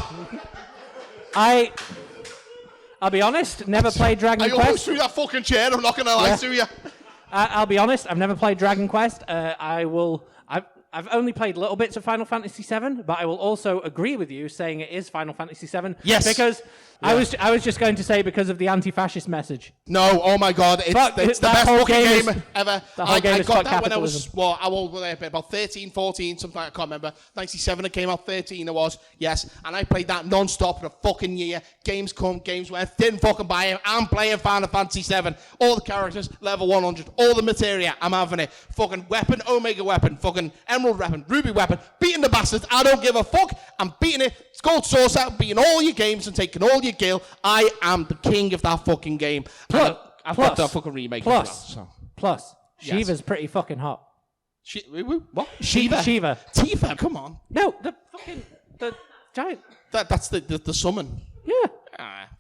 I'll be honest, never played Dragon I almost Quest. threw that fucking chair, I'm not going to lie to you. I'll be honest, I've never played Dragon Quest. I've only played little bits of Final Fantasy VII, but I will also agree with you saying it is Final Fantasy VII. Yes. Because I was just going to say because of the anti-fascist message. No, oh my god, it's the best whole fucking game game ever. The whole game I is got fuck that when I was, capitalism. how old was I? About 13, 14, something like that, I can't remember. 97 it came out, 13 it was, yes. And I played that non-stop for a fucking year. Games come, games went, didn't fucking buy it. I'm playing Final Fantasy VII. All the characters, level 100. All the materia, I'm having it. Fucking weapon, Omega weapon. Fucking Emerald emerald weapon, ruby weapon, beating the bastards. I don't give a fuck. I'm beating it. It's gold source out, beating all your games and taking all your gil. I am the king of that fucking game. I've got that fucking remake as well. Plus, Yes. Shiva's pretty fucking hot. What? Shiva? Tifa, come on. No, the giant. That's the summon. Yeah.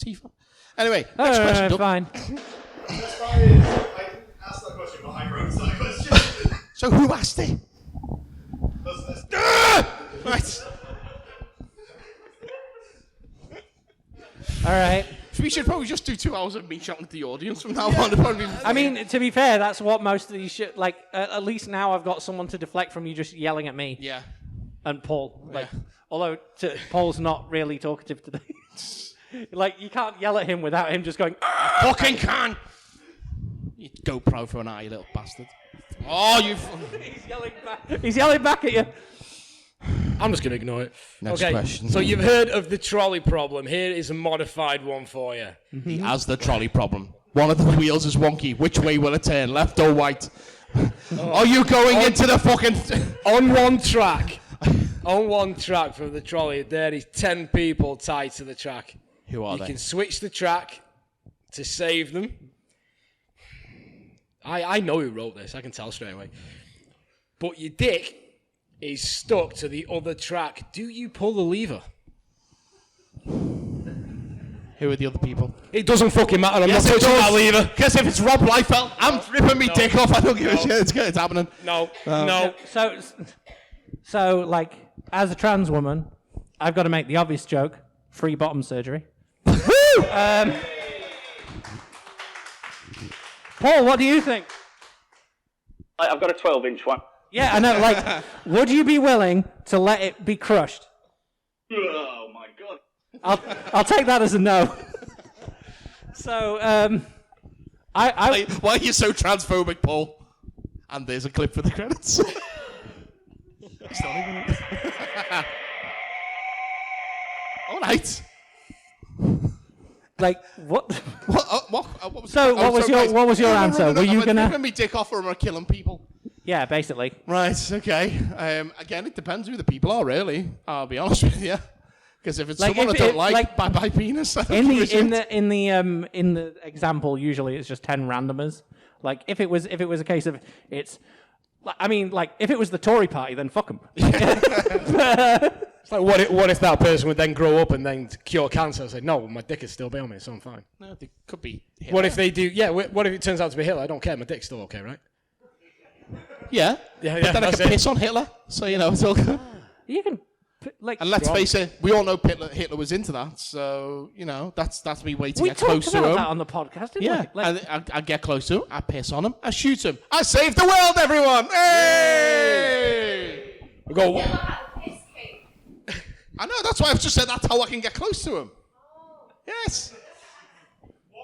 Tifa. Anyway, next question. Doug. Fine. That's fine. I didn't ask that question, but I wrote that question. So who asked it? Right. All right. We should probably just do 2 hours of me shouting at the audience from now on. I mean, to be fair, that's what most of these shit. Like, at least now I've got someone to deflect from you just yelling at me. Yeah. And Paul, like, although Paul's not really talkative today. Like, you can't yell at him without him just going. Fucking can. You GoPro for an eye, you little bastard. Oh, you. He's yelling back at you. I'm just going to ignore it. Next okay, question. So you've heard of the trolley problem. Here is a modified one for you. He has the trolley problem. One of the wheels is wonky. Which way will it turn, left or right? Are you going into the fucking... On one track. On one track from the trolley, there is 10 people tied to the track. Who are they? You can switch the track to save them. I know who wrote this. I can tell straight away. But your dick is stuck to the other track. Do you pull the lever? Who are the other people? It doesn't fucking matter. I'm not touching that lever. Because if it's Rob Liefeld, I'm ripping me dick off. I don't give a shit. It's happening. No. So, like, as a trans woman, I've got to make the obvious joke: free bottom surgery. Paul, what do you think? I've got a 12-inch one. Yeah, I know. Like, would you be willing to let it be crushed? Oh my god. I'll take that as a no. So, Why are you so transphobic, Paul? And there's a clip for the credits. All right. Like what? What was So, what was your answer? Were you gonna ripping me dick off or am I killing people? Yeah, basically. Right. Okay. Again, it depends who the people are. Really, I'll be honest with you. Because if it's someone I don't like, bye penis. In the example, usually it's just 10 randomers. Like if it was a case of it's, I mean, like if it was the Tory party, then fuck them. It's like what if that person would then grow up and then cure cancer and say, no, my dick is still on me, so I'm fine. No, they could be. Hitler. What if they do? Yeah. What if it turns out to be Hitler? I don't care. My dick's still okay, right? Yeah. But then I can piss on Hitler, so you know it's all good. You can. Like, and let's face it, we all know Hitler was into that, so you know that's me way to get close to him. We talked about that on the podcast, didn't we? Like, I get close to him, I piss on him, I shoot him, I save the world, everyone! Hey! We go. I know, that's why I've just said that's how I can get close to him. Yes.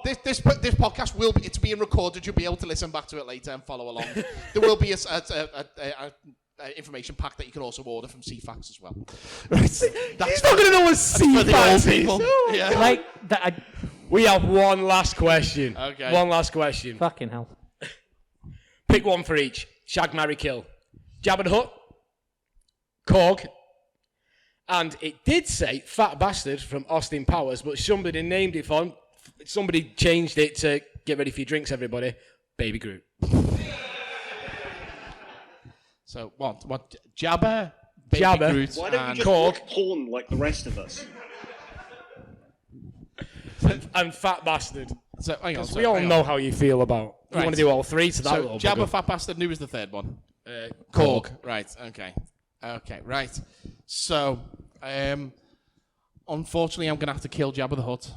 This podcast will be, it's being recorded. You'll be able to listen back to it later and follow along. There will be a information pack that you can also order from CFAX as well. Right. He's not going to know what CFAX is. Yeah. Like that. We have one last question. Okay. One last question. Fucking hell. Pick one for each. Shag, marry, kill. Jabba the Hutt. Korg. And it did say Fat Bastard from Austin Powers, but somebody named it for. Somebody changed it to get ready for your drinks, everybody. Baby Groot. So what? Jabba, Baby Jabba, Groot, Why don't you and just watch porn like the rest of us? and Fat Bastard. So hang on. We all know how you feel about. You want to do all three to that so little Jabba, bugger. Fat Bastard, and who was the third one? Korg. Right. Okay. Right. So, unfortunately, I'm gonna have to kill Jabba the Hutt,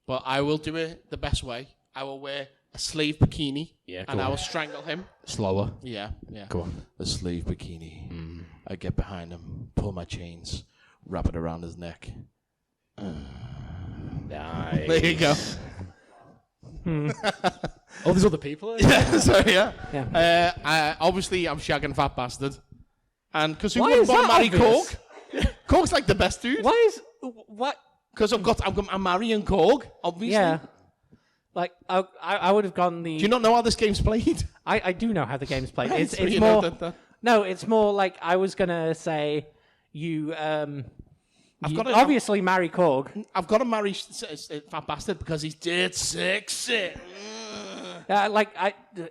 but I will do it the best way. I will wear a slave bikini, and I will strangle him. Slower. Yeah. Go on. A slave bikini. I get behind him, pull my chains, wrap it around his neck. Nice. There you go. Oh, there's other people. Yeah. So yeah. Obviously, I'm shagging Fat Bastard, and because who Why wouldn't is want to that marry obvious? Korg? Korg's like the best dude. What? Because I'm marrying Korg, obviously. Yeah. Like I would have gone the. Do you not know how this game's played? I do know how the game's played. Right, It's so you more. know that. No, it's more like I was gonna say you. Obviously marry Korg. I've got to marry Fat Bastard because he's dead sexy.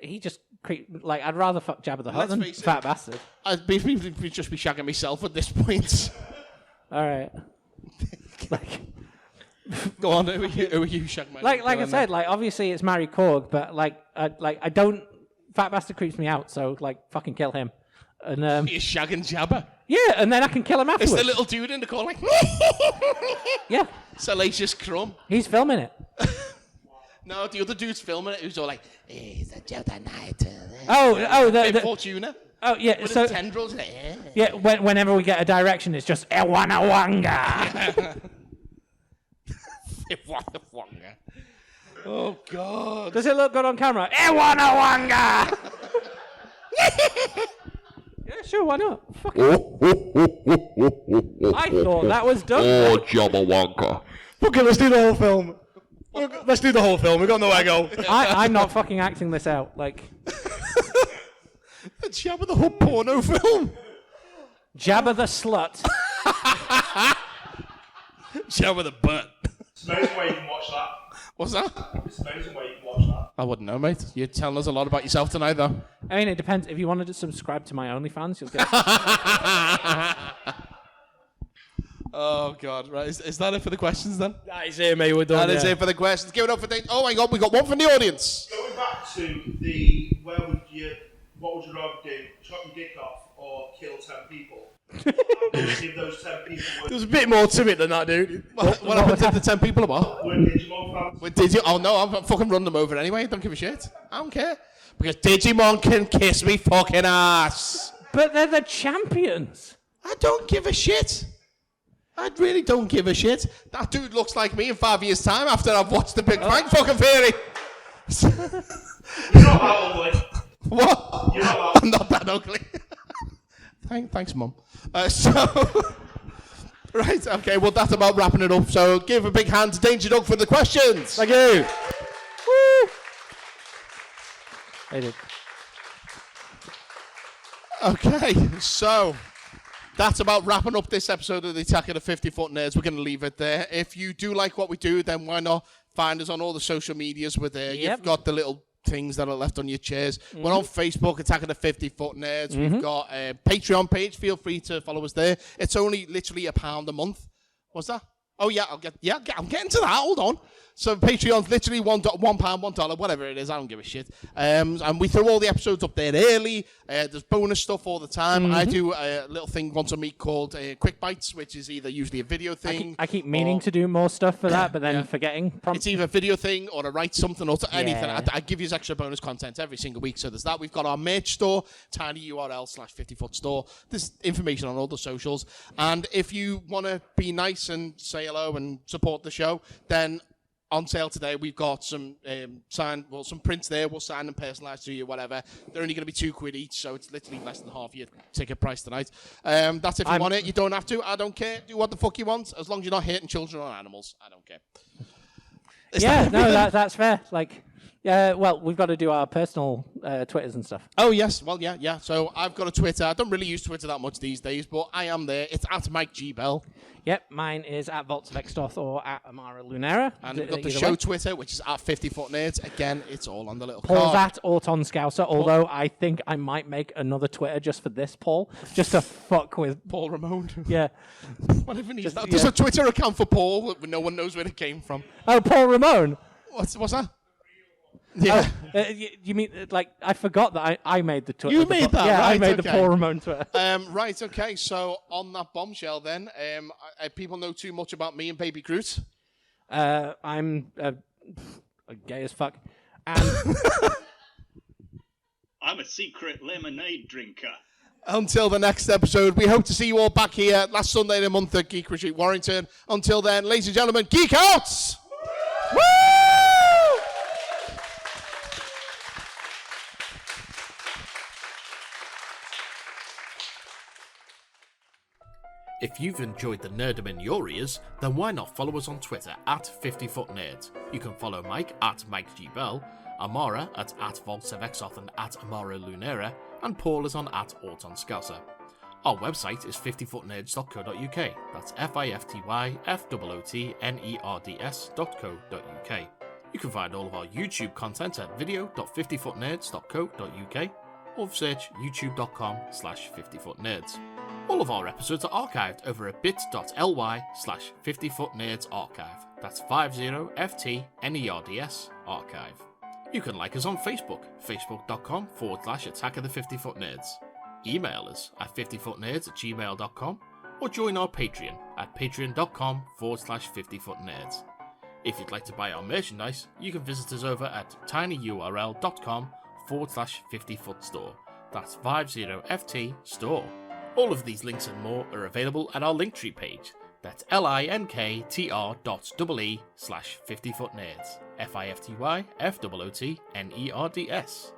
He just I'd rather fuck Jabba the Hutt than Fat Bastard. I'd just be shagging myself at this point. All right. Go on, who are you shagging? Like I said, obviously it's marry Korg, but I don't. Fat Bastard creeps me out, so fucking kill him. And you're shagging Jabba. Yeah, and then I can kill him afterwards. It's the little dude in the corner, yeah, Salacious Crumb. He's filming it. No, the other dude's filming it. Who's all like, "He's a Jedi Knight." The Fortuna. Oh yeah, with so the tendrils. Yeah, whenever we get a direction, it's just Ewanawanga. Ewanawanga. Oh God! Does it look good on camera? Ewanawanga. Yeah, sure, why not? Fuck it. I thought that was done. Oh, Jabba Wonka. Okay, let's do the whole film. Let's do the whole film. We've got nowhere to go. I'm not fucking acting this out. A Jabba the Hutt porno film. Jabba the slut. Jabba the butt. It's amazing where you can watch that. What's that? It's amazing where you can watch that. I wouldn't know, mate. You're telling us a lot about yourself tonight, though. I mean, it depends. If you wanted to subscribe to my OnlyFans, you'll get. Oh God! Right, is that it for the questions then? That is it, mate. We're done. That is it for the questions. Give it up for Dave. Oh my God, we got one from the audience. Going back to what would you rather do? Chop your dick off or kill 10 people? If those 10 people were... There's a bit more to it than that, dude. What happened to the 10 people or what? Were Digimon fans? Did you? Oh no, I'm fucking run them over anyway. Don't give a shit. I don't care. Because Digimon can kiss me fucking ass. But they're the champions. I don't give a shit. I really don't give a shit. That dude looks like me in 5 years' time after I've watched the Big Bang fucking Theory. You're not that ugly. What? You're not that. I'm not that ugly. Thanks, Mum. Right, okay, well, that's about wrapping it up. So give a big hand to Danger Dog for the questions. Thank you. Woo! I did. Okay, so that's about wrapping up this episode of the Attack of the 50-Foot Nerds. We're going to leave it there. If you do like what we do, then why not find us on all the social medias? We're there. Yep. You've got the little things that are left on your chairs. We're on Facebook, Attack of the 50-Foot Nerds. We've got a Patreon page. Feel free to follow us there. It's only literally £1 a month. What's that? Oh yeah, I'm getting to that. Hold on. So Patreon's literally £1, $1, whatever it is. I don't give a shit. And we throw all the episodes up there early. There's bonus stuff all the time. I do a little thing once a week called Quick Bites, which is either usually a video thing. I keep meaning to do more stuff for that, but then forgetting. It's either a video thing or to write something or to anything. Yeah. I give you extra bonus content every single week. So there's that. We've got our merch store, tinyurl/50foot store. There's information on all the socials. And if you want to be nice and say hello and support the show, then on sale today, we've got some some prints there. We'll sign them personalised to you, whatever. They're only going to be £2 each, so it's literally less than half your ticket price tonight. That's if you want it. You don't have to. I don't care. Do what the fuck you want, as long as you're not hurting children or animals. I don't care. That's fair. Well, we've got to do our personal Twitters and stuff. Oh, yes. Well, yeah. So I've got a Twitter. I don't really use Twitter that much these days, but I am there. It's at Mike G. Bell. Yep, mine is at Vaults of Extoth or at Amara Lunera. And we've got the show Twitter, which is at 50-Foot Nerds. Again, it's all on the little Paul's card. at Auton Scouser, although I think I might make another Twitter just for this Paul, just to fuck with Paul Ramon. Yeah. What even is that? There's a Twitter account for Paul, but no one knows where it came from. Oh, Paul Ramon? What's that? Yeah. You mean, I forgot that I made the Twitter. You made that, yeah, right? I made okay. the Paul Ramon Twitter. Right, okay. So on that bombshell then, people know too much about me and Baby Groot. I'm gay as fuck. And I'm a secret lemonade drinker. Until the next episode, we hope to see you all back here last Sunday in the month at Geek Retreat Warrington. Until then, ladies and gentlemen, geek out! Woo! If you've enjoyed the nerdom in your ears, then why not follow us on Twitter at 50footnerds. You can follow Mike at Mike G. Bell, Amara at Vaults of Exoth and at Amara Lunera, and Paul is on @AutonScouser. Our website is 50footnerds.co.uk. That's FIFTYFOOTNERDS.co.uk. You can find all of our YouTube content at video.50footnerds.co.uk or search youtube.com/50footnerds. All of our episodes are archived over at bit.ly/50footnerdsarchive. That's 50FTNERDS archive. You can like us on Facebook, facebook.com/Attack of the 50 Foot Nerds. Email us at 50footnerds@gmail.com or join our Patreon at patreon.com/50footnerds. If you'd like to buy our merchandise, you can visit us over at tinyurl.com/50footstore. That's 50FT store. All of these links and more are available at our Linktree page. That's linktr.ee/50footnerds. FIFTYFOOTNERDS.